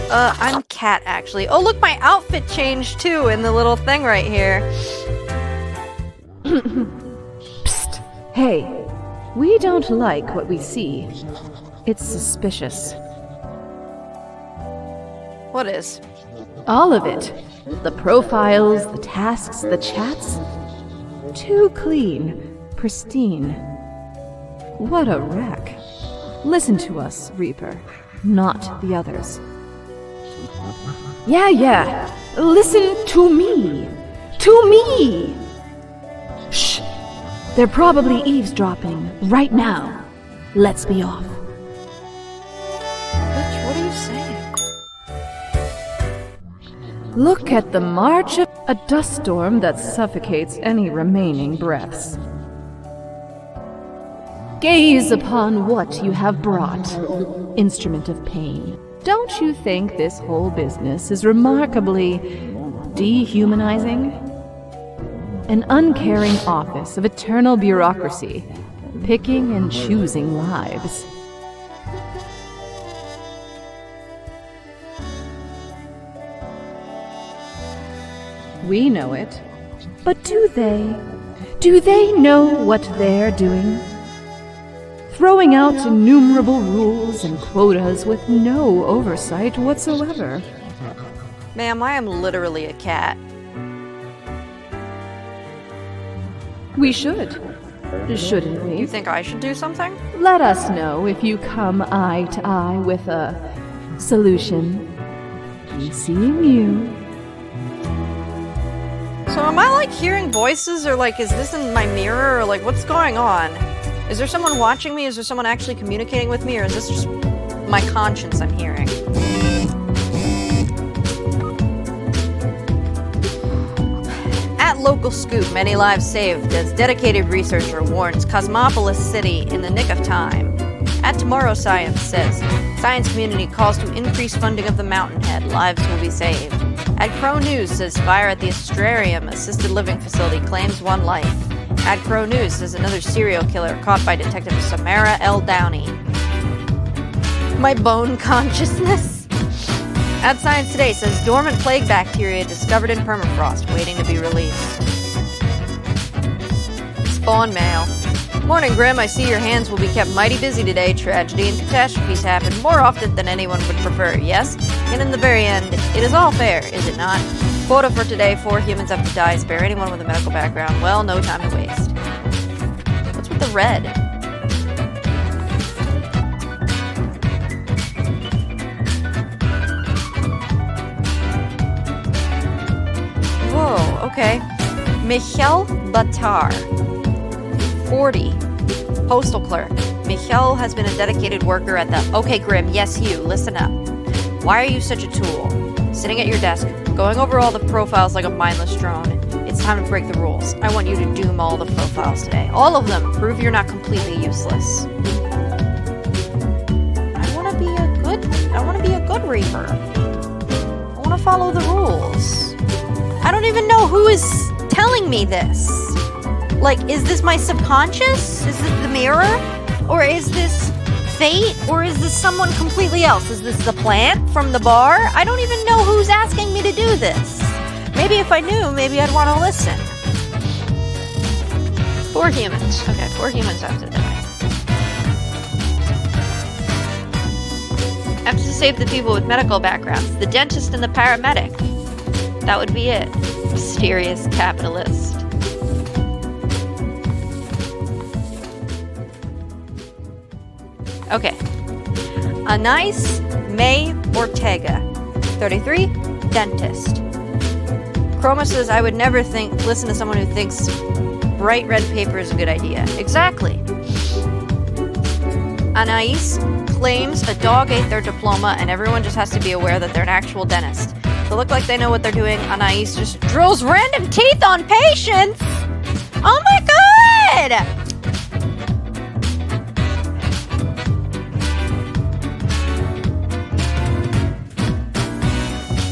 I'm cat, actually. Oh, look, my outfit changed, too, in the little thing right here. Psst. Hey, we don't like what we see. It's suspicious. What is? All of it. The profiles, the tasks, the chats. Too clean, pristine. What a wreck. Listen to us, Reaper, not the others. Yeah. Listen to me. To me! Shh. They're probably eavesdropping right now. Let's be off. Bitch, what are you saying? Look at the march of a dust storm that suffocates any remaining breaths. Gaze upon what you have brought, instrument of pain. Don't you think this whole business is remarkably dehumanizing? An uncaring office of eternal bureaucracy, picking and choosing lives. We know it. But do they? Do they know what they're doing? Throwing out innumerable rules and quotas with no oversight whatsoever. Ma'am, I am literally a cat. We should. Shouldn't You we? think I should do something? Let us know if you come eye to eye with a solution. Be seeing you. So am I like hearing voices, or like is this in my mirror, or like what's going on? Is there someone watching me? Is there someone actually communicating with me, or is this just my conscience I'm hearing? At Local Scoop, many lives saved as dedicated researcher warns Cosmopolis City in the nick of time. At Tomorrow Science says, science community calls to increase funding of the Mountainhead, lives will be saved. At Crow News says fire at the Astrarium assisted living facility claims one life. At Crow News says another serial killer caught by Detective Samara L. Downey. My bone consciousness. At Science Today says dormant plague bacteria discovered in permafrost waiting to be released. Spawn mail. Morning, Grim. I see your hands will be kept mighty busy today. Tragedy and catastrophes happen more often than anyone would prefer, yes? And in the very end, it is all fair, is it not? Quota for today, 4 humans have to die. Spare anyone with a medical background. Well, no time to waste. What's with the red? Whoa, okay. Michel Batar. 40. Postal clerk. Michel has been a dedicated worker at the... Okay, Grim, yes you, listen up. Why are you such a tool? Sitting at your desk, going over all the profiles like a mindless drone. It's time to break the rules. I want you to doom all the profiles today. All of them. Prove you're not completely useless. I want to be a good Reaper. I want to follow the rules. I don't even know who is telling me this. Like, is this my subconscious? Is this the mirror? Or is this fate? Or is this someone completely else? Is this the plant from the bar? I don't even know who's asking me to do this. Maybe if I knew, maybe I'd want to listen. 4 humans. Okay, 4 humans have to die. I have to save the people with medical backgrounds. The dentist and the paramedic. That would be it. Mysterious capitalist. Okay. Anais May Ortega, 33, dentist. Chroma says, I would never listen to someone who thinks bright red paper is a good idea. Exactly. Anais claims a dog ate their diploma, and everyone just has to be aware that they're an actual dentist. To look like they know what they're doing, Anais just drills random teeth on patients! Oh my god!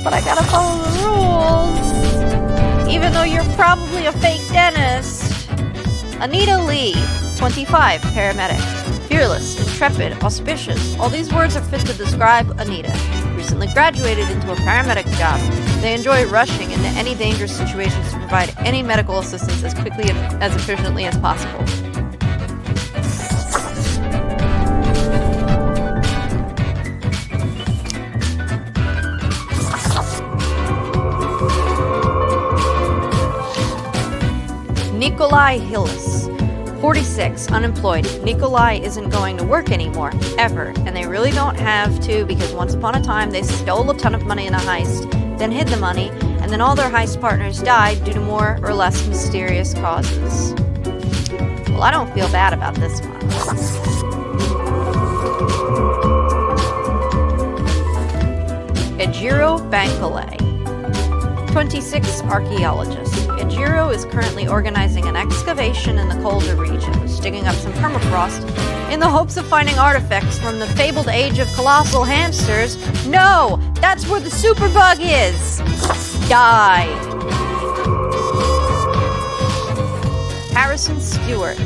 But I gotta follow the rules. Even though you're probably a fake dentist. Anita Lee, 25, paramedic. Fearless, intrepid, auspicious. All these words are fit to describe Anita. Recently graduated into a paramedic job. They enjoy rushing into any dangerous situations to provide any medical assistance as quickly and as efficiently as possible. Nikolai Hillis, 46, unemployed. Nikolai isn't going to work anymore, ever, and they really don't have to because once upon a time they stole a ton of money in a heist, then hid the money, and then all their heist partners died due to more or less mysterious causes. Well, I don't feel bad about this one. Ejiro Bankole, 26, archaeologist. Ejiro is currently organizing an excavation in the colder regions, digging up some permafrost in the hopes of finding artifacts from the fabled age of colossal hamsters. No! That's where the superbug is! Die! Harrison Stewart,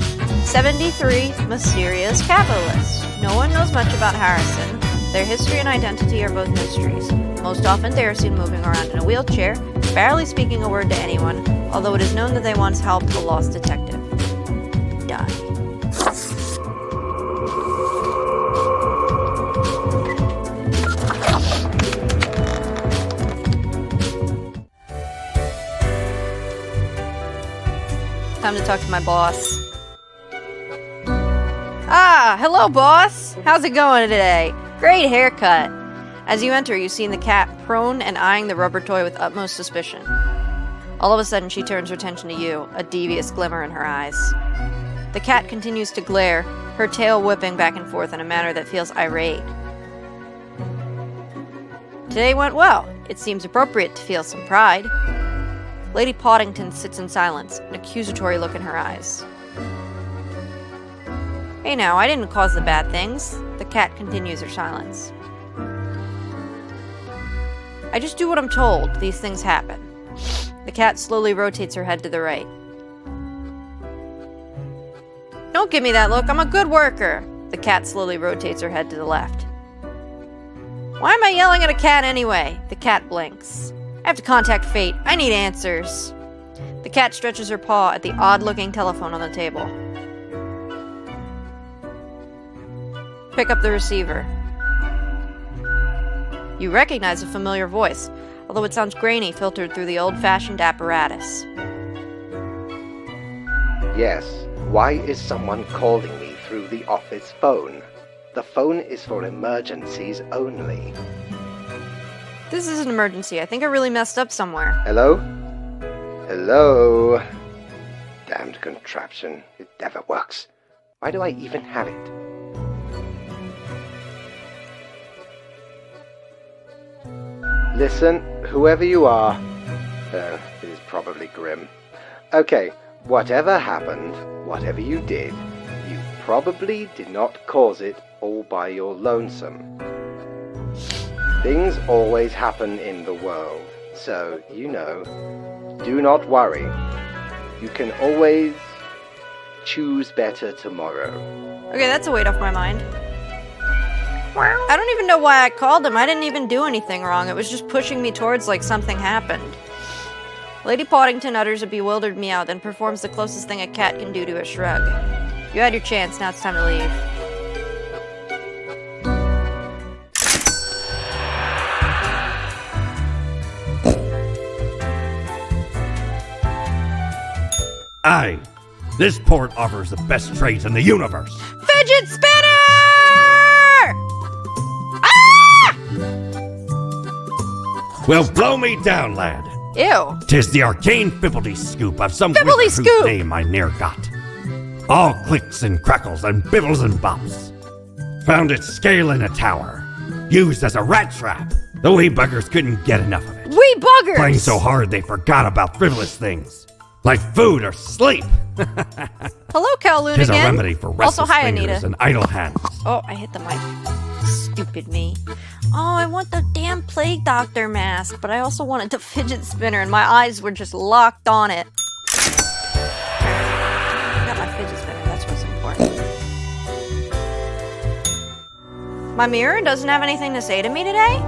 73, mysterious capitalist. No one knows much about Harrison. Their history and identity are both mysteries. Most often they are seen moving around in a wheelchair, barely speaking a word to anyone, although it is known that they once helped a lost detective. Die. Time to talk to my boss. Ah, hello boss! How's it going today? Great haircut! As you enter, you see the cat prone and eyeing the rubber toy with utmost suspicion. All of a sudden, she turns her attention to you, a devious glimmer in her eyes. The cat continues to glare, her tail whipping back and forth in a manner that feels irate. Today went well. It seems appropriate to feel some pride. Lady Poddington sits in silence, an accusatory look in her eyes. Hey now, I didn't cause the bad things. The cat continues her silence. I just do what I'm told. These things happen. The cat slowly rotates her head to the right. Don't give me that look. I'm a good worker. The cat slowly rotates her head to the left. Why am I yelling at a cat anyway? The cat blinks. I have to contact fate. I need answers. The cat stretches her paw at the odd-looking telephone on the table. Pick up the receiver. You recognize a familiar voice, although it sounds grainy, filtered through the old-fashioned apparatus. Yes, why is someone calling me through the office phone? The phone is for emergencies only. This is an emergency. I think I really messed up somewhere. Hello? Hello? Damned contraption. It never works. Why do I even have it? Listen, whoever you are. It is probably grim. Okay, whatever happened, whatever you did, you probably did not cause it all by your lonesome. Things always happen in the world, so, you know, do not worry. You can always choose better tomorrow. Okay, that's a weight off my mind. I don't even know why I called him. I didn't even do anything wrong. It was just pushing me towards like something happened. Lady Poddington utters a bewildered meow, then performs the closest thing a cat can do to a shrug. You had your chance, now it's time to leave. Aye, this port offers the best trade in the universe. Fidget spinner! Well, blow me down, lad. Ew. 'Tis the arcane fibbledy scoop of some Fibbledy wizard whose scoop! name I ne'er got. All clicks and crackles and bibbles and bops. Found it scaling a tower. Used as a rat trap. The wee buggers couldn't get enough of it. We buggers! Playing so hard they forgot about frivolous things. Like food or sleep. Hello, Kowloon Tis a again. remedy for restless Also, hi, fingers Anita. and idle hands. Oh, I hit the mic. Stupid me. Oh, I want the damn plague doctor mask, but I also wanted the fidget spinner, and my eyes were just locked on it. I got my fidget spinner, that's what's important. My mirror doesn't have anything to say to me today?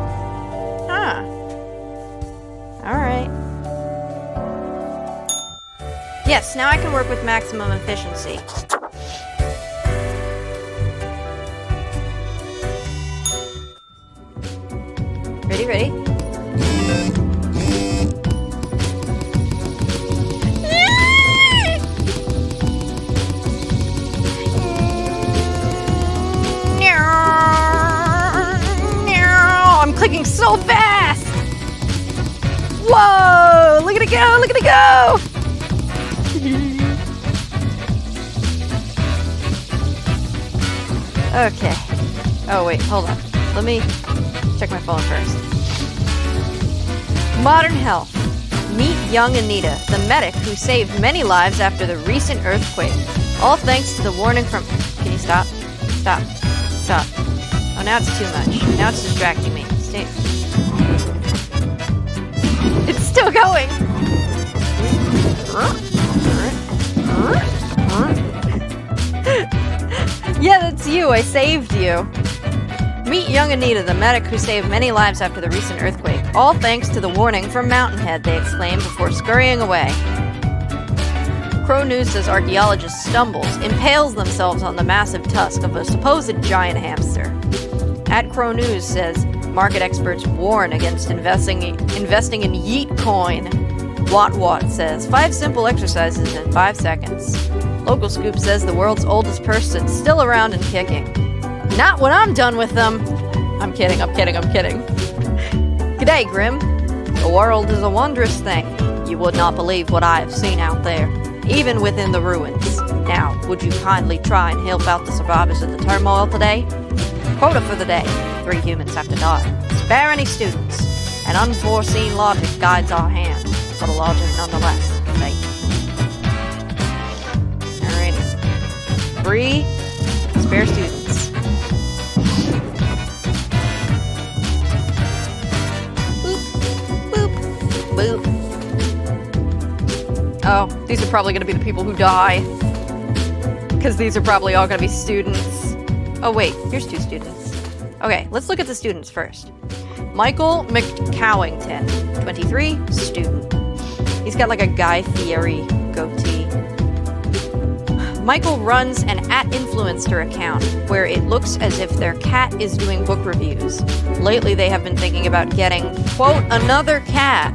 Huh. Alright. Yes, now I can work with maximum efficiency. Ready? I'm clicking so fast! Whoa! Look at it go! Look at it go! Okay. Oh, wait, hold on. Let me check my phone first. Modern health. Meet young Anita, the medic who saved many lives after the recent earthquake. All thanks to the warning from... Can you stop? Stop. Stop. Oh, now it's too much. Now it's distracting me. Stay... It's still going! Yeah, that's you. I saved you. Meet young Anita, the medic who saved many lives after the recent earthquake. All thanks to the warning from Mountainhead, they exclaim before scurrying away. Crow News says archaeologist stumbles, impales themselves on the massive tusk of a supposed giant hamster. At Crow News says market experts warn against investing in Yeet coin. Wat says 5 simple exercises in 5 seconds. Local Scoop says the world's oldest person's still around and kicking. Not when I'm done with them. I'm kidding. G'day, Grim. The world is a wondrous thing. You would not believe what I have seen out there, even within the ruins. Now, would you kindly try and help out the survivors of the turmoil today? Quota for the day. 3 humans have to die. Spare any students. An unforeseen logic guides our hand, but a logic nonetheless. Fate. Alrighty. 3 spare students. Boop. Oh, these are probably going to be the people who die. Because these are probably all going to be students. Oh, wait. Here's 2 students. Okay, let's look at the students first. Michael McCowington, 23, student. He's got like a Guy Fieri goatee. Michael runs an @influencer account where it looks as if their cat is doing book reviews. Lately, they have been thinking about getting, quote, another cat.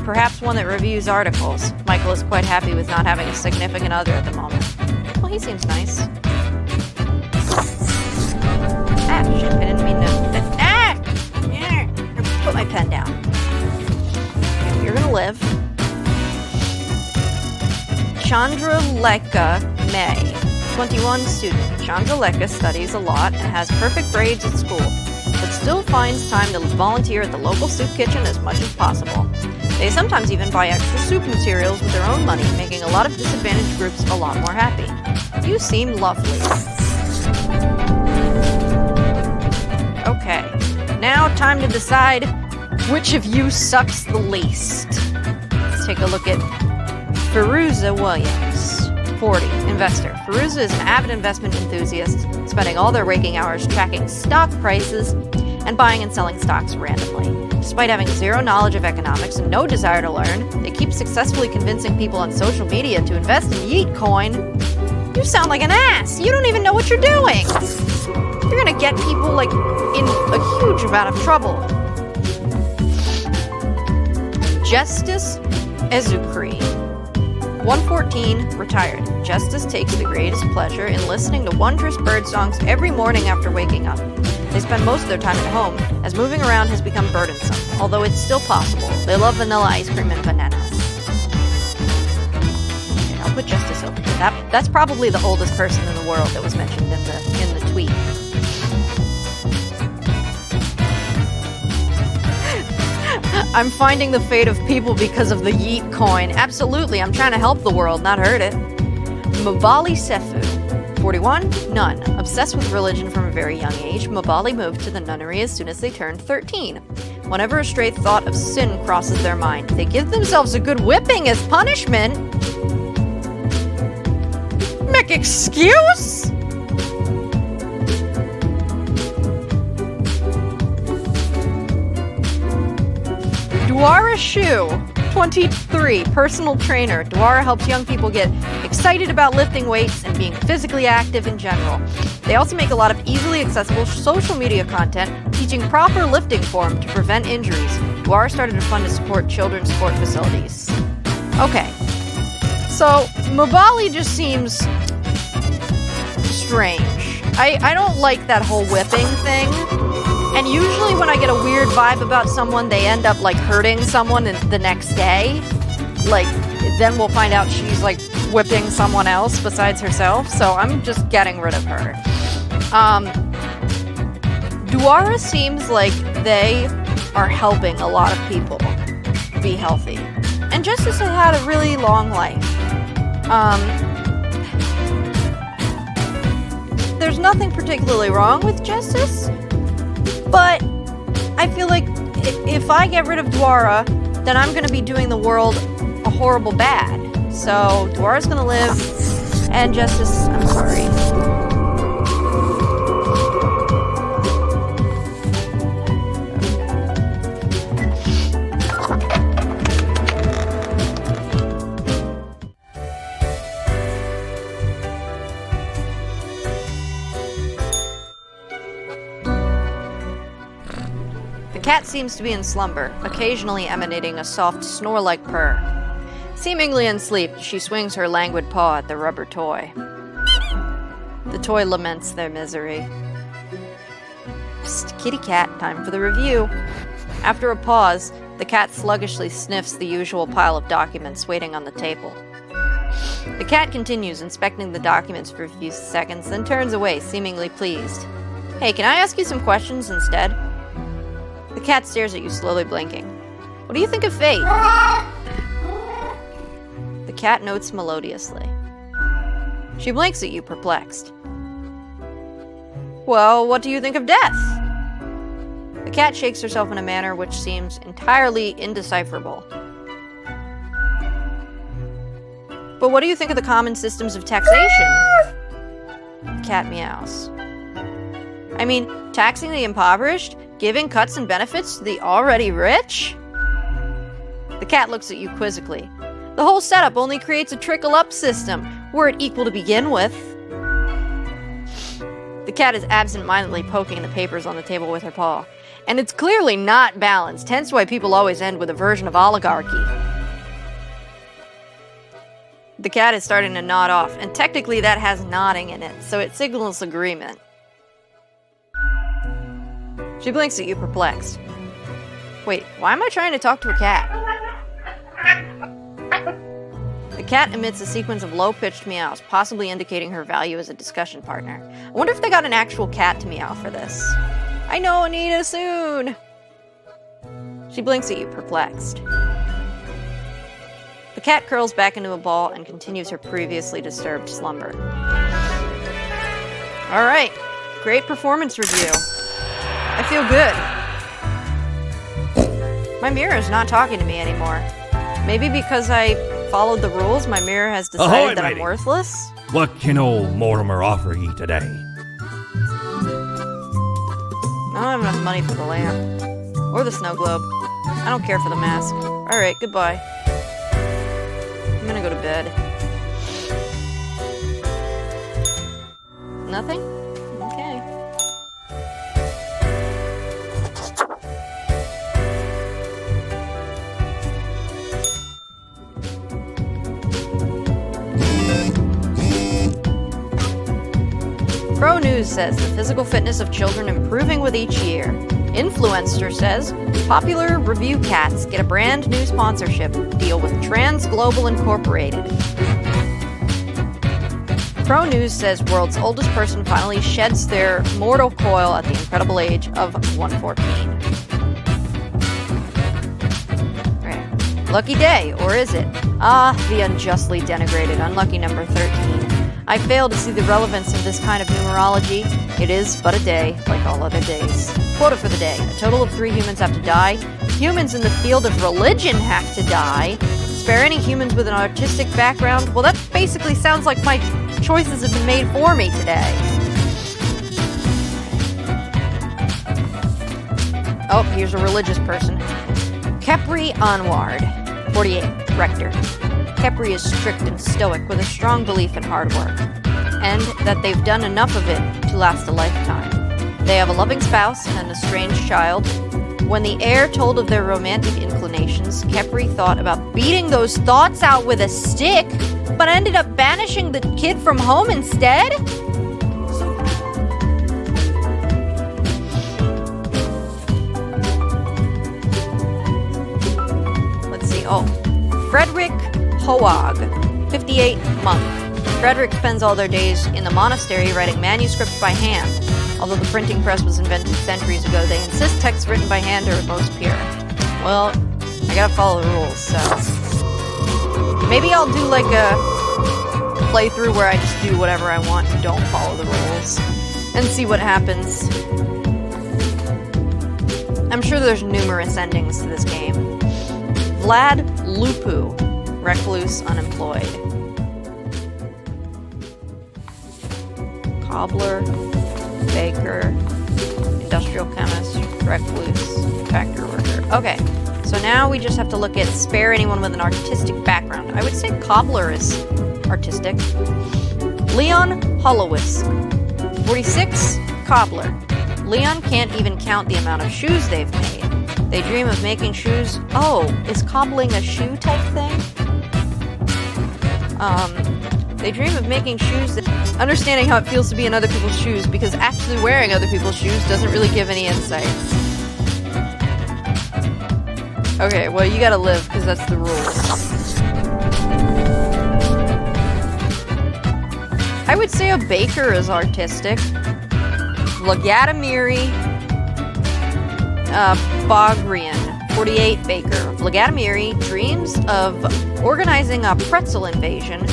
Perhaps one that reviews articles. Michael is quite happy with not having a significant other at the moment. Well, he seems nice. Ah, shit, I didn't mean to... Put my pen down. You're gonna live. Chandra Lekka May, 21 student. Chandra Lekka studies a lot and has perfect grades at school, but still finds time to volunteer at the local soup kitchen as much as possible. They sometimes even buy extra soup materials with their own money, making a lot of disadvantaged groups a lot more happy. You seem lovely. Okay, now time to decide which of you sucks the least. Let's take a look at Firuza Williams, 40, investor. Firuza is an avid investment enthusiast, spending all their waking hours tracking stock prices and buying and selling stocks randomly. Despite having zero knowledge of economics and no desire to learn, they keep successfully convincing people on social media to invest in Yeet coin. You sound like an ass! You don't even know what you're doing! You're gonna get people, like, in a huge amount of trouble. Justice Ezukri, 114, retired. Justice takes the greatest pleasure in listening to wondrous bird songs every morning after waking up. They spend most of their time at home, as moving around has become burdensome, although it's still possible. They love vanilla ice cream and bananas. Okay, I'll put Justice over here. That's probably the oldest person in the world that was mentioned in the tweet. I'm finding the fate of people because of the yeet coin. Absolutely, I'm trying to help the world, not hurt it. Mabali Sefu, 41, nun. Obsessed with religion from a very young age, Mabali moved to the nunnery as soon as they turned 13. Whenever a stray thought of sin crosses their mind, they give themselves a good whipping as punishment. Make excuse? Dwara Shu, 23, personal trainer. Dwara helps young people get excited about lifting weights and being physically active in general. They also make a lot of easily accessible social media content teaching proper lifting form to prevent injuries. Dwara started a fund to support children's sport facilities. Okay, so Mabali just seems strange. I don't like that whole whipping thing. And usually when I get a weird vibe about someone, they end up, like, hurting someone the next day. Like, then we'll find out she's, like, whipping someone else besides herself. So I'm just getting rid of her. Dwara seems like they are helping a lot of people be healthy. And Justice has had a really long life. There's nothing particularly wrong with Justice. But I feel like if I get rid of Dwara, then I'm going to be doing the world a horrible bad. So Dwara's going to live, and Justice, I'm sorry. The cat seems to be in slumber, occasionally emanating a soft snore-like purr. Seemingly in sleep, she swings her languid paw at the rubber toy. The toy laments their misery. Psst, kitty cat, time for the review. After a pause, the cat sluggishly sniffs the usual pile of documents waiting on the table. The cat continues inspecting the documents for a few seconds, then turns away, seemingly pleased. Hey, can I ask you some questions instead? The cat stares at you, slowly blinking. What do you think of fate? The cat notes melodiously. She blinks at you, perplexed. Well, what do you think of death? The cat shakes herself in a manner which seems entirely indecipherable. But what do you think of the common systems of taxation? The cat meows. I mean, taxing the impoverished? Giving cuts and benefits to the already rich? The cat looks at you quizzically. The whole setup only creates a trickle-up system, were it equal to begin with. The cat is absent-mindedly poking the papers on the table with her paw. And it's clearly not balanced, hence why people always end with a version of oligarchy. The cat is starting to nod off, and technically that has nodding in it, so it signals agreement. She blinks at you, perplexed. Wait, why am I trying to talk to a cat? The cat emits a sequence of low-pitched meows, possibly indicating her value as a discussion partner. I wonder if they got an actual cat to meow for this. I know Anita soon! She blinks at you, perplexed. The cat curls back into a ball and continues her previously disturbed slumber. Alright, great performance review. I feel good. My mirror is not talking to me anymore. Maybe because I followed the rules, my mirror has decided Ahoy, that matey. I'm worthless? What can old Mortimer offer ye today? I don't have enough money for the lamp. Or the snow globe. I don't care for the mask. Alright, goodbye. I'm gonna go to bed. Nothing? Okay. Pro News says the physical fitness of children improving with each year. Influencer says popular review cats get a brand new sponsorship deal with Trans Global Incorporated. Pro News says world's oldest person finally sheds their mortal coil at the incredible age of 114. Lucky day, or is it? Ah, the unjustly denigrated, unlucky number 13. I fail to see the relevance of this kind of numerology. It is but a day, like all other days. Quota for the day. A total of 3 humans have to die. Humans in the field of religion have to die. Spare any humans with an artistic background? Well, that basically sounds like my choices have been made for me today. Oh, here's a religious person. Kepri Onward, 48, Rector. Kepri is strict and stoic with a strong belief in hard work, and that they've done enough of it to last a lifetime. They have a loving spouse and an estranged child. When the heir told of their romantic inclinations, Kepri thought about beating those thoughts out with a stick, but ended up banishing the kid from home instead? Let's see, Frederick Hoag, 58, monk. Frederick spends all their days in the monastery writing manuscripts by hand. Although the printing press was invented centuries ago, they insist texts written by hand are most pure. Well, I gotta follow the rules, so... maybe I'll do like a playthrough where I just do whatever I want and don't follow the rules. And see what happens. I'm sure there's numerous endings to this game. Vlad Lupu, recluse, unemployed. Cobbler, baker, industrial chemist, recluse, factory worker. Okay, so now we just have to look at spare anyone with an artistic background. I would say cobbler is artistic. Leon Holowitz, 46, cobbler. Leon can't even count the amount of shoes they've made. They dream of making shoes. Oh, is cobbling a shoe type thing? They dream of making shoes that... understanding how it feels to be in other people's shoes, because actually wearing other people's shoes doesn't really give any insights. Okay, well, you gotta live, because that's the rules. I would say a baker is artistic. Vladimiri Bagrian, 48, baker. Vladimiri dreams of organizing a pretzel invasion,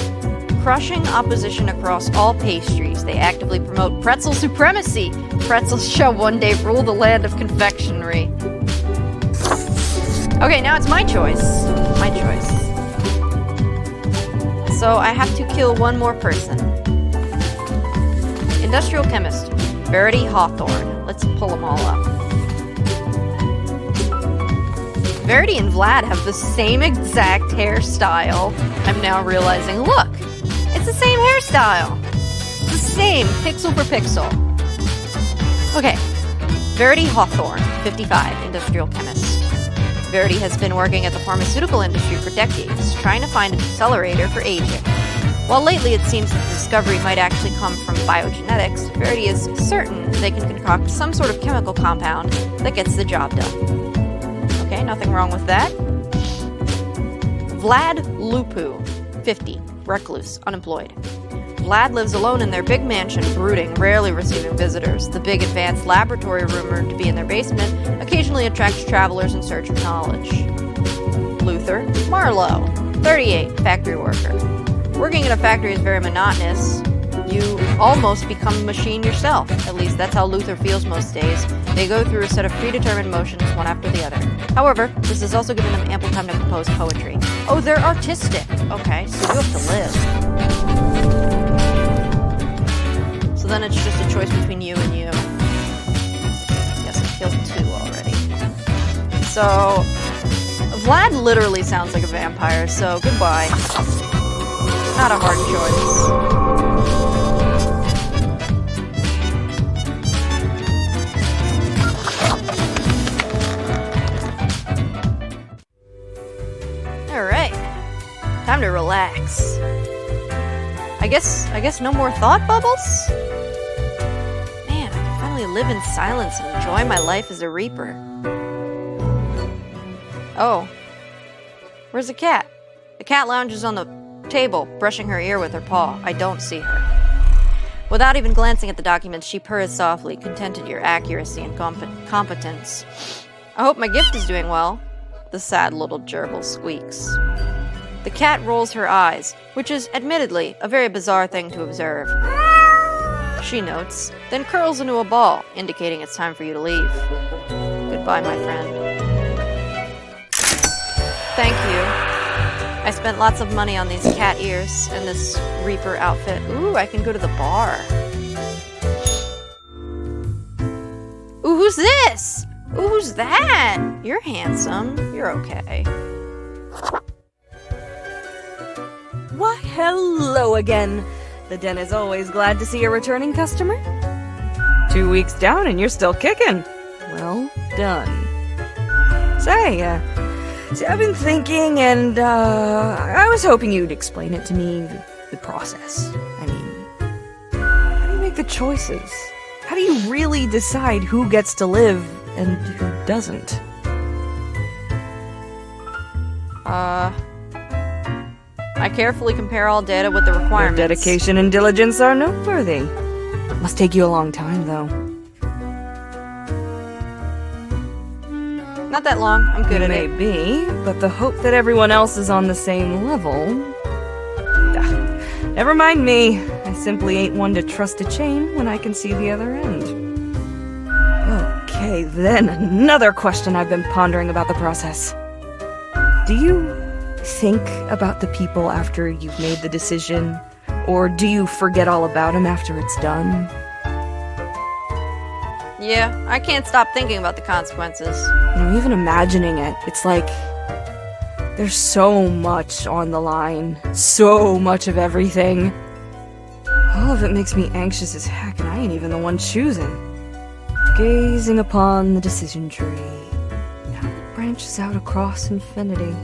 crushing opposition across all pastries. They actively promote pretzel supremacy. Pretzels shall one day rule the land of confectionery. Okay, now it's my choice. My choice. So I have to kill one more person. Industrial chemist, Verdi Hawthorne. Let's pull them all up. Verdi and Vlad have the same exact hairstyle. I'm now realizing, look, it's the same hairstyle. It's the same, pixel for pixel. Okay, Verdi Hawthorne, 55, industrial chemist. Verdi has been working at the pharmaceutical industry for decades, trying to find an accelerator for aging. While lately it seems that the discovery might actually come from biogenetics, Verdi is certain they can concoct some sort of chemical compound that gets the job done. Okay, nothing wrong with that. Vlad Lupu, 50, recluse, unemployed. Vlad lives alone in their big mansion, brooding, rarely receiving visitors. The big advanced laboratory rumored to be in their basement occasionally attracts travelers in search of knowledge. Luther Marlowe, 38, factory worker. Working in a factory is very monotonous. You almost become a machine yourself. At least that's how Luther feels most days. They go through a set of predetermined motions, one after the other. However, this has also given them ample time to compose poetry. Oh, they're artistic. Okay, so you have to live. So then it's just a choice between you and you. Yes, I killed 2 already. So, Vlad literally sounds like a vampire, so goodbye. Not a hard choice. Alright. Time to relax. I guess no more thought bubbles? Man, I can finally live in silence and enjoy my life as a reaper. Oh. Where's the cat? The cat lounges on the table, brushing her ear with her paw. I don't see her. Without even glancing at the documents, she purrs softly, content at your accuracy and competence. I hope my gift is doing well. the sad little gerbil squeaks. The cat rolls her eyes, which is admittedly a very bizarre thing to observe. She notes, then curls into a ball, indicating it's time for you to leave. Goodbye, my friend. Thank you. I spent lots of money on these cat ears and this Reaper outfit. Ooh, I can go to the bar. Ooh, who's this? Ooh, who's that? You're handsome. You're okay. Why, hello again. The den is always glad to see a returning customer. 2 weeks down and you're still kicking. Well done. Say, I've been thinking and, I was hoping you'd explain it to me, the process. I mean, how do you make the choices? How do you really decide who gets to live and who doesn't? I carefully compare all data with the requirements. Your dedication and diligence are noteworthy. Must take you a long time, though. Not that long. I'm good at it. Maybe, but the hope that everyone else is on the same level... Never mind me. I simply ain't one to trust a chain when I can see the other end. Okay, then another question I've been pondering about the process. Do you think about the people after you've made the decision? Or do you forget all about them after it's done? Yeah, I can't stop thinking about the consequences. Even imagining it, it's like... there's so much on the line. So much of everything. All of it makes me anxious as heck, and I ain't even the one choosing. Gazing upon the decision tree. How it branches out across infinity.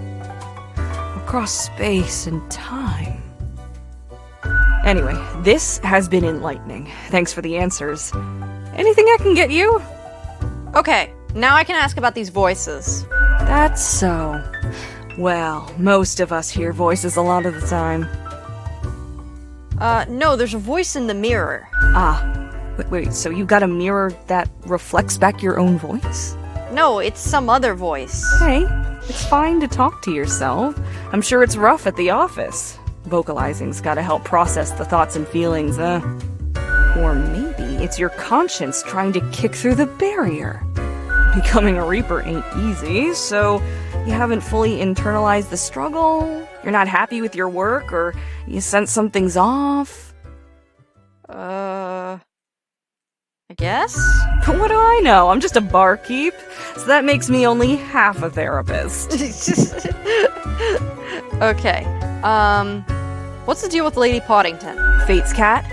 Across space and time. Anyway, this has been enlightening. Thanks for the answers. Anything I can get you? Okay, now I can ask about these voices. That's so. Well, most of us hear voices a lot of the time. No, there's a voice in the mirror. Wait, so you got a mirror that reflects back your own voice? No, it's some other voice. Hey, it's fine to talk to yourself. I'm sure it's rough at the office. Vocalizing's gotta help process the thoughts and feelings, Or maybe it's your conscience trying to kick through the barrier. Becoming a Reaper ain't easy, so you haven't fully internalized the struggle, you're not happy with your work, or you sense something's off. I guess? What do I know? I'm just a barkeep, so that makes me only half a therapist. Okay, what's the deal with Lady Poddington? Fate's cat?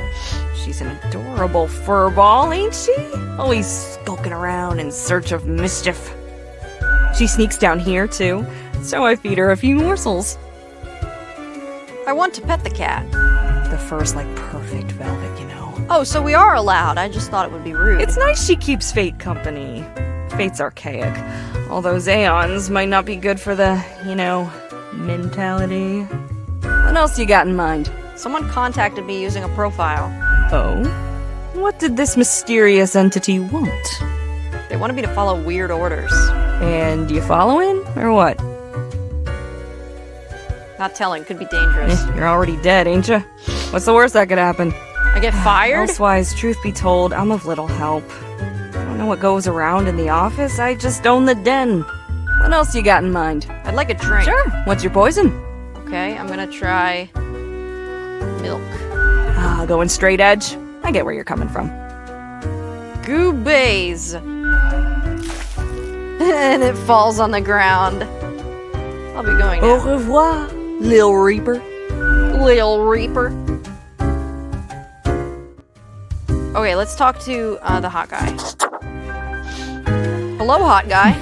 She's an adorable furball, ain't she? Always skulking around in search of mischief. She sneaks down here, too, so I feed her a few morsels. I want to pet the cat. The fur's like perfect velvet, you know. Oh, so we are allowed. I just thought it would be rude. It's nice she keeps Fate company. Fate's archaic. All those aeons might not be good for the, mentality. What else you got in mind? Someone contacted me using a profile. Oh? What did this mysterious entity want? They wanted me to follow weird orders. And you following, or what? Not telling, could be dangerous. You're already dead, ain't ya? What's the worst that could happen? I get fired? Elsewise, truth be told, I'm of little help. I don't know what goes around in the office, I just own the den. What else you got in mind? I'd like a drink. Sure. What's your poison? Okay, I'm gonna try... milk. Going straight edge? I get where you're coming from. Goobays! And it falls on the ground. I'll be going now. Au revoir, Lil Reaper. Lil Reaper. Okay, let's talk to the hot guy. Hello, hot guy.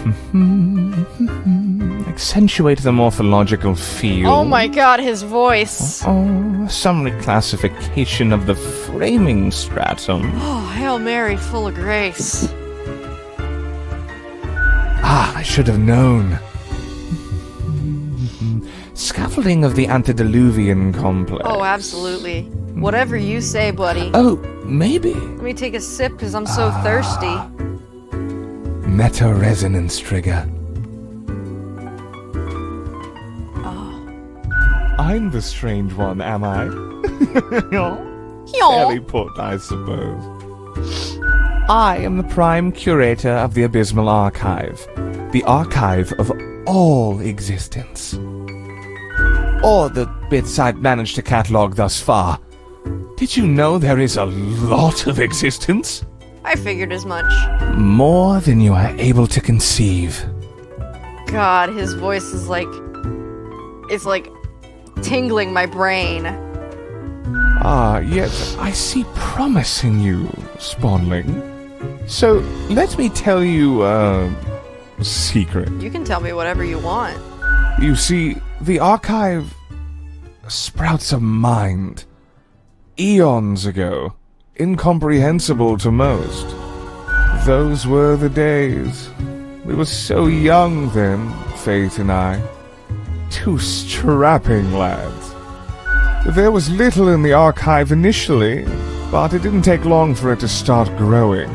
Accentuate the morphological feel. Oh my god, his voice. Oh, some reclassification of the framing stratum. Oh, Hail Mary, full of grace. I should have known. Scaffolding of the antediluvian complex. Oh, absolutely. Whatever you say, buddy. Oh, maybe. Let me take a sip because I'm so thirsty. Meta-resonance trigger. I'm the strange one, am I? Fairly put, I suppose. I am the prime curator of the Abysmal Archive, the archive of all existence. Or the bits I've managed to catalogue thus far. Did you know there is a lot of existence? I figured as much. More than you are able to conceive. God, his voice is like... It's like tingling my brain. Ah, yet I see promise in you, Spawnling. So, let me tell you a secret. You can tell me whatever you want. You see, the archive sprouts a mind. Eons ago. Incomprehensible to most. Those were the days. We were so young then, Fate and I. Two strapping lads. There was little in the archive initially, but it didn't take long for it to start growing.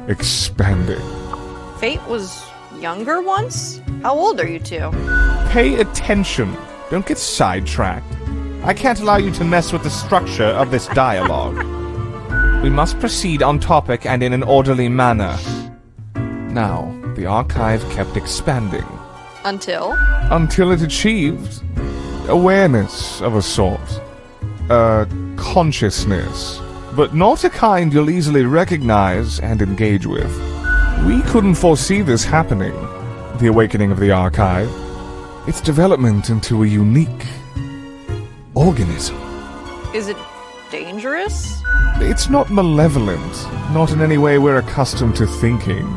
Expanding. Fate was younger once? How old are you two? Pay attention. Don't get sidetracked. I can't allow you to mess with the structure of this dialogue. We must proceed on topic and in an orderly manner. Now, the archive kept expanding. Until it achieved awareness of a sort. Consciousness. But not a kind you'll easily recognize and engage with. We couldn't foresee this happening. The awakening of the archive. Its development into a unique organism. Is it dangerous? It's not malevolent, not in any way we're accustomed to thinking.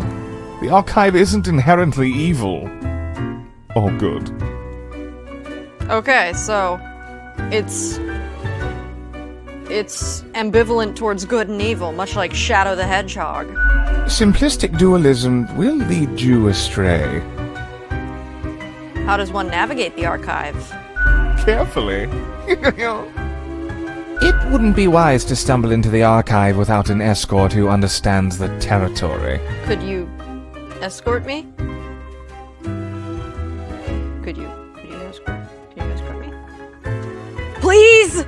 The archive isn't inherently evil. Or good. Okay, so it's ambivalent towards good and evil, much like Shadow the Hedgehog. Simplistic dualism will lead you astray. How does one navigate the archive? Carefully. It wouldn't be wise to stumble into the archive without an escort who understands the territory. Could you escort me? Could you escort me? Please!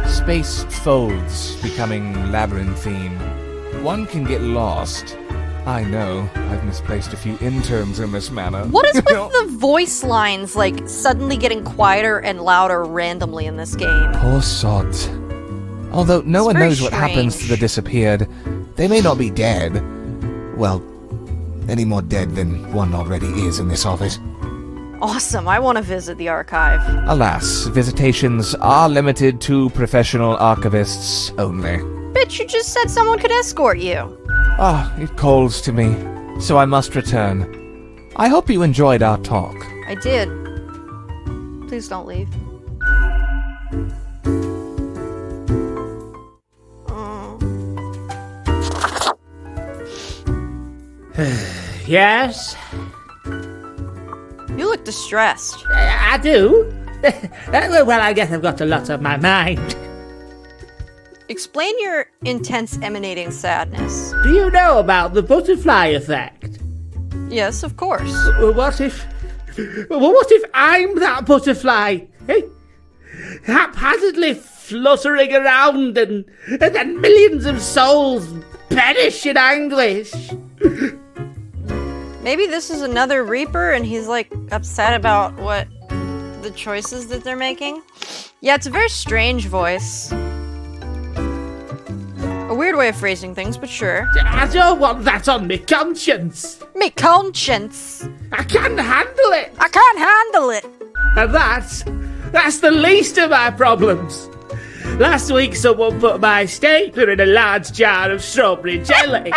Space folds, becoming labyrinthine. One can get lost. I know, I've misplaced a few interns in this manner. What is with the voice lines, like, suddenly getting quieter and louder randomly in this game? Poor sods. Although no one knows what happens to the disappeared, they may not be dead. Well, any more dead than one already is in this office. Awesome, I want to visit the archive. Alas, visitations are limited to professional archivists only. Bitch, you just said someone could escort you. Ah, it calls to me, so I must return. I hope you enjoyed our talk. I did. Please don't leave. Yes? You look distressed. I do? Well, I guess I've got a lot on my mind. Explain your intense emanating sadness. Do you know about the butterfly effect? Yes, of course. What if I'm that butterfly? Eh? Haphazardly fluttering around and then millions of souls perish in anguish. Maybe this is another Reaper and he's like upset about what the choices that they're making. Yeah, it's a very strange voice. A weird way of phrasing things, but sure. I don't want that on me conscience. Me conscience. I can't handle it. I can't handle it. And that's the least of my problems. Last week someone put my stapler in a large jar of strawberry jelly.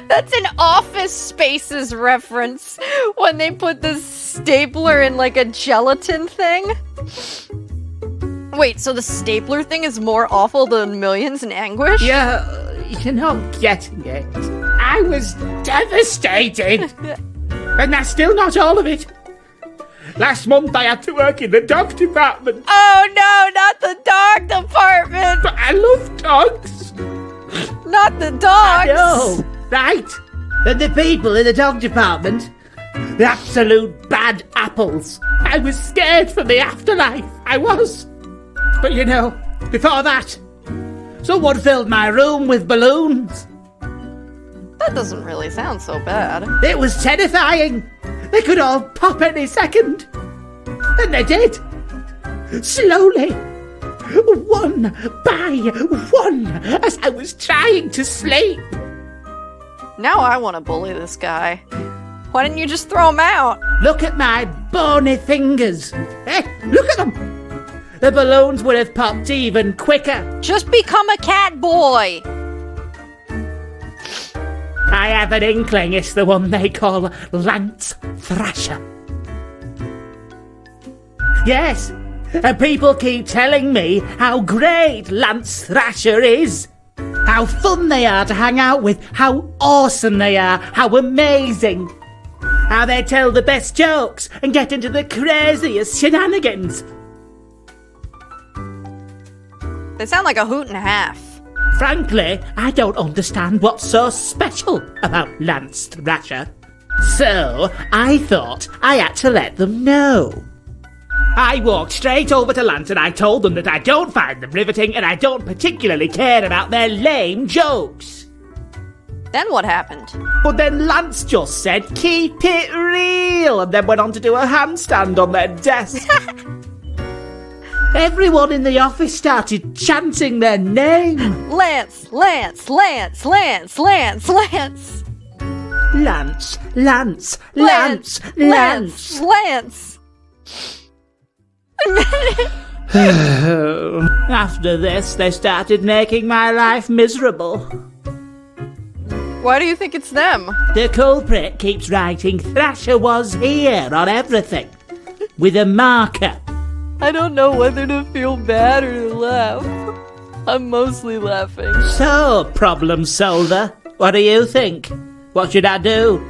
That's an Office Spaces reference when they put the stapler in like a gelatin thing. Wait, so the stapler thing is more awful than Millions in Anguish? Yeah, you're not getting it. I was devastated. And that's still not all of it. Last month I had to work in the dog department. Oh no, not the dog department! But I love dogs. Not the dogs! I know, right? And the people in the dog department, the absolute bad apples. I was scared for the afterlife. I was. But you know, before that, someone filled my room with balloons. That doesn't really sound so bad. It was terrifying. They could all pop any second. And they did. Slowly. One by one, as I was trying to sleep. Now I want to bully this guy. Why didn't you just throw him out? Look at my bony fingers. Look at them. The balloons would have popped even quicker. Just become a cat boy. I have an inkling it's the one they call Lance Thrasher. Yes, and people keep telling me how great Lance Thrasher is. How fun they are to hang out with, how awesome they are, how amazing. How they tell the best jokes and get into the craziest shenanigans. They sound like a hoot and a half. Frankly, I don't understand what's so special about Lance Thrasher. So, I thought I had to let them know. I walked straight over to Lance and I told them that I don't find them riveting and I don't particularly care about their lame jokes. Then what happened? But then Lance just said, keep it real, and then went on to do a handstand on their desk. Everyone in the office started chanting their name. Lance, Lance, Lance, Lance, Lance, Lance. Lance, Lance, Lance, Lance, Lance. After this, they started making my life miserable. Why do you think it's them? The culprit keeps writing Thrasher was here on everything. With a marker. I don't know whether to feel bad or to laugh. I'm mostly laughing. So, problem solver, what do you think? What should I do?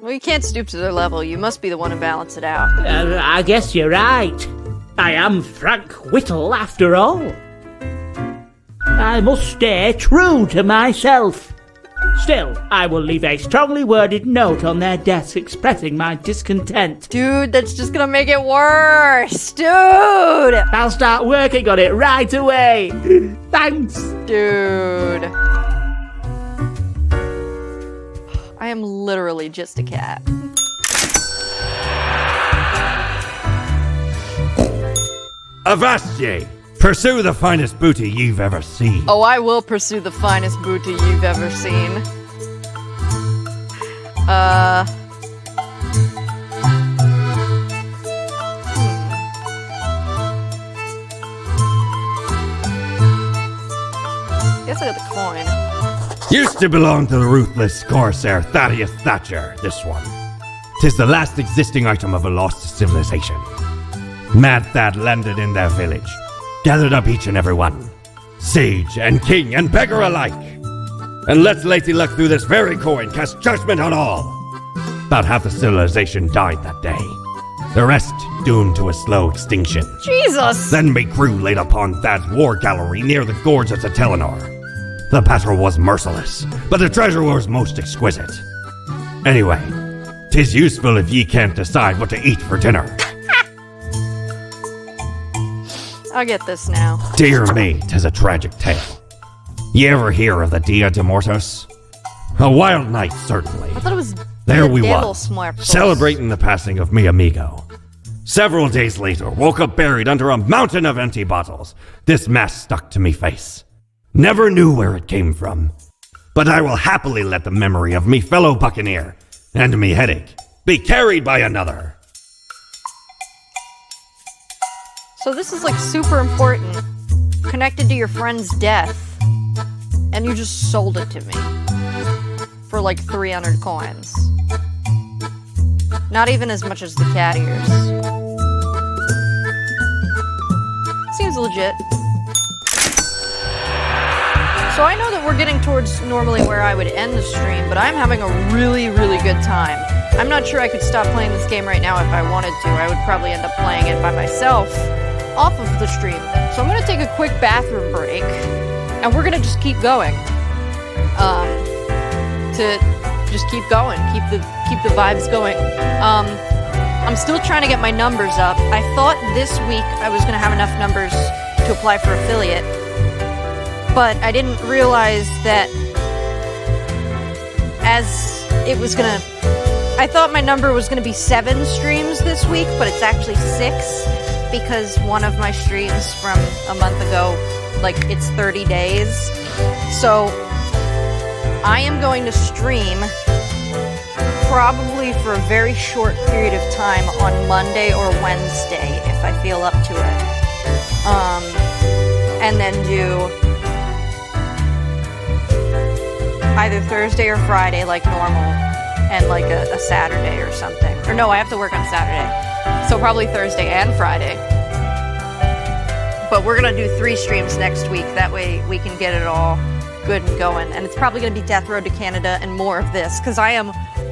Well, you can't stoop to their level. You must be the one to balance it out. I guess you're right. I am Frank Whittle after all. I must stay true to myself. Still, I will leave a strongly worded note on their desk expressing my discontent. Dude, that's just gonna make it worse. Dude! I'll start working on it right away. Thanks. Dude. I am literally just a cat. Avast ye! Pursue the finest booty you've ever seen. Oh, I will pursue the finest booty you've ever seen. Guess I got the coin. Used to belong to the ruthless Corsair Thaddeus Thatcher, this one. 'Tis the last existing item of a lost civilization. Mad Thad landed in their village, gathered up each and every one, sage and king and beggar alike, and let Lazy Luck through this very coin cast judgment on all. About half the civilization died that day, the rest doomed to a slow extinction. Jesus! Then me crew laid upon Thad's war gallery near the gorge of the Telenor. The battle was merciless, but the treasure was most exquisite. Anyway, 'tis useful if ye can't decide what to eat for dinner. I'll get this now. Dear me, 'tis a tragic tale. Ye ever hear of the Dia de Muertos? A wild night, certainly. I thought it was There Dia we de was, los Muertos. celebrating the passing of mi amigo. Several days later, woke up buried under a mountain of empty bottles. This mask stuck to me face. Never knew where it came from. But I will happily let the memory of me fellow buccaneer and me headache be carried by another. So this is like super important. Connected to your friend's death. And you just sold it to me. For like 300 coins. Not even as much as the cat ears. Seems legit. So I know that we're getting towards normally where I would end the stream, but I'm having a really, really good time. I'm not sure I could stop playing this game right now if I wanted to. I would probably end up playing it by myself off of the stream. So I'm gonna take a quick bathroom break, and we're gonna just keep going. To just keep going, keep the vibes going. I'm still trying to get my numbers up. I thought this week I was going to have enough numbers to apply for affiliate, but I didn't realize that as it was going to... I thought my number was going to be 7 streams this week, but it's actually 6 because one of my streams from a month ago, like, it's 30 days. So I am going to stream probably for a very short period of time on Monday or Wednesday if I feel up to it. And then do either Thursday or Friday like normal, and like a Saturday or something. Or no, I have to work on Saturday. So probably Thursday and Friday. But we're gonna do 3 streams next week, that way we can get it all good and going. And it's probably gonna be Death Road to Canada and more of this, because I am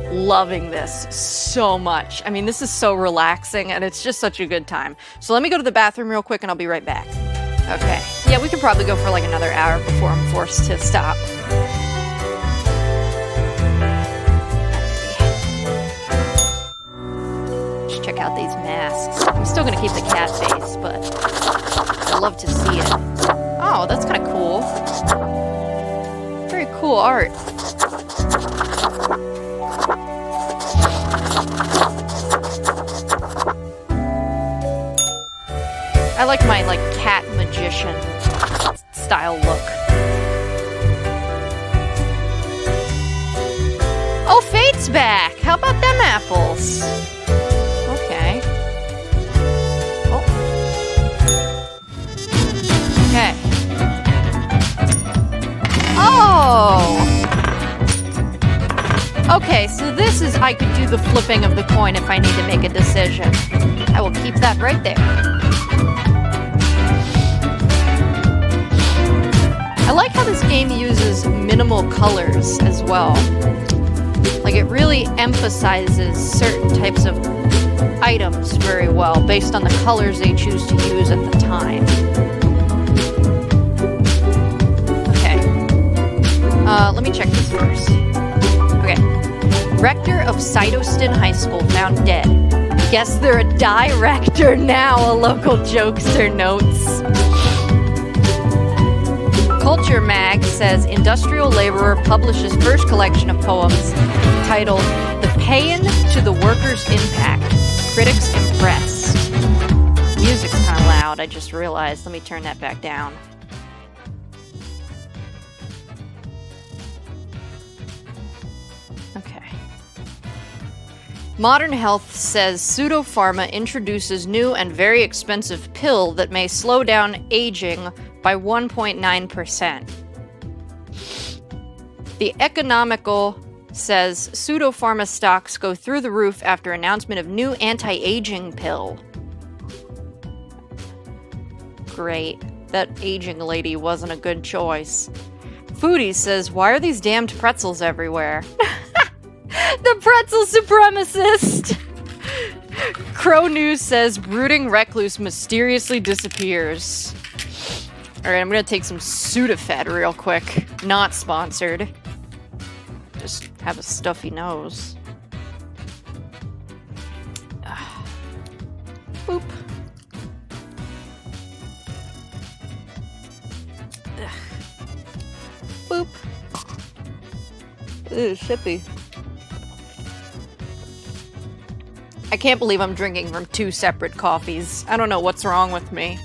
loving this so much. I mean, this is so relaxing and it's just such a good time. So let me go to the bathroom real quick and I'll be right back. Okay. Yeah, we could probably go for like another hour before I'm forced to stop. Just check out these masks. I'm still gonna keep the cat face, but I love to see it. Oh, that's kind of cool. Very cool art. I like my, like, cat magician style look. Oh, Fate's back! How about them apples? Okay. Oh. Okay. Oh! Okay, so this is, I could do the flipping of the coin if I need to make a decision. I will keep that right there. I like how this game uses minimal colors as well. Like, it really emphasizes certain types of items very well based on the colors they choose to use at the time. Okay. Let me check this first. Okay. Rector of Sidoston High School found dead. Guess they're a director now, a local jokester notes. Culture Mag says industrial laborer publishes first collection of poems titled The Paean to the Worker's Impact. Critics impressed. Music's kind of loud, I just realized. Let me turn that back down. Okay. Modern Health says Pseudopharma introduces new and very expensive pill that may slow down aging by 1.9%. The Economical says Pseudopharma stocks go through the roof after announcement of new anti-aging pill. Great. That aging lady wasn't a good choice. Foodie says, why are these damned pretzels everywhere? The pretzel supremacist! Crow News says brooding recluse mysteriously disappears. Alright, I'm gonna take some Sudafed real quick. Not sponsored. Just have a stuffy nose. Boop. Boop. Ew, shippy. I can't believe I'm drinking from 2 separate coffees. I don't know what's wrong with me.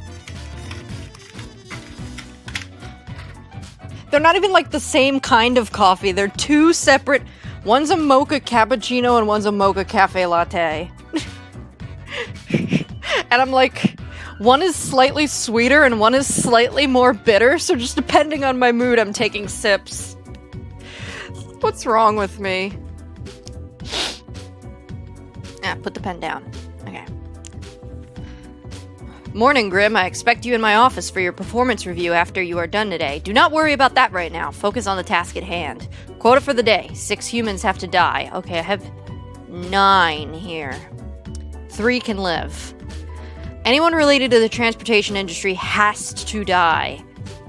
They're not even like the same kind of coffee. They're 2 separate... One's a mocha cappuccino and one's a mocha cafe latte. And I'm like... One is slightly sweeter and one is slightly more bitter, so just depending on my mood, I'm taking sips. What's wrong with me? Ah, put the pen down. Okay. Morning, Grim. I expect you in my office for your performance review after you are done today. Do not worry about that right now. Focus on the task at hand. Quota for the day. 6 humans have to die. Okay, I have 9 here. 3 can live. Anyone related to the transportation industry has to die.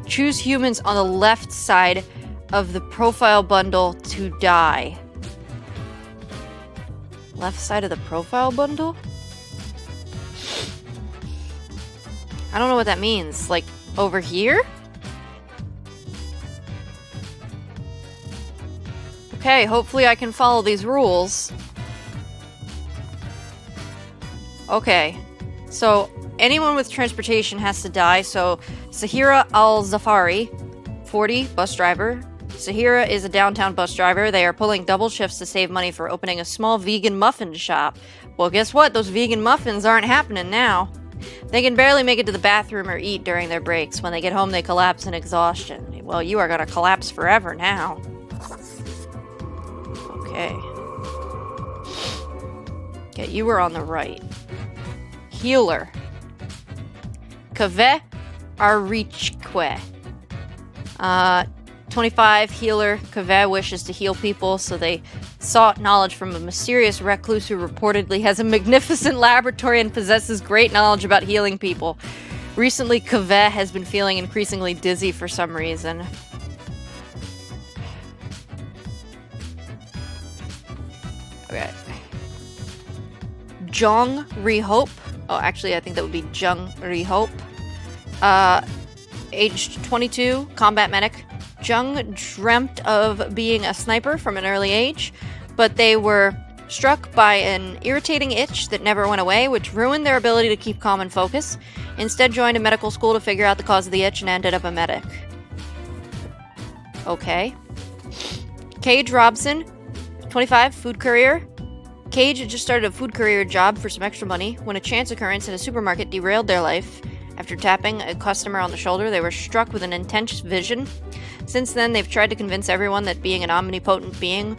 Choose humans on the left side of the profile bundle to die. Left side of the profile bundle? I don't know what that means. Like, over here? Okay, hopefully I can follow these rules. Okay, so anyone with transportation has to die, so Sahira Al-Zafari, 40, bus driver. Sahira is a downtown bus driver. They are pulling double shifts to save money for opening a small vegan muffin shop. Well, guess what? Those vegan muffins aren't happening now. They can barely make it to the bathroom or eat during their breaks. When they get home, they collapse in exhaustion. Well, you are gonna collapse forever now. Okay. Okay, you were on the right. Healer. Kave Arichque. 25, healer. Kave wishes to heal people, so they sought knowledge from a mysterious recluse who reportedly has a magnificent laboratory and possesses great knowledge about healing people. Recently, Kave has been feeling increasingly dizzy for some reason. Okay. Jong Rihope. Oh, actually, I think that would be Jung Rihope. Aged 22, combat medic. Jung dreamt of being a sniper from an early age, but they were struck by an irritating itch that never went away, which ruined their ability to keep calm and focus. Instead, joined a medical school to figure out the cause of the itch and ended up a medic. Okay. Cage Robson, 25, food courier. Cage had just started a food courier job for some extra money when a chance occurrence in a supermarket derailed their life. After tapping a customer on the shoulder, they were struck with an intense vision. Since then, they've tried to convince everyone that being an omnipotent being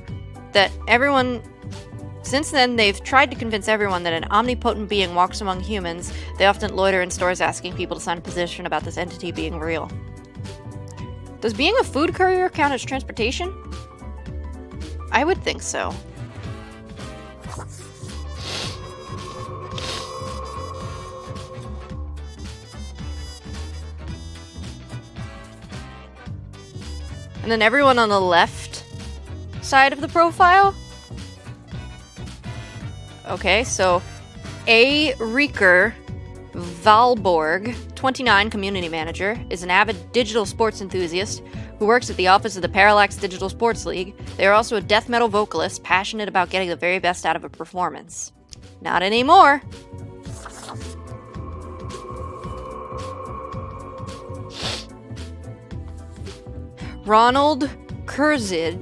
walks among humans. They often loiter in stores asking people to sign a petition about this entity being real. Does being a food courier count as transportation? I would think so. And then everyone on the left side of the profile. Okay, so A. Rieker Valborg, 29, community manager, is an avid digital sports enthusiast who works at the office of the Parallax Digital Sports League. They are also a death metal vocalist, passionate about getting the very best out of a performance. Not anymore. Ronald Kershid,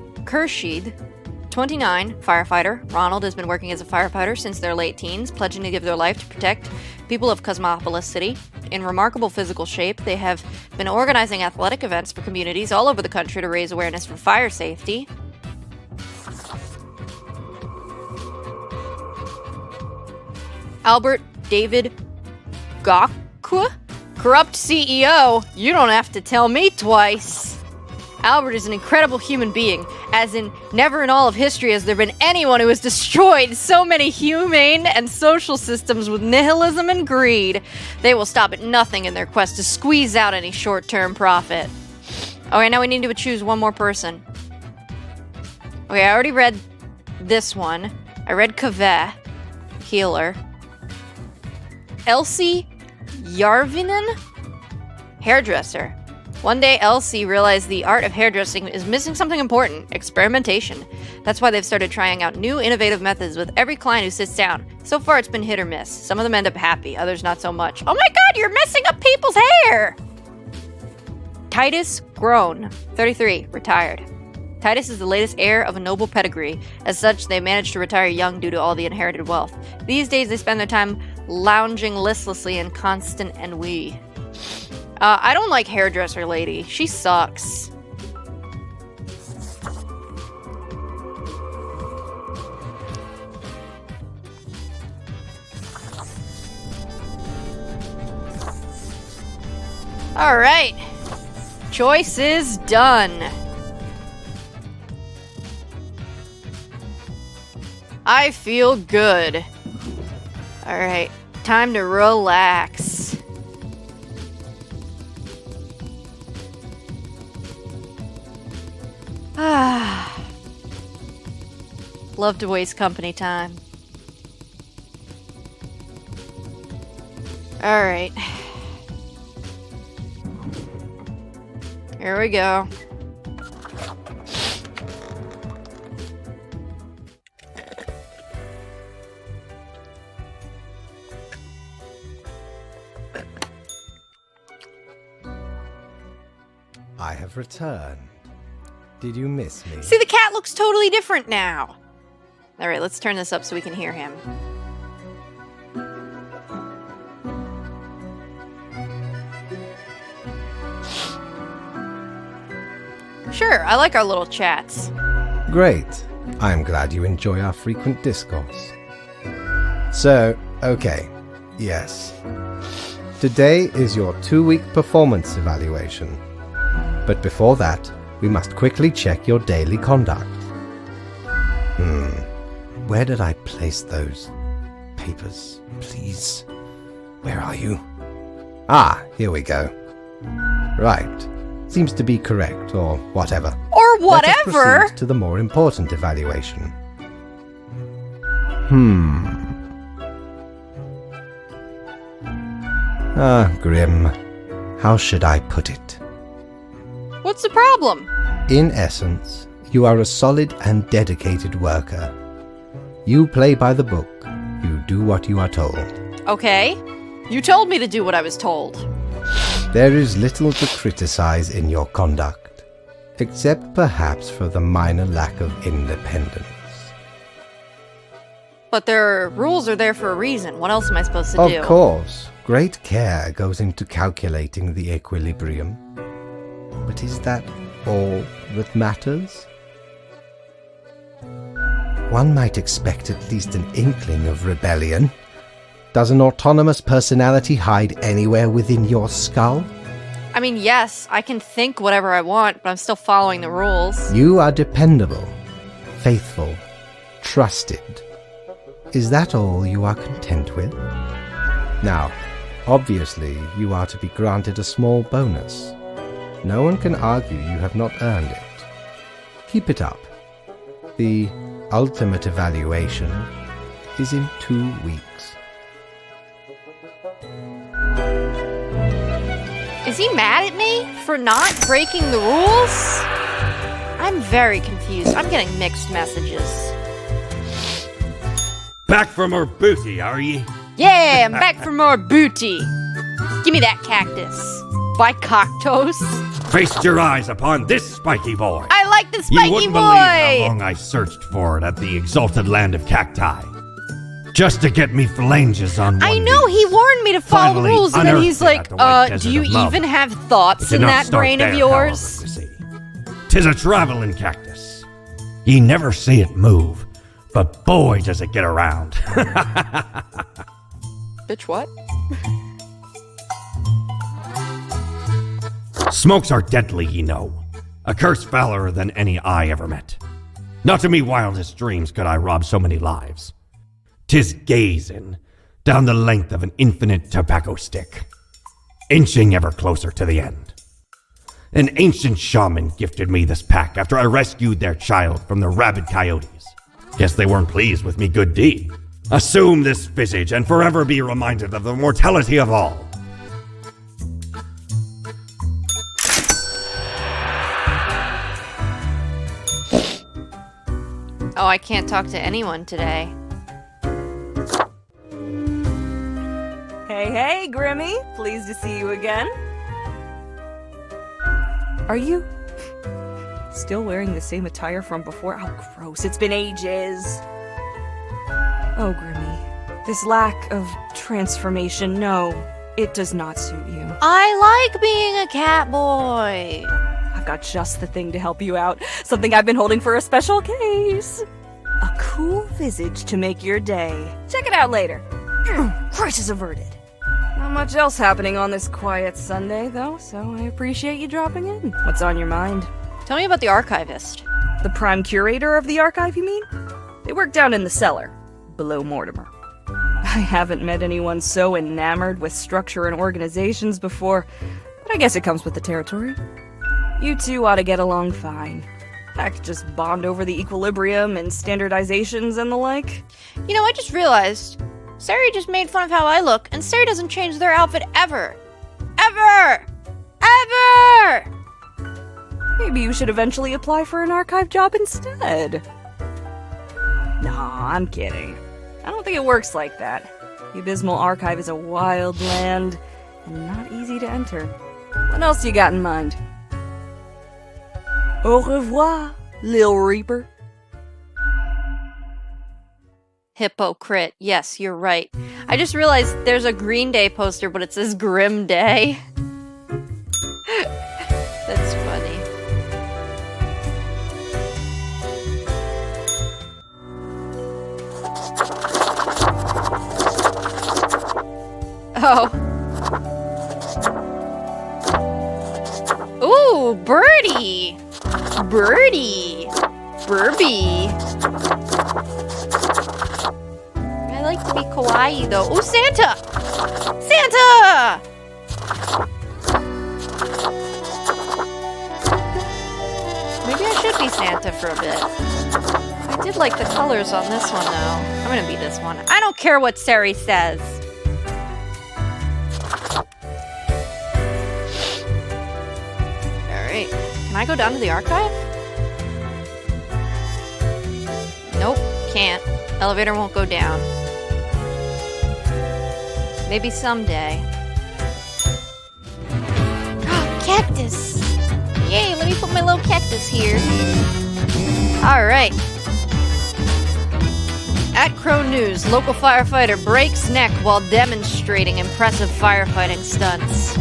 29, firefighter. Ronald has been working as a firefighter since their late teens, pledging to give their life to protect people of Cosmopolis City. In remarkable physical shape, they have been organizing athletic events for communities all over the country to raise awareness for fire safety. Albert David Gakwa, corrupt CEO. You don't have to tell me twice. Albert is an incredible human being, as in never in all of history has there been anyone who has destroyed so many humane and social systems with nihilism and greed. They will stop at nothing in their quest to squeeze out any short-term profit. Okay, now we need to choose one more person. Okay, I already read this one. I read Kave, healer. Elsie Yarvinen, hairdresser. One day, Elsie realized the art of hairdressing is missing something important: experimentation. That's why they've started trying out new, innovative methods with every client who sits down. So far, it's been hit or miss. Some of them end up happy, others not so much. Oh my god, you're messing up people's hair! Titus Grown, 33, retired. Titus is the latest heir of a noble pedigree. As such, they managed to retire young due to all the inherited wealth. These days, they spend their time lounging listlessly in constant ennui. I don't like hairdresser lady. She sucks. Alright. Choice is done. I feel good. Alright. Time to relax. Love to waste company time. Alright. Here we go. I have returned. Did you miss me? See, the cat looks totally different now. All right, let's turn this up so we can hear him. Sure, I like our little chats. Great. I'm glad you enjoy our frequent discourse. So, okay. Yes. Today is your 2-week performance evaluation. But before that, we must quickly check your daily conduct. Where did I place those papers? Please. Where are you? Ah, here we go. Right. Seems to be correct, or whatever. Or Let us whatever! proceed to the more important evaluation. Grim. How should I put it? What's the problem? In essence, you are a solid and dedicated worker. You play by the book. You do what you are told. Okay. You told me to do what I was told. There is little to criticize in your conduct, except perhaps for the minor lack of independence. But their rules are there for a reason. What else am I supposed to do? Of course, great care goes into calculating the equilibrium. But is that all that matters? One might expect at least an inkling of rebellion. Does an autonomous personality hide anywhere within your skull? I mean, yes, I can think whatever I want, but I'm still following the rules. You are dependable, faithful, trusted. Is that all you are content with? Now, obviously, you are to be granted a small bonus. No one can argue you have not earned it. Keep it up. The ultimate evaluation is in 2 weeks. Is he mad at me for not breaking the rules? I'm very confused. I'm getting mixed messages. Back for more booty, are ye? Yeah, I'm back for more booty. Give me that cactus. By Coctos. Feast your eyes upon this spiky boy. I like the You spiky wouldn't believe how boy. long I searched for it at the exalted land of cacti. Just to get me phalanges on one I know, knee. he warned me to follow the Finally rules, and then unearthed he's it like, at the White Desert do you of Mub. even have thoughts Did in not that start brain of there, yours? however, you see. 'Tis a traveling cactus. Ye never see it move, but boy does it get around. Bitch, what? Smokes are deadly, ye know. A curse fouler than any I ever met. Not to me wildest dreams could I rob so many lives. 'Tis gazing down the length of an infinite tobacco stick, inching ever closer to the end. An ancient shaman gifted me this pack after I rescued their child from the rabid coyotes. Guess they weren't pleased with me good deed. Assume this visage and forever be reminded of the mortality of all. Oh, I can't talk to anyone today. Hey, Grimmy. Pleased to see you again. Are you still wearing the same attire from before? Oh, gross. It's been ages. Oh, Grimmy. This lack of transformation, no, it does not suit you. I like being a cat boy. I've got just the thing to help you out. Something I've been holding for a special case. A cool visage to make your day. Check it out later. Crisis averted. Not much else happening on this quiet Sunday, though, so I appreciate you dropping in. What's on your mind? Tell me about the archivist. The prime curator of the archive, you mean? They work down in the cellar, below Mortimer. I haven't met anyone so enamored with structure and organizations before, but I guess it comes with the territory. You two ought to get along fine. Heck, just bond over the equilibrium and standardizations and the like. You know, I just realized Sari just made fun of how I look, and Sari doesn't change their outfit ever. Ever! Ever! Maybe you should eventually apply for an archive job instead. Nah, I'm kidding. I don't think it works like that. The Abysmal Archive is a wild land, and not easy to enter. What else you got in mind? Au revoir, Lil Reaper. Hypocrite. Yes, you're right. I just realized there's a Green Day poster, but it says Grim Day. That's funny. Oh. Ooh, Birdie! Birdie! Burby! I like to be kawaii though. Ooh, Santa! Santa! Maybe I should be Santa for a bit. I did like the colors on this one though. I'm gonna be this one. I don't care what Sari says. Alright. Can I go down to the archive? Nope, can't. Elevator won't go down. Maybe someday. Cactus! Yay, let me put my little cactus here. Alright. At Crow News, local firefighter breaks neck while demonstrating impressive firefighting stunts.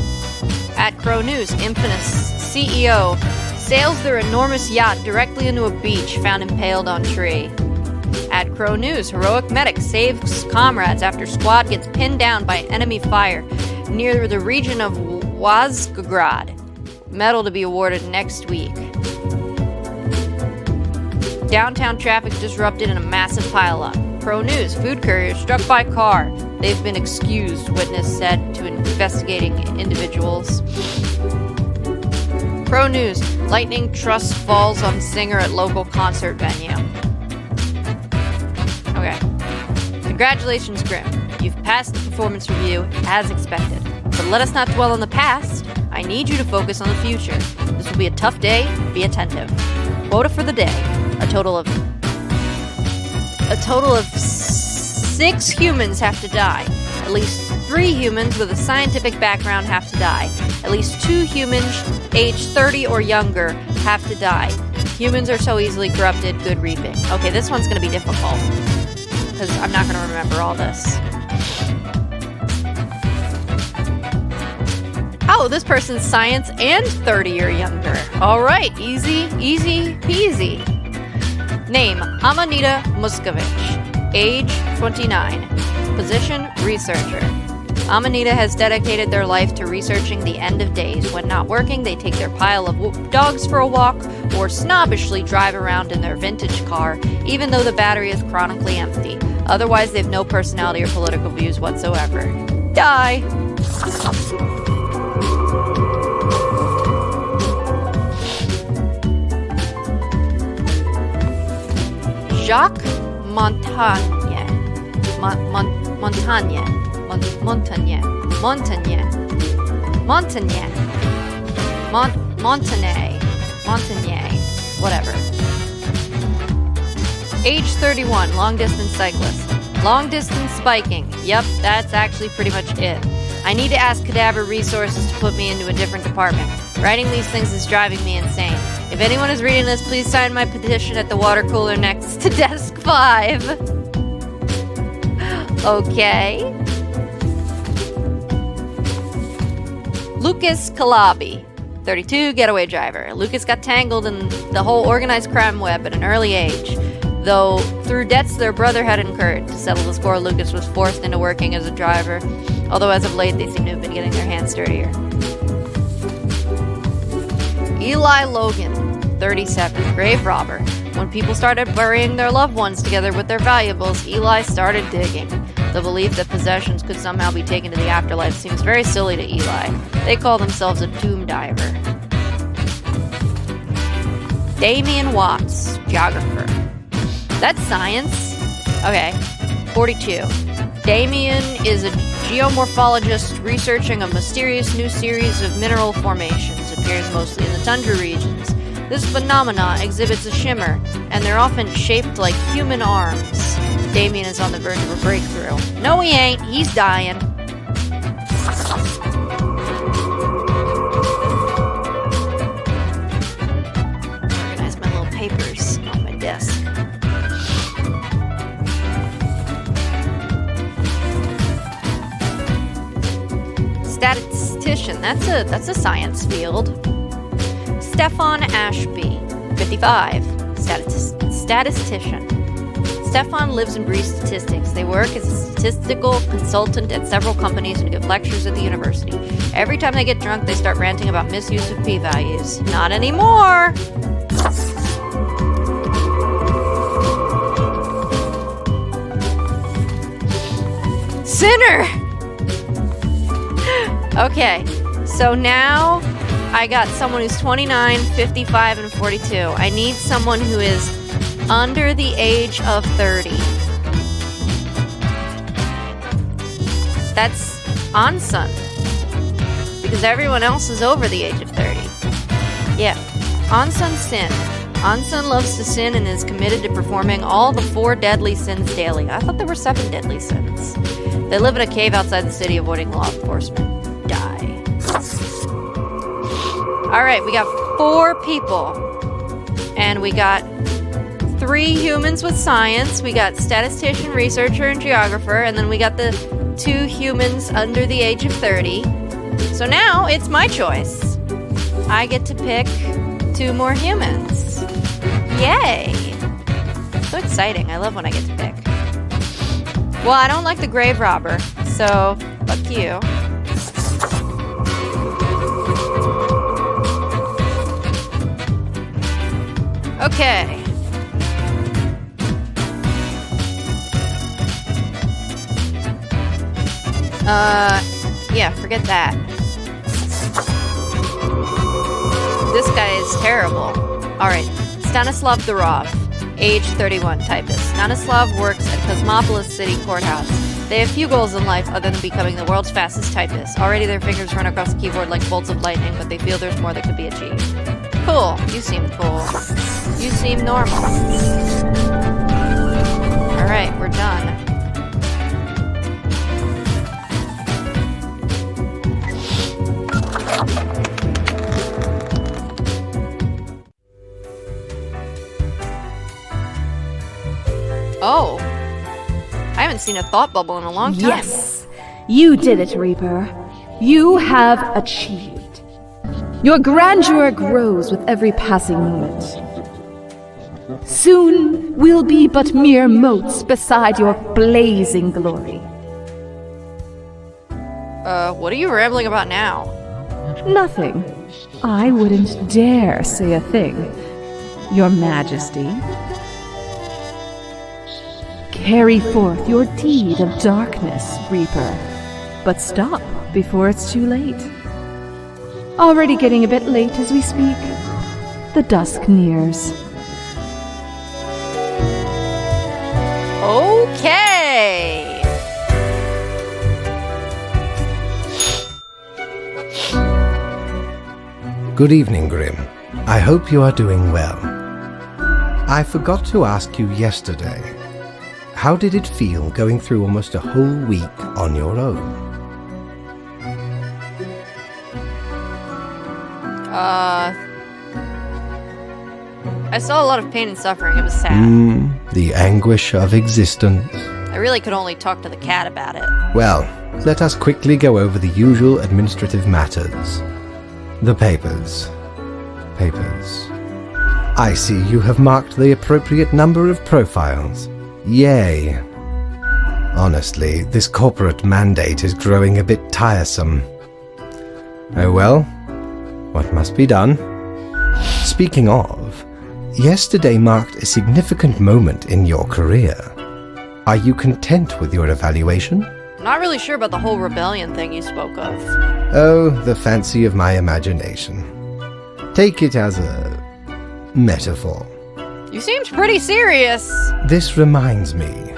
At Crow News, infamous CEO sails their enormous yacht directly into a beach found impaled on tree. At Crow News, heroic medic saves comrades after squad gets pinned down by enemy fire near the region of Wazgograd. Medal to be awarded next week. Downtown traffic disrupted in a massive pileup. Crow News, food courier struck by car. They've been excused, witness said to investigating individuals. Crow News, lightning truss falls on singer at local concert venue. Okay. Congratulations, Grim. You've passed the performance review as expected. But let us not dwell on the past. I need you to focus on the future. This will be a tough day. Be attentive. Quota for the day. A total of 6 humans have to die. At least 3 humans with a scientific background have to die. At least 2 humans aged 30 or younger have to die. Humans are so easily corrupted. Good reaping. Okay, this one's going to be difficult. Because I'm not going to remember all this. Oh, this person's science and 30 or younger. Alright, easy peasy. Name, Amanita Muscovich. Age, 29. Position, researcher. Amanita has dedicated their life to researching the end of days. When not working, they take their pile of dogs for a walk or snobbishly drive around in their vintage car, even though the battery is chronically empty. Otherwise, they have no personality or political views whatsoever. Die! Jacques Montagnier. Montagnier. Whatever. Age 31, long distance cyclist. Long distance spiking. Yep, that's actually pretty much it. I need to ask Cadaver Resources to put me into a different department. Writing these things is driving me insane. If anyone is reading this, please sign my petition at the water cooler next to Desk 5. Okay. Lucas Calabi, 32, getaway driver. Lucas got tangled in the whole organized crime web at an early age. Though, through debts their brother had incurred. To settle the score, Lucas was forced into working as a driver. Although as of late, they seem to have been getting their hands dirtier. Eli Logan, 37, grave robber. When people started burying their loved ones together with their valuables, Eli started digging. The belief that possessions could somehow be taken to the afterlife seems very silly to Eli. They call themselves a tomb diver. Damian Watts, geographer. That's science. Okay, 42. Damian is a geomorphologist researching a mysterious new series of mineral formations. Appears mostly in the tundra regions. This phenomena exhibits a shimmer, and they're often shaped like human arms. Damien is on the verge of a breakthrough. No, he ain't. He's dying. Organize my little papers on my desk. Statistician. That's a science field. Stefan Ashby, 55. Statistician. Stefan lives and breathes statistics. They work as a statistical consultant at several companies and give lectures at the university. Every time they get drunk, they start ranting about misuse of p-values. Not anymore! Sinner! Okay, so now I got someone who's 29, 55, and 42. I need someone who is under the age of 30. That's Ansun. Because everyone else is over the age of 30. Yeah. Ansun Sin. Ansun loves to sin and is committed to performing all the 4 deadly sins daily. I thought there were 7 deadly sins. They live in a cave outside the city avoiding law enforcement. Die. Alright, we got 4 people. And we got 3 humans with science, we got statistician, researcher, and geographer, and then we got the 2 humans under the age of 30. So now it's my choice. I get to pick 2 more humans. Yay! So exciting. I love when I get to pick. Well, I don't like the grave robber, so fuck you. Okay. Yeah, forget that. This guy is terrible. Alright, Stanislav Durov, age 31, typist. Stanislav works at Cosmopolis City Courthouse. They have few goals in life other than becoming the world's fastest typist. Already their fingers run across the keyboard like bolts of lightning, but they feel there's more that could be achieved. Cool. You seem cool. You seem normal. Alright, we're done. Oh. I haven't seen a thought bubble in a long time. Yes! You did it, Reaper. You have achieved. Your grandeur grows with every passing moment. Soon we'll be but mere motes beside your blazing glory. What are you rambling about now? Nothing. I wouldn't dare say a thing. Your Majesty. Carry forth your deed of darkness, Reaper. But stop before it's too late. Already getting a bit late as we speak. The dusk nears. Okay! Good evening, Grim. I hope you are doing well. I forgot to ask you yesterday. How did it feel going through almost a whole week on your own? I saw a lot of pain and suffering. It was sad. The anguish of existence. I really could only talk to the cat about it. Well, let us quickly go over the usual administrative matters. The papers. I see you have marked the appropriate number of profiles. Yay. Honestly, this corporate mandate is growing a bit tiresome. Oh well, what must be done? Speaking of, yesterday marked a significant moment in your career. Are you content with your evaluation? I'm not really sure about the whole rebellion thing you spoke of. Oh, the fancy of my imagination. Take it as a metaphor. You seemed pretty serious. This reminds me.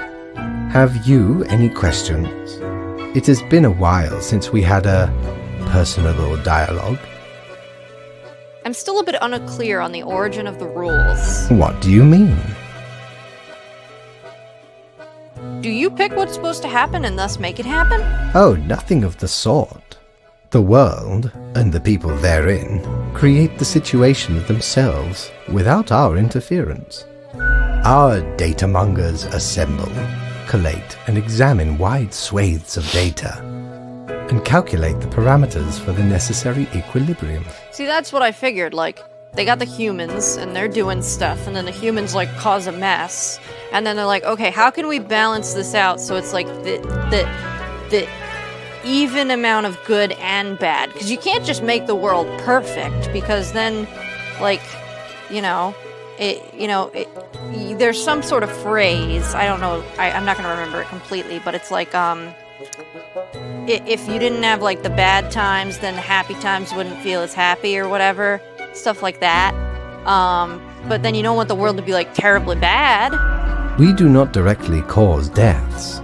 Have you any questions? It has been a while since we had a personable dialogue. I'm still a bit unclear on the origin of the rules. What do you mean? Do you pick what's supposed to happen and thus make it happen? Oh, nothing of the sort. The world, and the people therein, create the situation themselves without our interference. Our datamongers assemble, collate, and examine wide swathes of data, and calculate the parameters for the necessary equilibrium. See, that's what I figured, like, they got the humans, and they're doing stuff, and then the humans, like, cause a mess, and then they're like, okay, how can we balance this out so it's, like, the even amount of good and bad? Because you can't just make the world perfect, because then, like, there's some sort of phrase, I don't know, I'm not going to remember it completely, but it's like, if you didn't have, like, the bad times, then the happy times wouldn't feel as happy or whatever, stuff like that. But then you don't want the world to be, like, terribly bad. We do not directly cause deaths,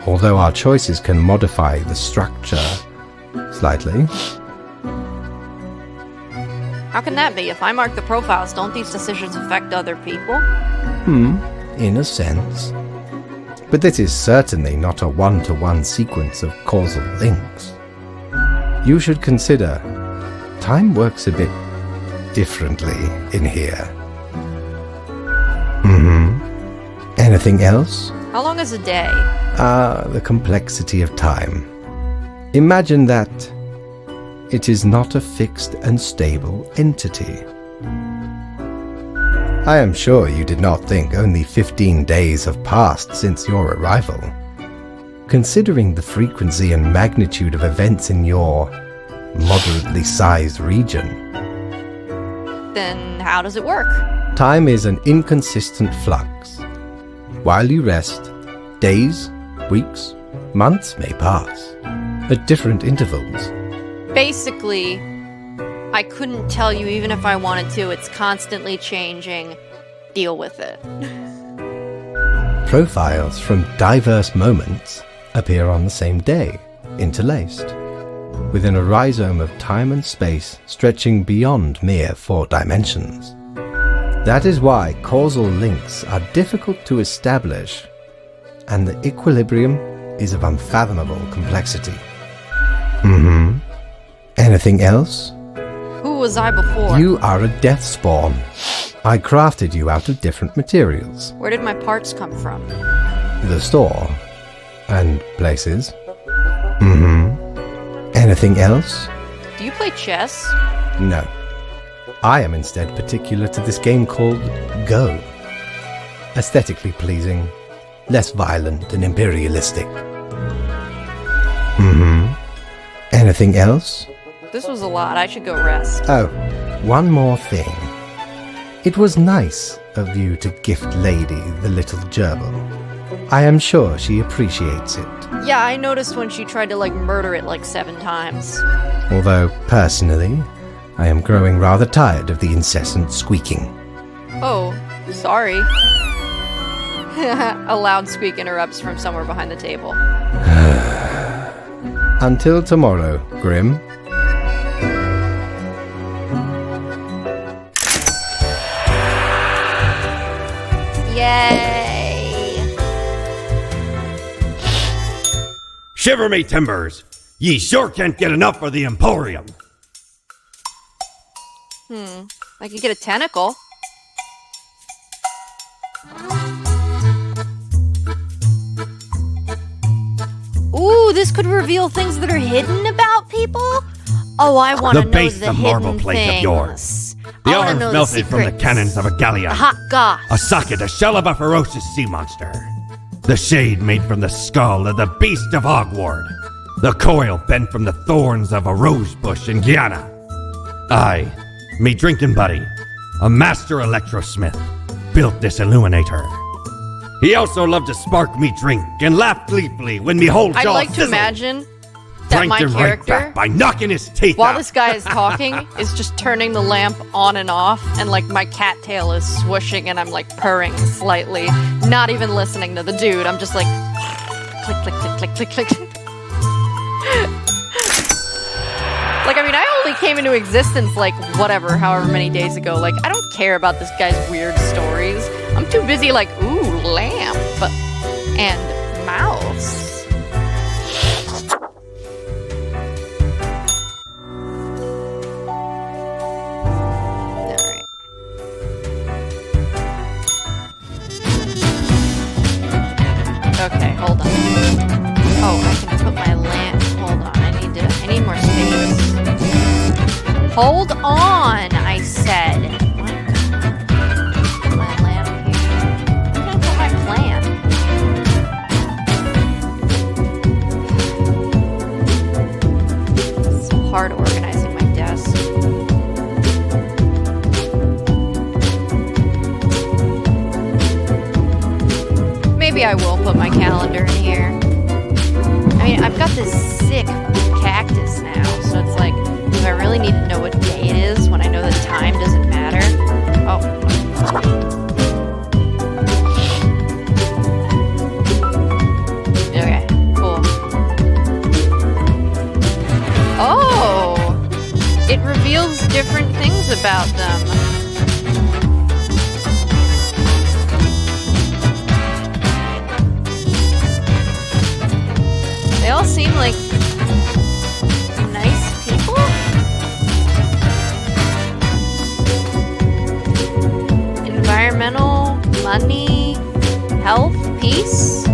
although our choices can modify the structure slightly. How can that be? If I mark the profiles, don't these decisions affect other people? In a sense. But this is certainly not a one-to-one sequence of causal links. You should consider, time works a bit differently in here. Anything else? How long is a day? The complexity of time. Imagine that it is not a fixed and stable entity. I am sure you did not think only 15 days have passed since your arrival. Considering the frequency and magnitude of events in your moderately sized region. Then how does it work? Time is an inconsistent flux. While you rest, days, weeks, months may pass, at different intervals. Basically, I couldn't tell you even if I wanted to. It's constantly changing. Deal with it. Profiles from diverse moments appear on the same day, interlaced, within a rhizome of time and space stretching beyond mere 4 dimensions. That is why causal links are difficult to establish, and the equilibrium is of unfathomable complexity. Anything else? Who was I before? You are a death spawn. I crafted you out of different materials. Where did my parts come from? The store. And places. Anything else? Do you play chess? No. I am instead particular to this game called Go. Aesthetically pleasing, less violent and imperialistic. Anything else? This was a lot. I should go rest. Oh, one more thing. It was nice of you to gift Lady the little gerbil. I am sure she appreciates it. Yeah, I noticed when she tried to, like, murder it like 7 times. Although, personally, I am growing rather tired of the incessant squeaking. Oh, sorry. A loud squeak interrupts from somewhere behind the table. Until tomorrow, Grim. Yay! Shiver me timbers! Ye sure can't get enough of the Emporium! I could get a tentacle. Ooh, this could reveal things that are hidden about people? Oh, I want to know base the the marble hidden plate things. of yours. The I wanna arms know melted from the secrets. cannons of a galleon. A hot goth. A socket, a shell of a ferocious sea monster. The shade made from the skull of the beast of Hogward. The coil bent from the thorns of a rose bush in Guyana. I, me drinking buddy, a master electrosmith, built this illuminator. He also loved to spark me drink and laugh gleefully when me whole jaw I'd like to sizzled. imagine that Pranked my him right character, back by knocking his teeth while out. this guy is talking, is just turning the lamp on and off, and like my cattail is swooshing and I'm like purring slightly, not even listening to the dude. I'm just like click, click, click, click, click, click. Like, I mean, I only literally came into existence like whatever, however many days ago. Like, I don't care about this guy's weird stories. I'm too busy like, ooh, lamp and mouse. Okay, hold on. Oh, I can put my lamp. Hold on, I need more space. Hold on, I said. My God. Put my lamp here. I'm gonna put my plant. It's so hard organizing my desk. Maybe I will put my calendar in here. I mean, I've got this sick cactus now, so it's like, do I really need to know what day it is when I know that time doesn't matter? Oh. Okay, cool. Oh! It reveals different things about them. They all seem like nice people? Environmental, money, health, peace?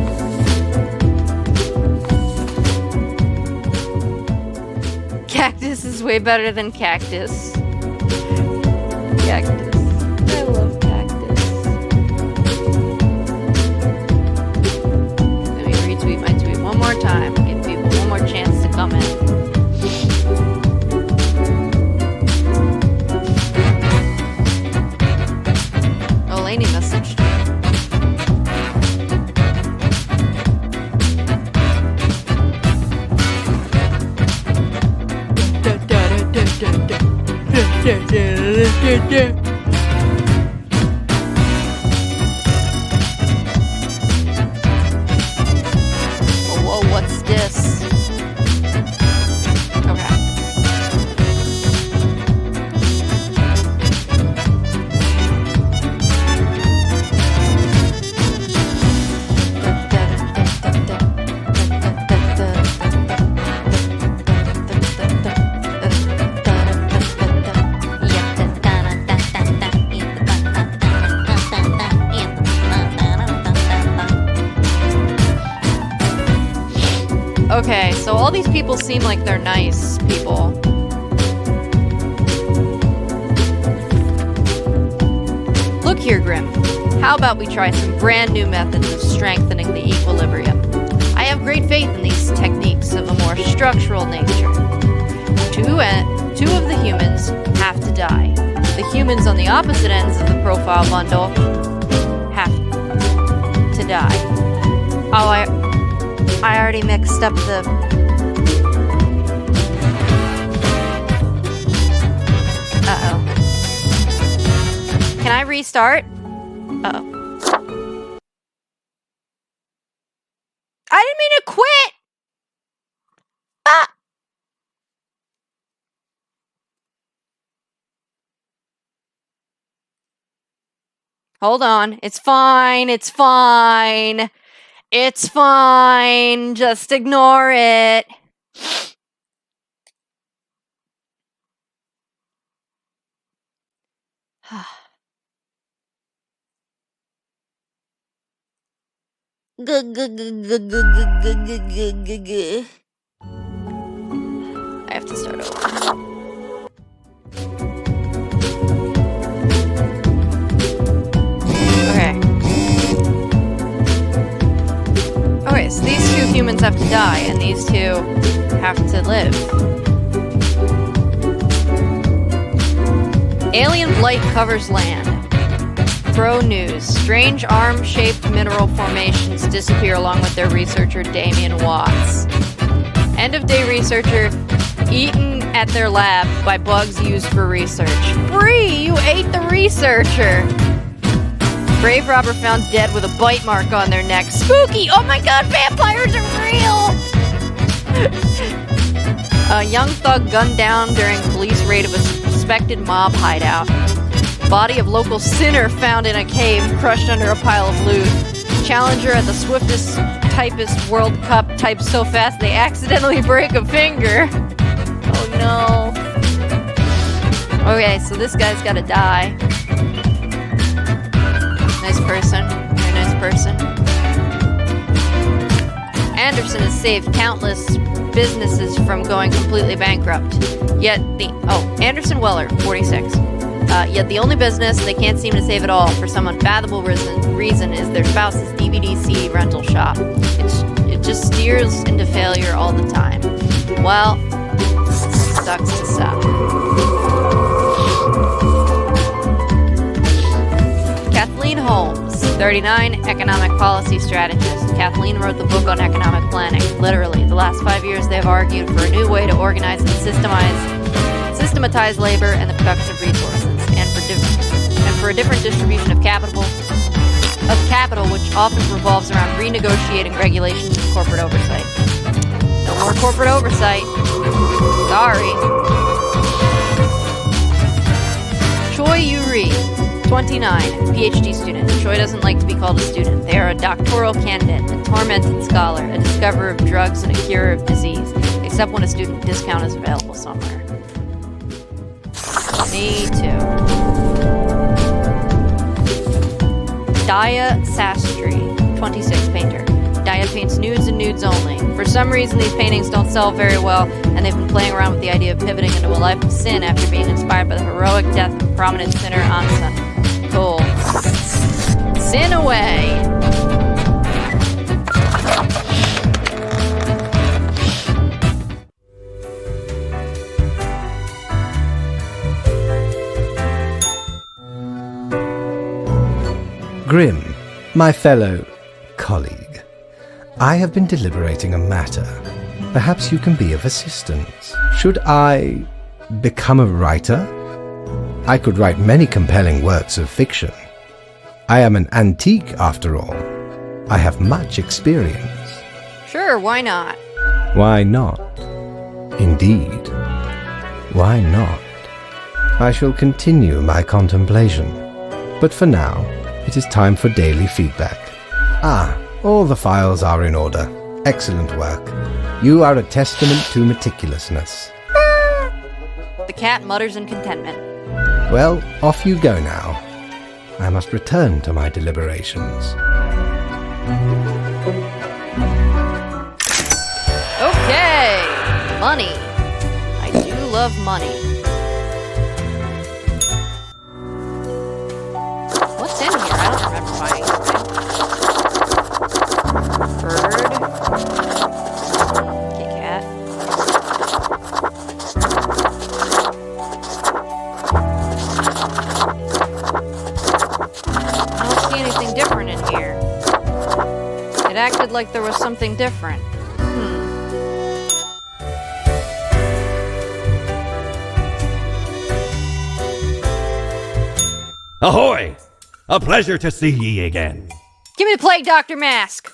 Cactus is way better than cactus. Cactus. I love cactus. Let me retweet my tweet one more time. Give people one more chance to come in. Alayna messaged me. Whoa, what's this? Okay. Okay, so all these people seem like they're nice people. Look here, Grim. How about we try some brand new methods of strengthening the equilibrium? I have great faith in these techniques of a more structural nature. Two of the humans have to die. The humans on the opposite ends of the profile bundle have to die. Oh, I already mixed up the... Uh-oh. Can I restart? Uh-oh. I didn't mean to quit! Ah! Hold on. It's fine. It's fine. It's fine. Just ignore it. I have to start over. Okay, so these two humans have to die, and these two have to live. Alien blight covers land. Pro news. Strange arm-shaped mineral formations disappear along with their researcher Damien Watts. End-of-day researcher eaten at their lab by bugs used for research. Bree, you ate the researcher! Grave robber found dead with a bite mark on their neck. Spooky! Oh my god, vampires are real! A young thug gunned down during police raid of a suspected mob hideout. Body of local sinner found in a cave, crushed under a pile of loot. Challenger at the swiftest typist World Cup types so fast they accidentally break a finger. Oh no. Okay, so this guy's gotta die. Nice person. Very nice person. Anderson has saved countless businesses from going completely bankrupt. Anderson Weller, 46. Yet the only business they can't seem to save at all, for some unfathomable reason, is their spouse's DVD CD rental shop. It just steers into failure all the time. Well, sucks to suck. Kathleen Holmes, 39, economic policy strategist. Kathleen wrote the book on economic planning. Literally, the last 5 years they have argued for a new way to organize and systematize labor and the production of resources, and for a different distribution of capital, which often revolves around renegotiating regulations and corporate oversight. No more corporate oversight. Sorry. Choi Yu-ri, 29, PhD student. Choi doesn't like to be called a student. They are a doctoral candidate, a tormented scholar, a discoverer of drugs and a cure of disease, except when a student discount is available somewhere. Me too. Daya Sastry, 26, painter. Daya paints nudes and nudes only. For some reason, these paintings don't sell very well, and they've been playing around with the idea of pivoting into a life of sin after being inspired by the heroic death of prominent sinner Ansa. Cool. Sin away! Grim, my fellow colleague, I have been deliberating a matter. Perhaps you can be of assistance. Should I become a writer? I could write many compelling works of fiction. I am an antique, after all. I have much experience. Sure, why not? Why not? Indeed. Why not? I shall continue my contemplation. But for now, it is time for daily feedback. All the files are in order. Excellent work. You are a testament to meticulousness. The cat mutters in contentment. Well, off you go now. I must return to my deliberations. Okay! Money. I do love money. What's in here? I don't remember buying anything. Bird. Okay, cat. I don't see anything different in here. It acted like there was something different. Ahoy! A pleasure to see ye again. Give me the plague doctor mask!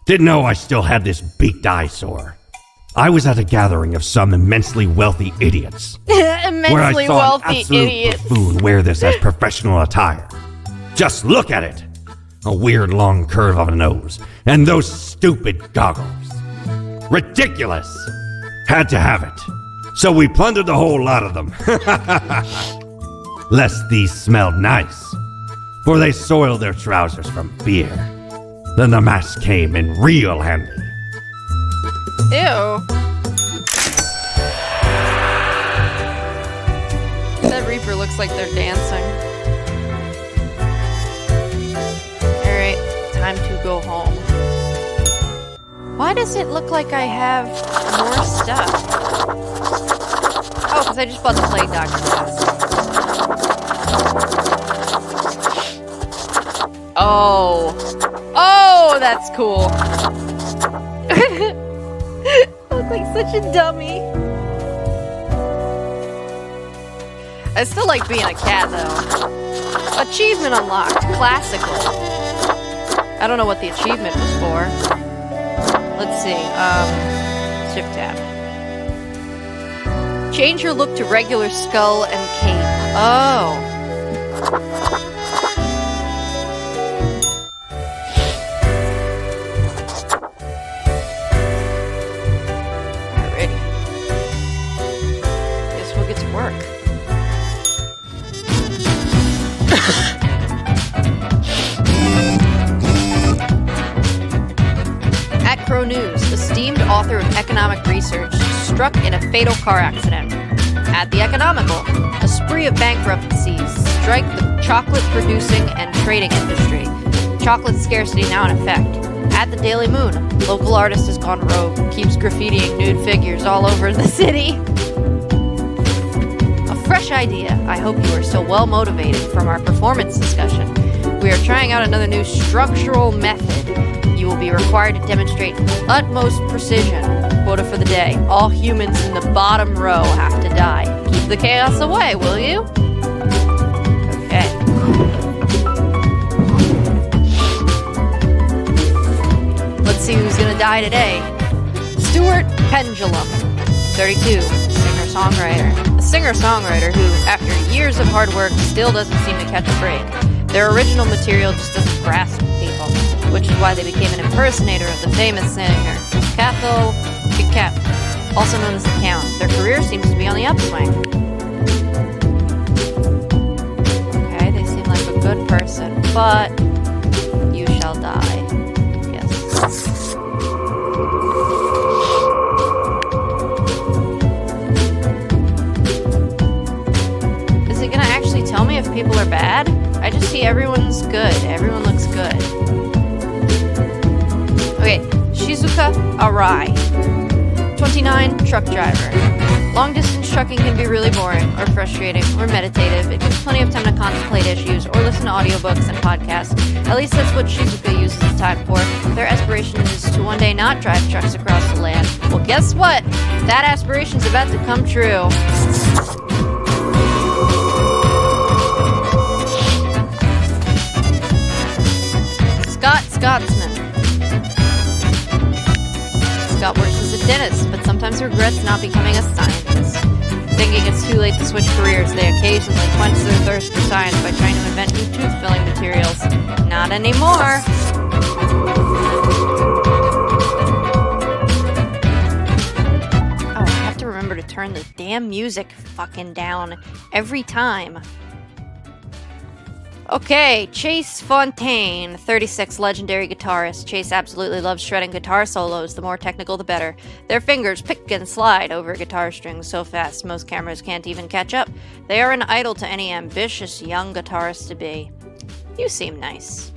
Didn't know I still had this beaked eyesore. I was at a gathering of some immensely wealthy idiots. where I Immensely saw wealthy an absolute idiots. buffoon wear this as professional attire. Just look at it! A weird long curve of a nose, and those stupid goggles. Ridiculous! Had to have it. So we plundered the whole lot of them. Lest these smelled nice, for they soiled their trousers from fear. Then the mask came in real handy. Ew. That Reaper looks like they're dancing. Alright, time to go home. Why does it look like I have more stuff? Oh, because I just bought the Plague Doctor mask. Oh. Oh, that's cool. I look like such a dummy. I still like being a cat, though. Achievement unlocked. Classical. I don't know what the achievement was for. Let's see. Shift tab. Change your look to regular skull and cape. Oh. Alrighty. Guess we'll get to work. At Crow News, esteemed author of economic research struck in a fatal car accident. At The Economical, a spree of bankruptcies strike the chocolate-producing and trading industry. Chocolate scarcity now in effect. At The Daily Moon, local artist has gone rogue, keeps graffitiing nude figures all over the city. A fresh idea. I hope you are still well motivated from our performance discussion. We are trying out another new structural method. You will be required to demonstrate utmost precision. Quota for the day. All humans in the bottom row have to die. Keep the chaos away, will you? Okay. Let's see who's gonna die today. Stuart Pendulum, 32, singer-songwriter. A singer-songwriter who, after years of hard work, still doesn't seem to catch a break. Their original material just doesn't grasp people, which is why they became an impersonator of the famous singer, Catho Kikep, also known as the Count. Their career seems to be on the upswing. Okay, they seem like a good person, but you shall die. Yes. Is it gonna actually tell me if people are bad? I just see everyone's good. Everyone looks good. Okay, Shizuka Arai, 29, truck driver. Long-distance trucking can be really boring, or frustrating, or meditative. It gives plenty of time to contemplate issues, or listen to audiobooks and podcasts. At least that's what Shizuka uses the time for. Their aspiration is to one day not drive trucks across the land. Well, guess what? That aspiration's about to come true. Scotsman. Scott works as a dentist, but sometimes regrets not becoming a scientist. Thinking it's too late to switch careers, they occasionally quench their thirst for science by trying to invent new tooth-filling materials. Not anymore! Oh, I have to remember to turn the damn music fucking down every time. Okay, Chase Fontaine, 36, legendary guitarist. Chase absolutely loves shredding guitar solos. The more technical, the better. Their fingers pick and slide over guitar strings so fast most cameras can't even catch up. They are an idol to any ambitious young guitarist to be. You seem nice.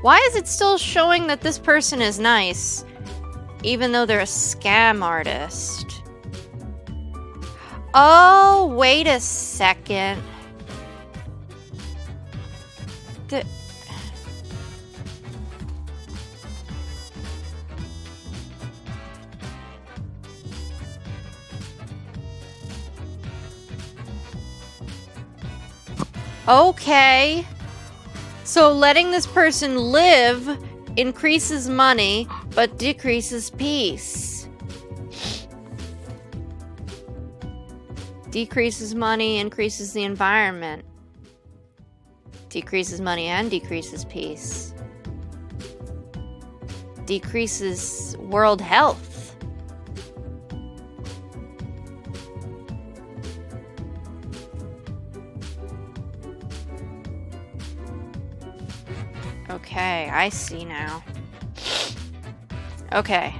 Why is it still showing that this person is nice? Even though they're a scam artist. Oh, wait a second. Okay. So letting this person live increases money, but decreases peace. Decreases money, increases the environment. Decreases money and decreases peace. Decreases world health. Okay, I see now. Okay.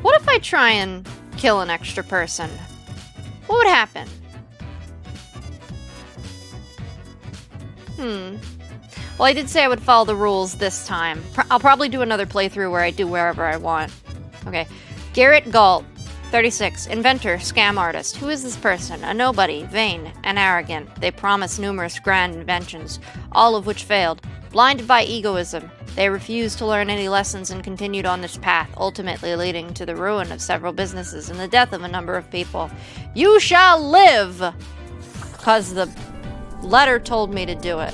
What if I try and kill an extra person? What would happen? Well, I did say I would follow the rules this time. I'll probably do another playthrough where I do wherever I want. Okay. Garrett Galt, 36, inventor, scam artist. Who is this person? A nobody, vain, and arrogant. They promise numerous grand inventions, all of which failed. Blinded by egoism, They refused to learn any lessons and continued on this path, ultimately leading to the ruin of several businesses and the death of a number of people. You shall live! Because the letter told me to do it.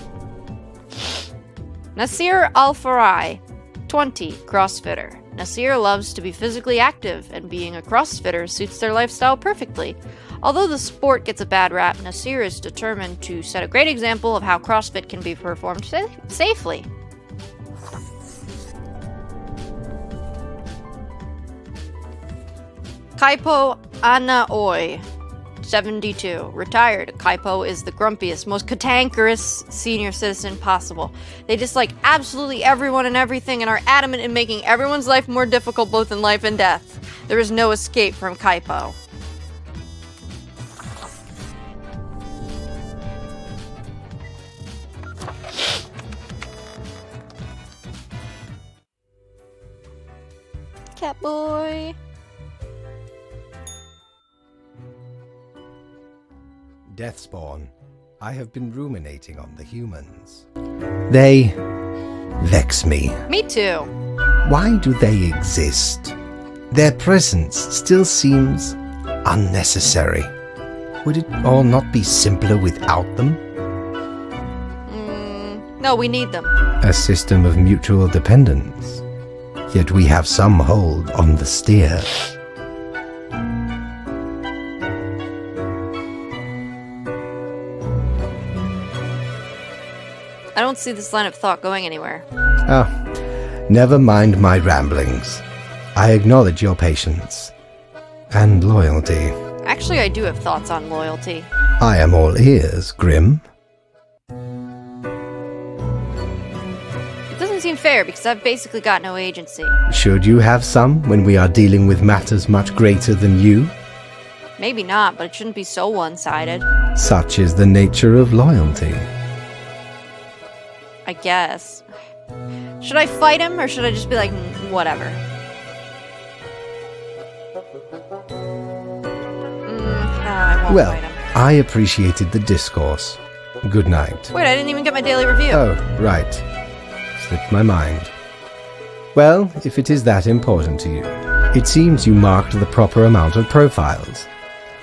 Nasir Al-Farai, 20, CrossFitter. Nasir loves to be physically active, and being a CrossFitter suits their lifestyle perfectly. Although the sport gets a bad rap, Nasir is determined to set a great example of how CrossFit can be performed safely. Kaipo Anaoi, 72, retired. Kaipo is the grumpiest, most cantankerous senior citizen possible. They dislike absolutely everyone and everything and are adamant in making everyone's life more difficult both in life and death. There is no escape from Kaipo. Catboy. Deathspawn, I have been ruminating on the humans. They vex me. Me too. Why do they exist? Their presence still seems unnecessary. Would it all not be simpler without them? No, we need them. A system of mutual dependence. Yet we have some hold on the steer. I don't see this line of thought going anywhere. Oh, never mind my ramblings. I acknowledge your patience and loyalty. Actually, I do have thoughts on loyalty. I am all ears, Grim. It doesn't seem fair because I've basically got no agency. Should you have some when we are dealing with matters much greater than you? Maybe not, but it shouldn't be so one-sided. Such is the nature of loyalty. I guess. Should I fight him or should I just be like, whatever? I won't Well, fight him. I appreciated the discourse. Good night. Wait, I didn't even get my daily review. Oh, right. Slipped my mind. Well, if it is that important to you, it seems you marked the proper amount of profiles.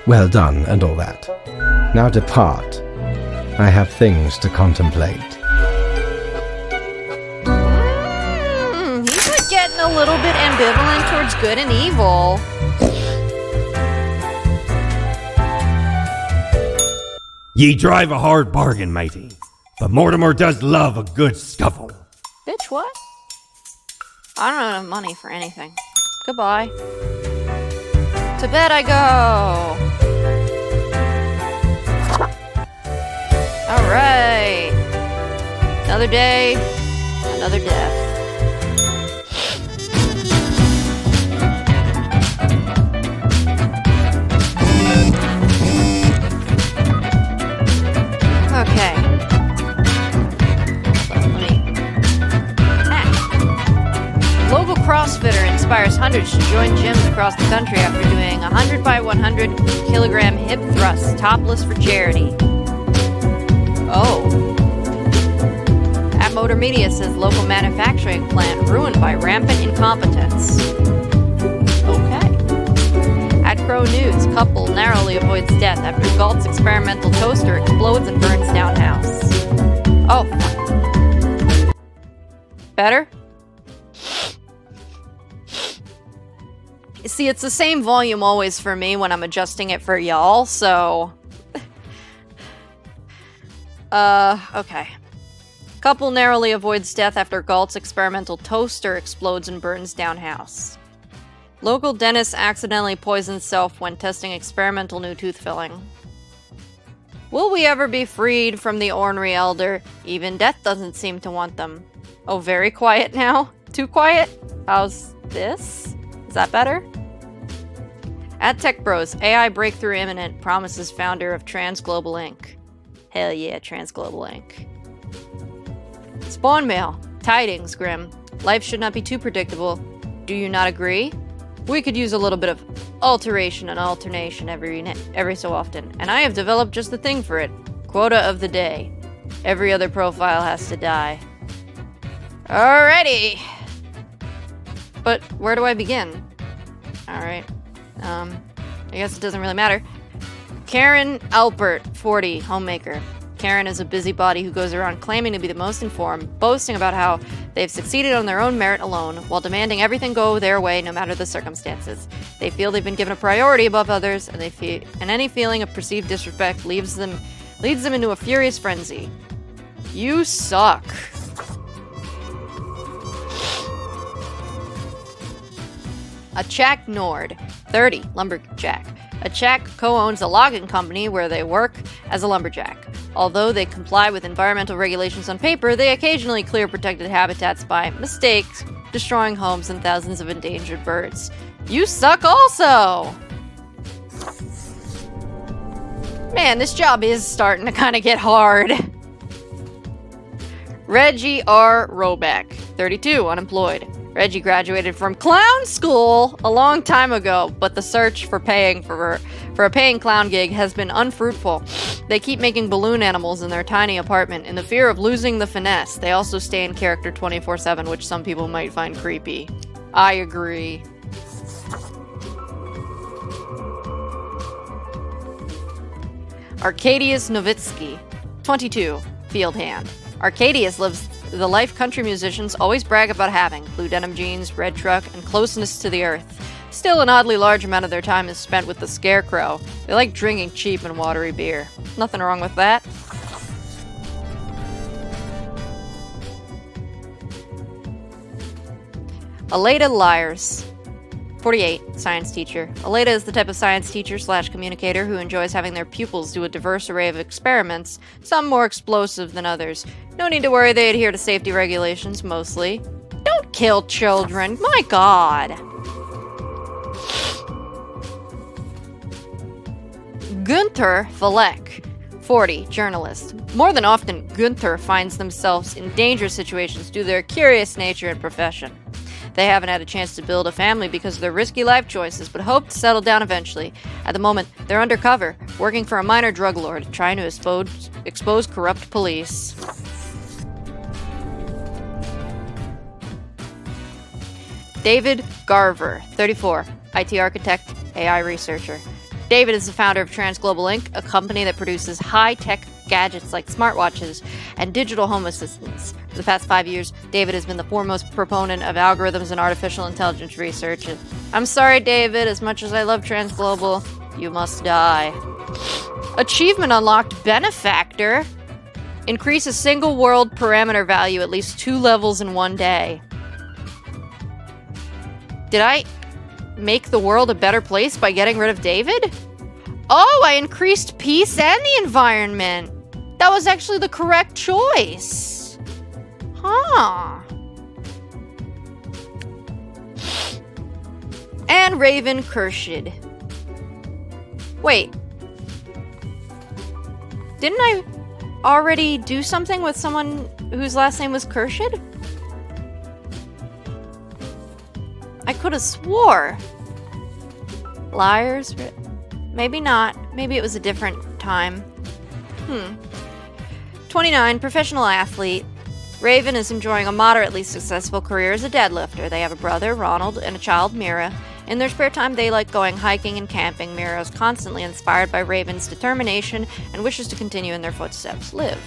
Well done and all that. Now depart. I have things to contemplate. He's like getting a little bit ambivalent towards good and evil. Ye drive a hard bargain, matey, but Mortimer does love a good scuffle. Bitch, what? I don't have enough money for anything. Goodbye. To bed I go. Alright. Another day, another death. Okay. Local CrossFitter inspires hundreds to join gyms across the country after doing 100 by 100 kilogram hip thrusts, topless for charity. Oh. At Motor Media says local manufacturing plant ruined by rampant incompetence. Okay. At Crow News, couple narrowly avoids death after Galt's experimental toaster explodes and burns down house. Oh. Better? See, it's the same volume always for me when I'm adjusting it for y'all, so... okay. Couple narrowly avoids death after Galt's experimental toaster explodes and burns down house. Local dentist accidentally poisons self when testing experimental new tooth filling. Will we ever be freed from the ornery elder? Even death doesn't seem to want them. Oh, very quiet now? Too quiet? How's this? Is that better? At Tech Bros, AI breakthrough imminent, promises founder of Transglobal Inc. Hell yeah, Transglobal Inc. Spawn mail. Tidings, Grim. Life should not be too predictable. Do you not agree? We could use a little bit of alteration and alternation every so often, and I have developed just the thing for it. Quota of the day. Every other profile has to die. Alrighty. But where do I begin? Alright. I guess it doesn't really matter. Karen Alpert, 40, homemaker. Karen is a busybody who goes around claiming to be the most informed, boasting about how they've succeeded on their own merit alone, while demanding everything go their way no matter the circumstances. They feel they've been given a priority above others, and any feeling of perceived disrespect leads them into a furious frenzy. You suck. Achak Nord, 30, lumberjack. Achak co-owns a logging company where they work as a lumberjack. Although they comply with environmental regulations on paper, they occasionally clear protected habitats by mistake, destroying homes and thousands of endangered birds. You suck also! Man, this job is starting to kind of get hard. Reggie R. Roback, 32, unemployed. Reggie graduated from clown school a long time ago, but the search for a paying clown gig has been unfruitful. They keep making balloon animals in their tiny apartment in the fear of losing the finesse. They also stay in character 24/7, which some people might find creepy. I agree. Arcadius Novitsky, 22, field hand. Arcadius lives the life country musicians always brag about having: blue denim jeans, red truck, and closeness to the earth. Still, an oddly large amount of their time is spent with the Scarecrow. They like drinking cheap and watery beer. Nothing wrong with that. Alayna Lyres, 48, science teacher. Alayna is the type of science teacher / communicator who enjoys having their pupils do a diverse array of experiments, some more explosive than others. No need to worry, they adhere to safety regulations, mostly. Don't kill children, my god! Gunther Valek, 40, journalist. More than often, Gunther finds themselves in dangerous situations due to their curious nature and profession. They haven't had a chance to build a family because of their risky life choices, but hope to settle down eventually. At the moment, they're undercover, working for a minor drug lord, trying to expose corrupt police. David Garver, 34, IT architect, AI researcher. David is the founder of Transglobal Inc., a company that produces high-tech gadgets like smartwatches and digital home assistants. For the past 5 years, David has been the foremost proponent of algorithms and artificial intelligence research. And I'm sorry, David, as much as I love Transglobal, you must die. Achievement unlocked, Benefactor. Increase a single world parameter value at least 2 levels in 1 day. Did I make the world a better place by getting rid of David? Oh, I increased peace and the environment. That was actually the correct choice. Huh. And Raven Kershid. Wait. Didn't I already do something with someone whose last name was Kershid? I could have swore. Liars? Maybe not. Maybe it was a different time. 29, professional athlete. Raven is enjoying a moderately successful career as a deadlifter. They have a brother, Ronald, and a child, Mira. In their spare time, they like going hiking and camping. Mira is constantly inspired by Raven's determination and wishes to continue in their footsteps. Live.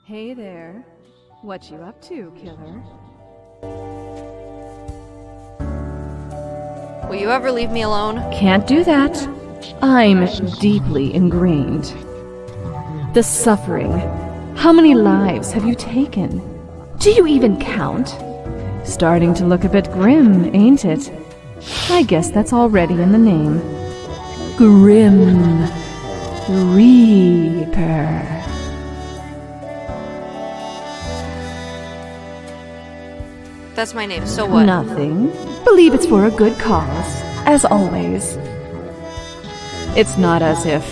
Hey there. What you up to, killer? Will you ever leave me alone? Can't do that. I'm deeply ingrained. The suffering. How many lives have you taken? Do you even count? Starting to look a bit grim, ain't it? I guess that's already in the name. Grim Reaper. That's my name, so what? Nothing. Believe it's for a good cause, as always. It's not as if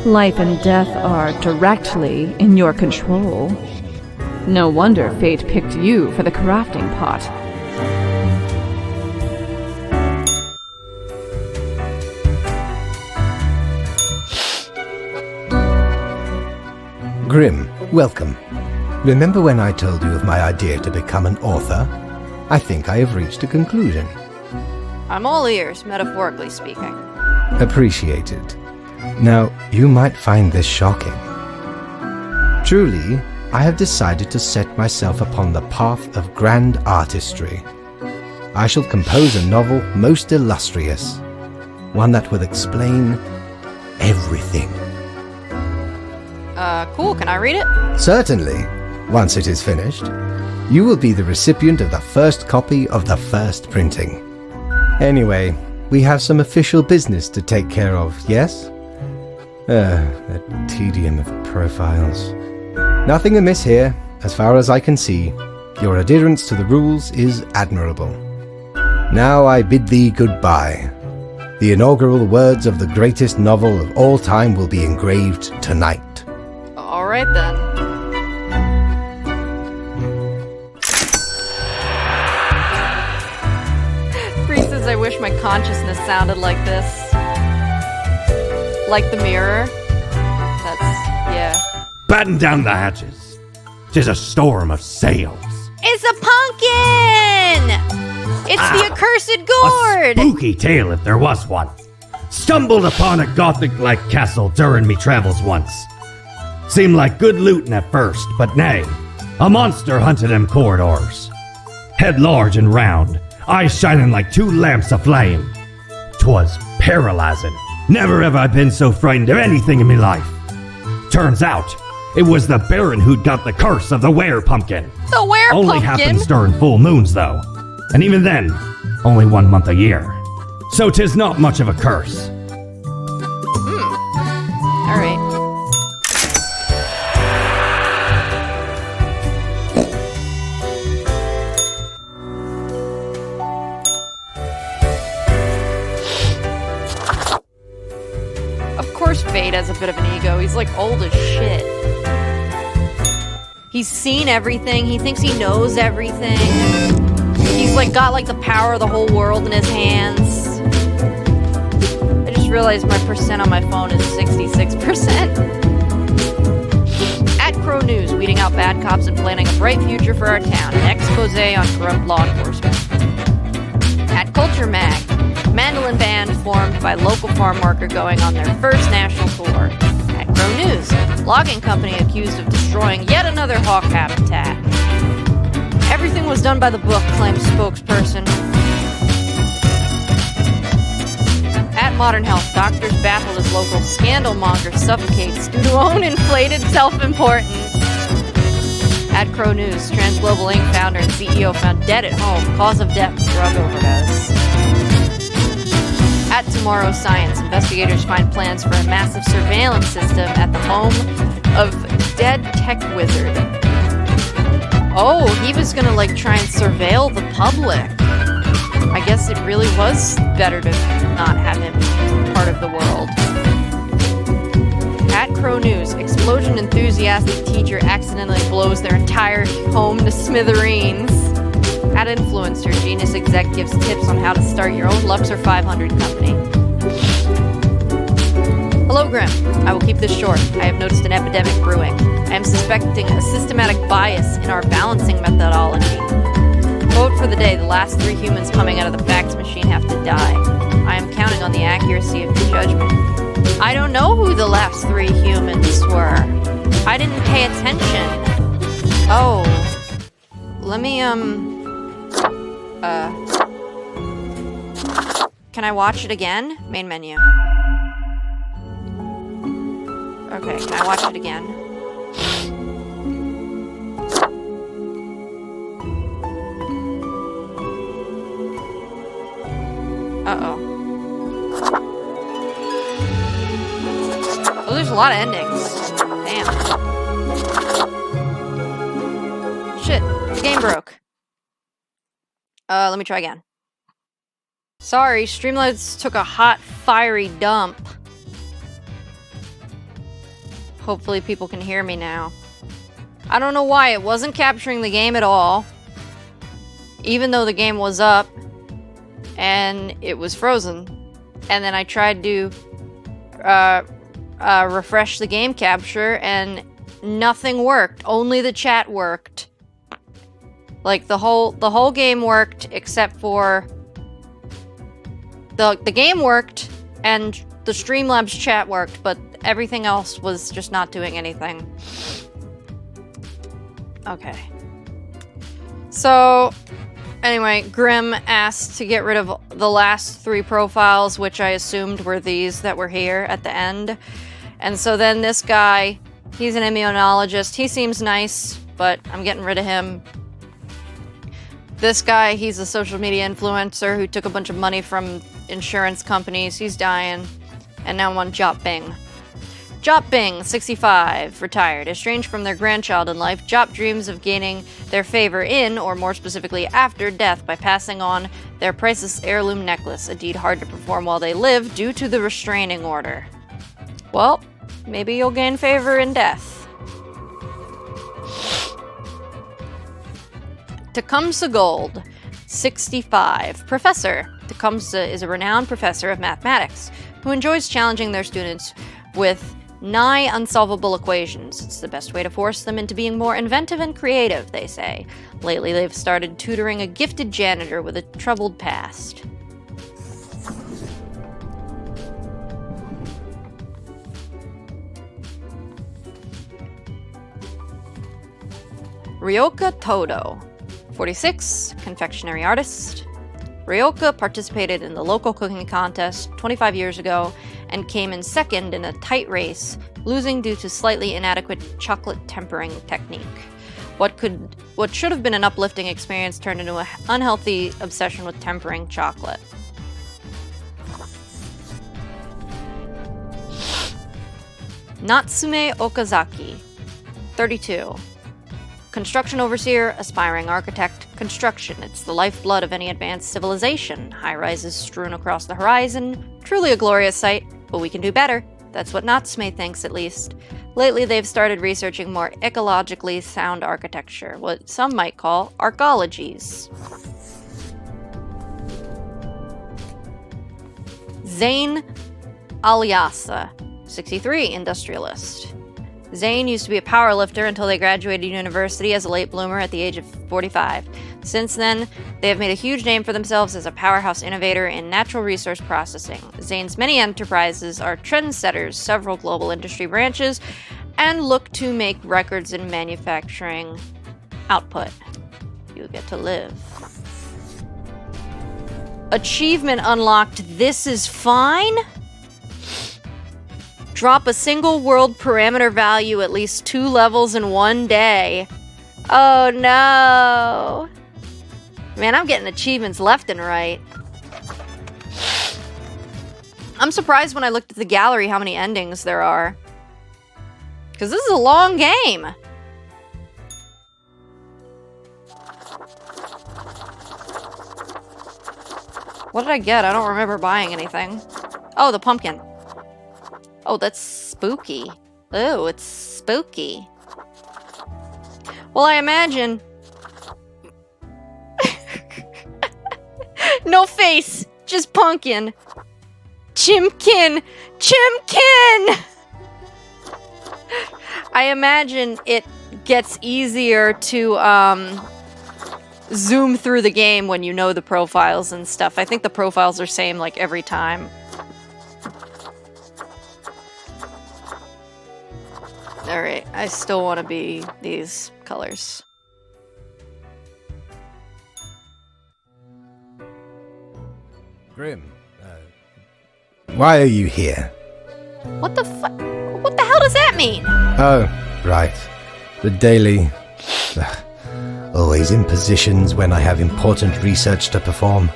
life and death are directly in your control. No wonder fate picked you for the crafting pot. Grimm, welcome. Remember when I told you of my idea to become an author? I think I have reached a conclusion. I'm all ears, metaphorically speaking. Appreciated. Now, you might find this shocking. Truly, I have decided to set myself upon the path of grand artistry. I shall compose a novel most illustrious, one that will explain everything. Cool, can I read it? Certainly. Once it is finished, you will be the recipient of the first copy of the first printing. Anyway, we have some official business to take care of, yes? The tedium of profiles. Nothing amiss here, as far as I can see. Your adherence to the rules is admirable. Now I bid thee goodbye. The inaugural words of the greatest novel of all time will be engraved tonight. Alright then. Priest says, I wish my consciousness sounded like this. Like the mirror. Yeah. Batten down the hatches. 'Tis a storm of sails. It's a pumpkin! It's the accursed gourd! A spooky tale if there was one. Stumbled upon a Gothic-like castle during me travels once. Seemed like good looting at first, but nay, a monster hunted them corridors. Head large and round, eyes shining like two lamps aflame. 'Twas paralyzing. Never have I been so frightened of anything in me life. Turns out, it was the Baron who'd got the curse of the were-pumpkin. The were-pumpkin? Only happens during full moons, though. And even then, only 1 month a year. So 'tis not much of a curse. Alright. Of course Vade has a bit of an ego. He's like old as shit. He's seen everything. He thinks he knows everything. He's like got like the power of the whole world in his hands. I just realized my percent on my phone is 66%. At Crow News, weeding out bad cops and planning a bright future for our town. An expose on corrupt law enforcement. At Culture Mag, mandolin band formed by local farm worker going on their first national tour. At Crow News, logging company accused of destroying yet another hawk habitat. Everything was done by the book, claims spokesperson. At Modern Health, doctors baffled as local scandal monger suffocates due to own inflated self-importance. At Crow News, Transglobal Inc. founder and CEO found dead at home, cause of death, drug overdose. At Tomorrow Science, investigators find plans for a massive surveillance system at the home of dead tech wizard. Oh, he was gonna like try and surveil the public. I guess it really was better to not have him part of the world. At Crow News, explosion enthusiastic teacher accidentally blows their entire home to smithereens. At Influencer, Genius exec gives tips on how to start your own Luxor 500 company. Hello, Grimm. I will keep this short. I have noticed an epidemic brewing. I am suspecting a systematic bias in our balancing methodology. Quote for the day, the last 3 humans coming out of the fax machine have to die. I am counting on the accuracy of your judgment. I don't know who the last 3 humans were. I didn't pay attention. Oh. Let me, Can I watch it again? Main menu. Okay, can I watch it again? Uh-oh. Oh, there's a lot of endings. Damn. Shit, the game broke. Let me try again. Sorry, Streamlabs took a hot, fiery dump. Hopefully people can hear me now. I don't know why it wasn't capturing the game at all. Even though the game was up. And it was frozen. And then I tried to refresh the game capture and nothing worked. Only the chat worked. Like, the whole game worked except for... The game worked, and the Streamlabs chat worked, but everything else was just not doing anything. Okay. So, anyway, Grimm asked to get rid of the last 3 profiles, which I assumed were these that were here at the end. And so then this guy, he's an immunologist. He seems nice, but I'm getting rid of him. This guy, he's a social media influencer who took a bunch of money from insurance companies. He's dying. And now I'm on Jop Bing. Jop Bing, 65, retired. Estranged from their grandchild in life, Jop dreams of gaining their favor in, or more specifically after death, by passing on their priceless heirloom necklace, a deed hard to perform while they live due to the restraining order. Well, maybe you'll gain favor in death. Tecumseh Gold, 65, professor. Tecumseh is a renowned professor of mathematics who enjoys challenging their students with nigh unsolvable equations. It's the best way to force them into being more inventive and creative, they say. Lately, they've started tutoring a gifted janitor with a troubled past. Ryoka Todo, 46, confectionery artist. Ryoka participated in the local cooking contest 25 years ago and came in second in a tight race, losing due to slightly inadequate chocolate tempering technique. What should have been an uplifting experience turned into an unhealthy obsession with tempering chocolate. Natsume Okazaki, 32. Construction overseer, aspiring architect, construction. It's the lifeblood of any advanced civilization. High-rises strewn across the horizon. Truly a glorious sight, but we can do better. That's what Natsume thinks, at least. Lately, they've started researching more ecologically sound architecture, what some might call arcologies. Zane Alyasa, 63, industrialist. Zane used to be a powerlifter until they graduated university as a late bloomer at the age of 45. Since then, they have made a huge name for themselves as a powerhouse innovator in natural resource processing. Zane's many enterprises are trendsetters, several global industry branches, and look to make records in manufacturing output. You get to live. Achievement unlocked. This is fine? Drop a single world parameter value at least 2 levels in 1 day. Oh no. Man, I'm getting achievements left and right. I'm surprised when I looked at the gallery how many endings there are. Because this is a long game. What did I get? I don't remember buying anything. Oh, the pumpkin. Oh, that's spooky. Oh, it's spooky. Well, I imagine... No face! Just pumpkin! Chimkin! Chimkin! I imagine it gets easier to, zoom through the game when you know the profiles and stuff. I think the profiles are same, like, every time. Alright, I still want to be these colors. Grimm, why are you here? What the What the hell does that mean? Oh, right. The daily... always in positions when I have important research to perform.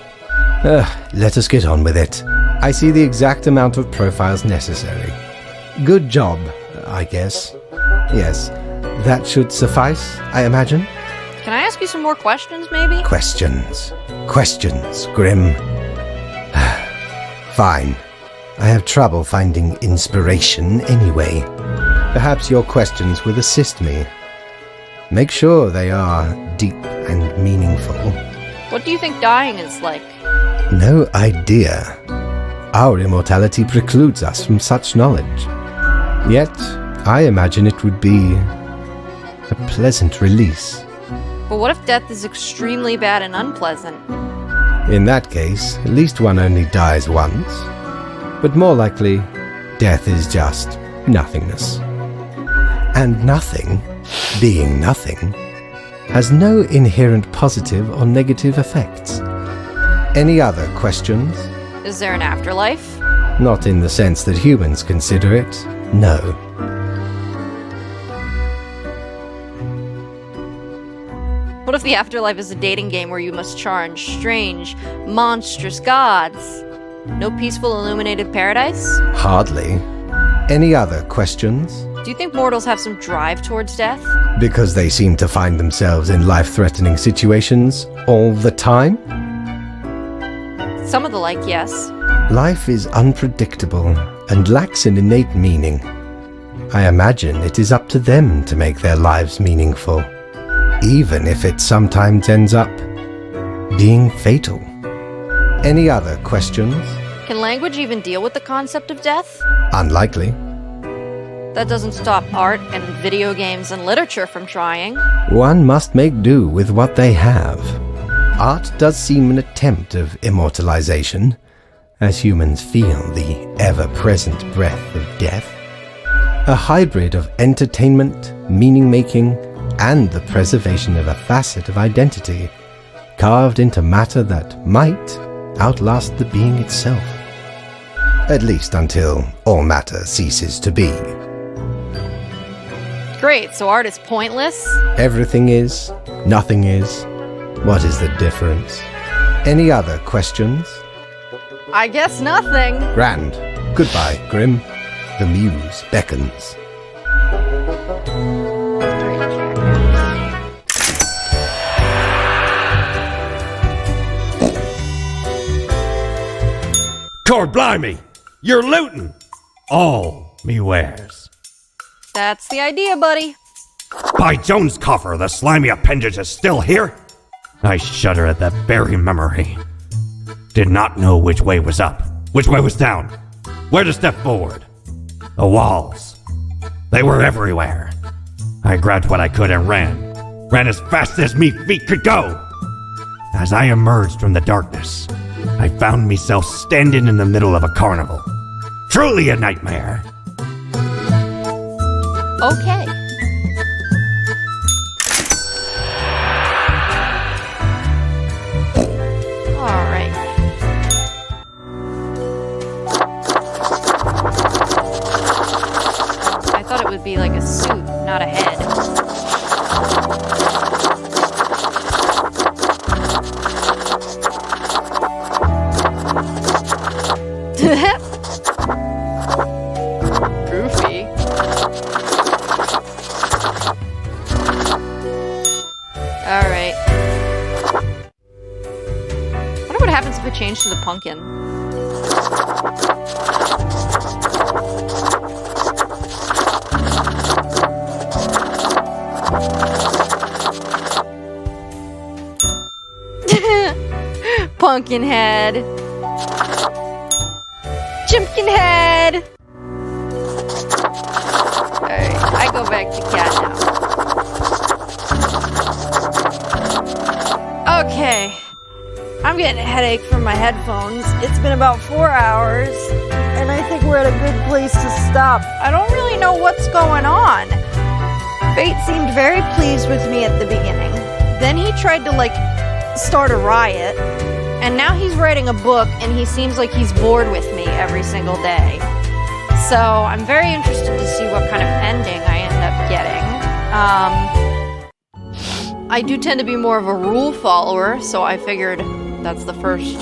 Let us get on with it. I see the exact amount of profiles necessary. Good job, I guess. Yes, that should suffice, I imagine. Can I ask you some more questions, maybe? Questions. Questions, Grimm. Fine. I have trouble finding inspiration anyway. Perhaps your questions will assist me. Make sure they are deep and meaningful. What do you think dying is like? No idea. Our immortality precludes us from such knowledge. Yet, I imagine it would be a pleasant release. But what if death is extremely bad and unpleasant? In that case, at least one only dies once. But more likely, death is just nothingness. And nothing, being nothing, has no inherent positive or negative effects. Any other questions? Is there an afterlife? Not in the sense that humans consider it, no. What if the afterlife is a dating game where you must charge strange, monstrous gods? No peaceful, illuminated paradise? Hardly. Any other questions? Do you think mortals have some drive towards death? Because they seem to find themselves in life-threatening situations all the time? Some of the like, yes. Life is unpredictable and lacks an innate meaning. I imagine it is up to them to make their lives meaningful, even if it sometimes ends up being fatal. Any other questions? Can language even deal with the concept of death? Unlikely. That doesn't stop art and video games and literature from trying. One must make do with what they have. Art does seem an attempt of immortalization, as humans feel the ever-present breath of death. A hybrid of entertainment, meaning-making, and the preservation of a facet of identity, carved into matter that might outlast the being itself. At least until all matter ceases to be. Great, so art is pointless? Everything is, nothing is. What is the difference? Any other questions? I guess nothing. Grand. Goodbye, Grim. The muse beckons. Cord blimey! You're looting all me wares. That's the idea, buddy. By Jones' coffer, the slimy appendage is still here? I shudder at that very memory. Did not know which way was up, which way was down, where to step forward. The walls, they were everywhere. I grabbed what I could and ran as fast as me feet could go. As I emerged from the darkness, I found myself standing in the middle of a carnival. Truly a nightmare. Okay. Alright. I thought it would be like a suit, not a head. Goofy. Alright. Wonder what happens if it changed to the pumpkin. Pumpkin head. Chimpkin head. Alright, I go back to cat now. Okay. I'm getting a headache from my headphones. It's been about 4 hours, and I think we're at a good place to stop. I don't really know what's going on. Fate seemed very pleased with me at the beginning. Then he tried to, start a riot. And now he's writing a book, and he seems like he's bored with me every single day. So I'm very interested to see what kind of ending I end up getting. I do tend to be more of a rule follower, so I figured that's the first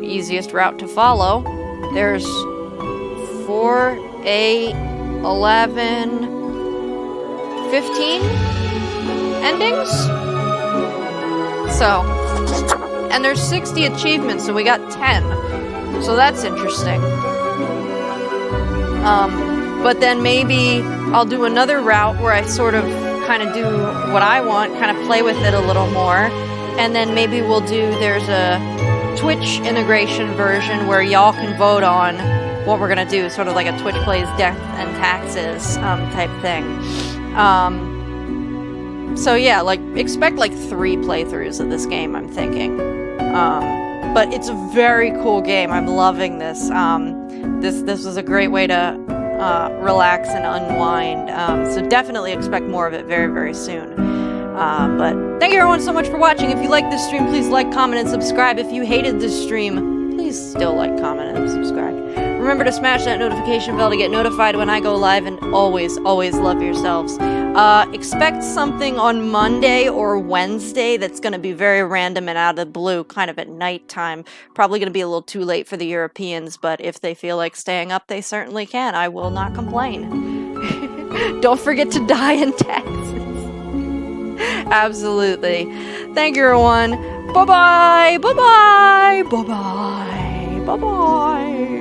easiest route to follow. There's 4, 8, 11, 15 endings? So... And there's 60 achievements, so we got 10. So that's interesting. But then maybe I'll do another route where I sort of kind of do what I want, kind of play with it a little more. And then maybe there's a Twitch integration version where y'all can vote on what we're gonna do, sort of like a Twitch Plays Death and Taxes type thing. So yeah, like expect like 3 playthroughs of this game, I'm thinking. But it's a very cool game. I'm loving this. This was a great way to relax and unwind. So definitely expect more of it very, very soon. But thank you everyone so much for watching. If you liked this stream, please like, comment, and subscribe. If you hated this stream, please still like, comment, and subscribe. Remember to smash that notification bell to get notified when I go live, and always, always love yourselves. Expect something on Monday or Wednesday that's going to be very random and out of the blue, kind of at nighttime. Probably going to be a little too late for the Europeans, but if they feel like staying up, they certainly can. I will not complain. Don't forget to die in Texas. Absolutely. Thank you, everyone. Bye-bye. Bye-bye. Bye-bye. Bye-bye.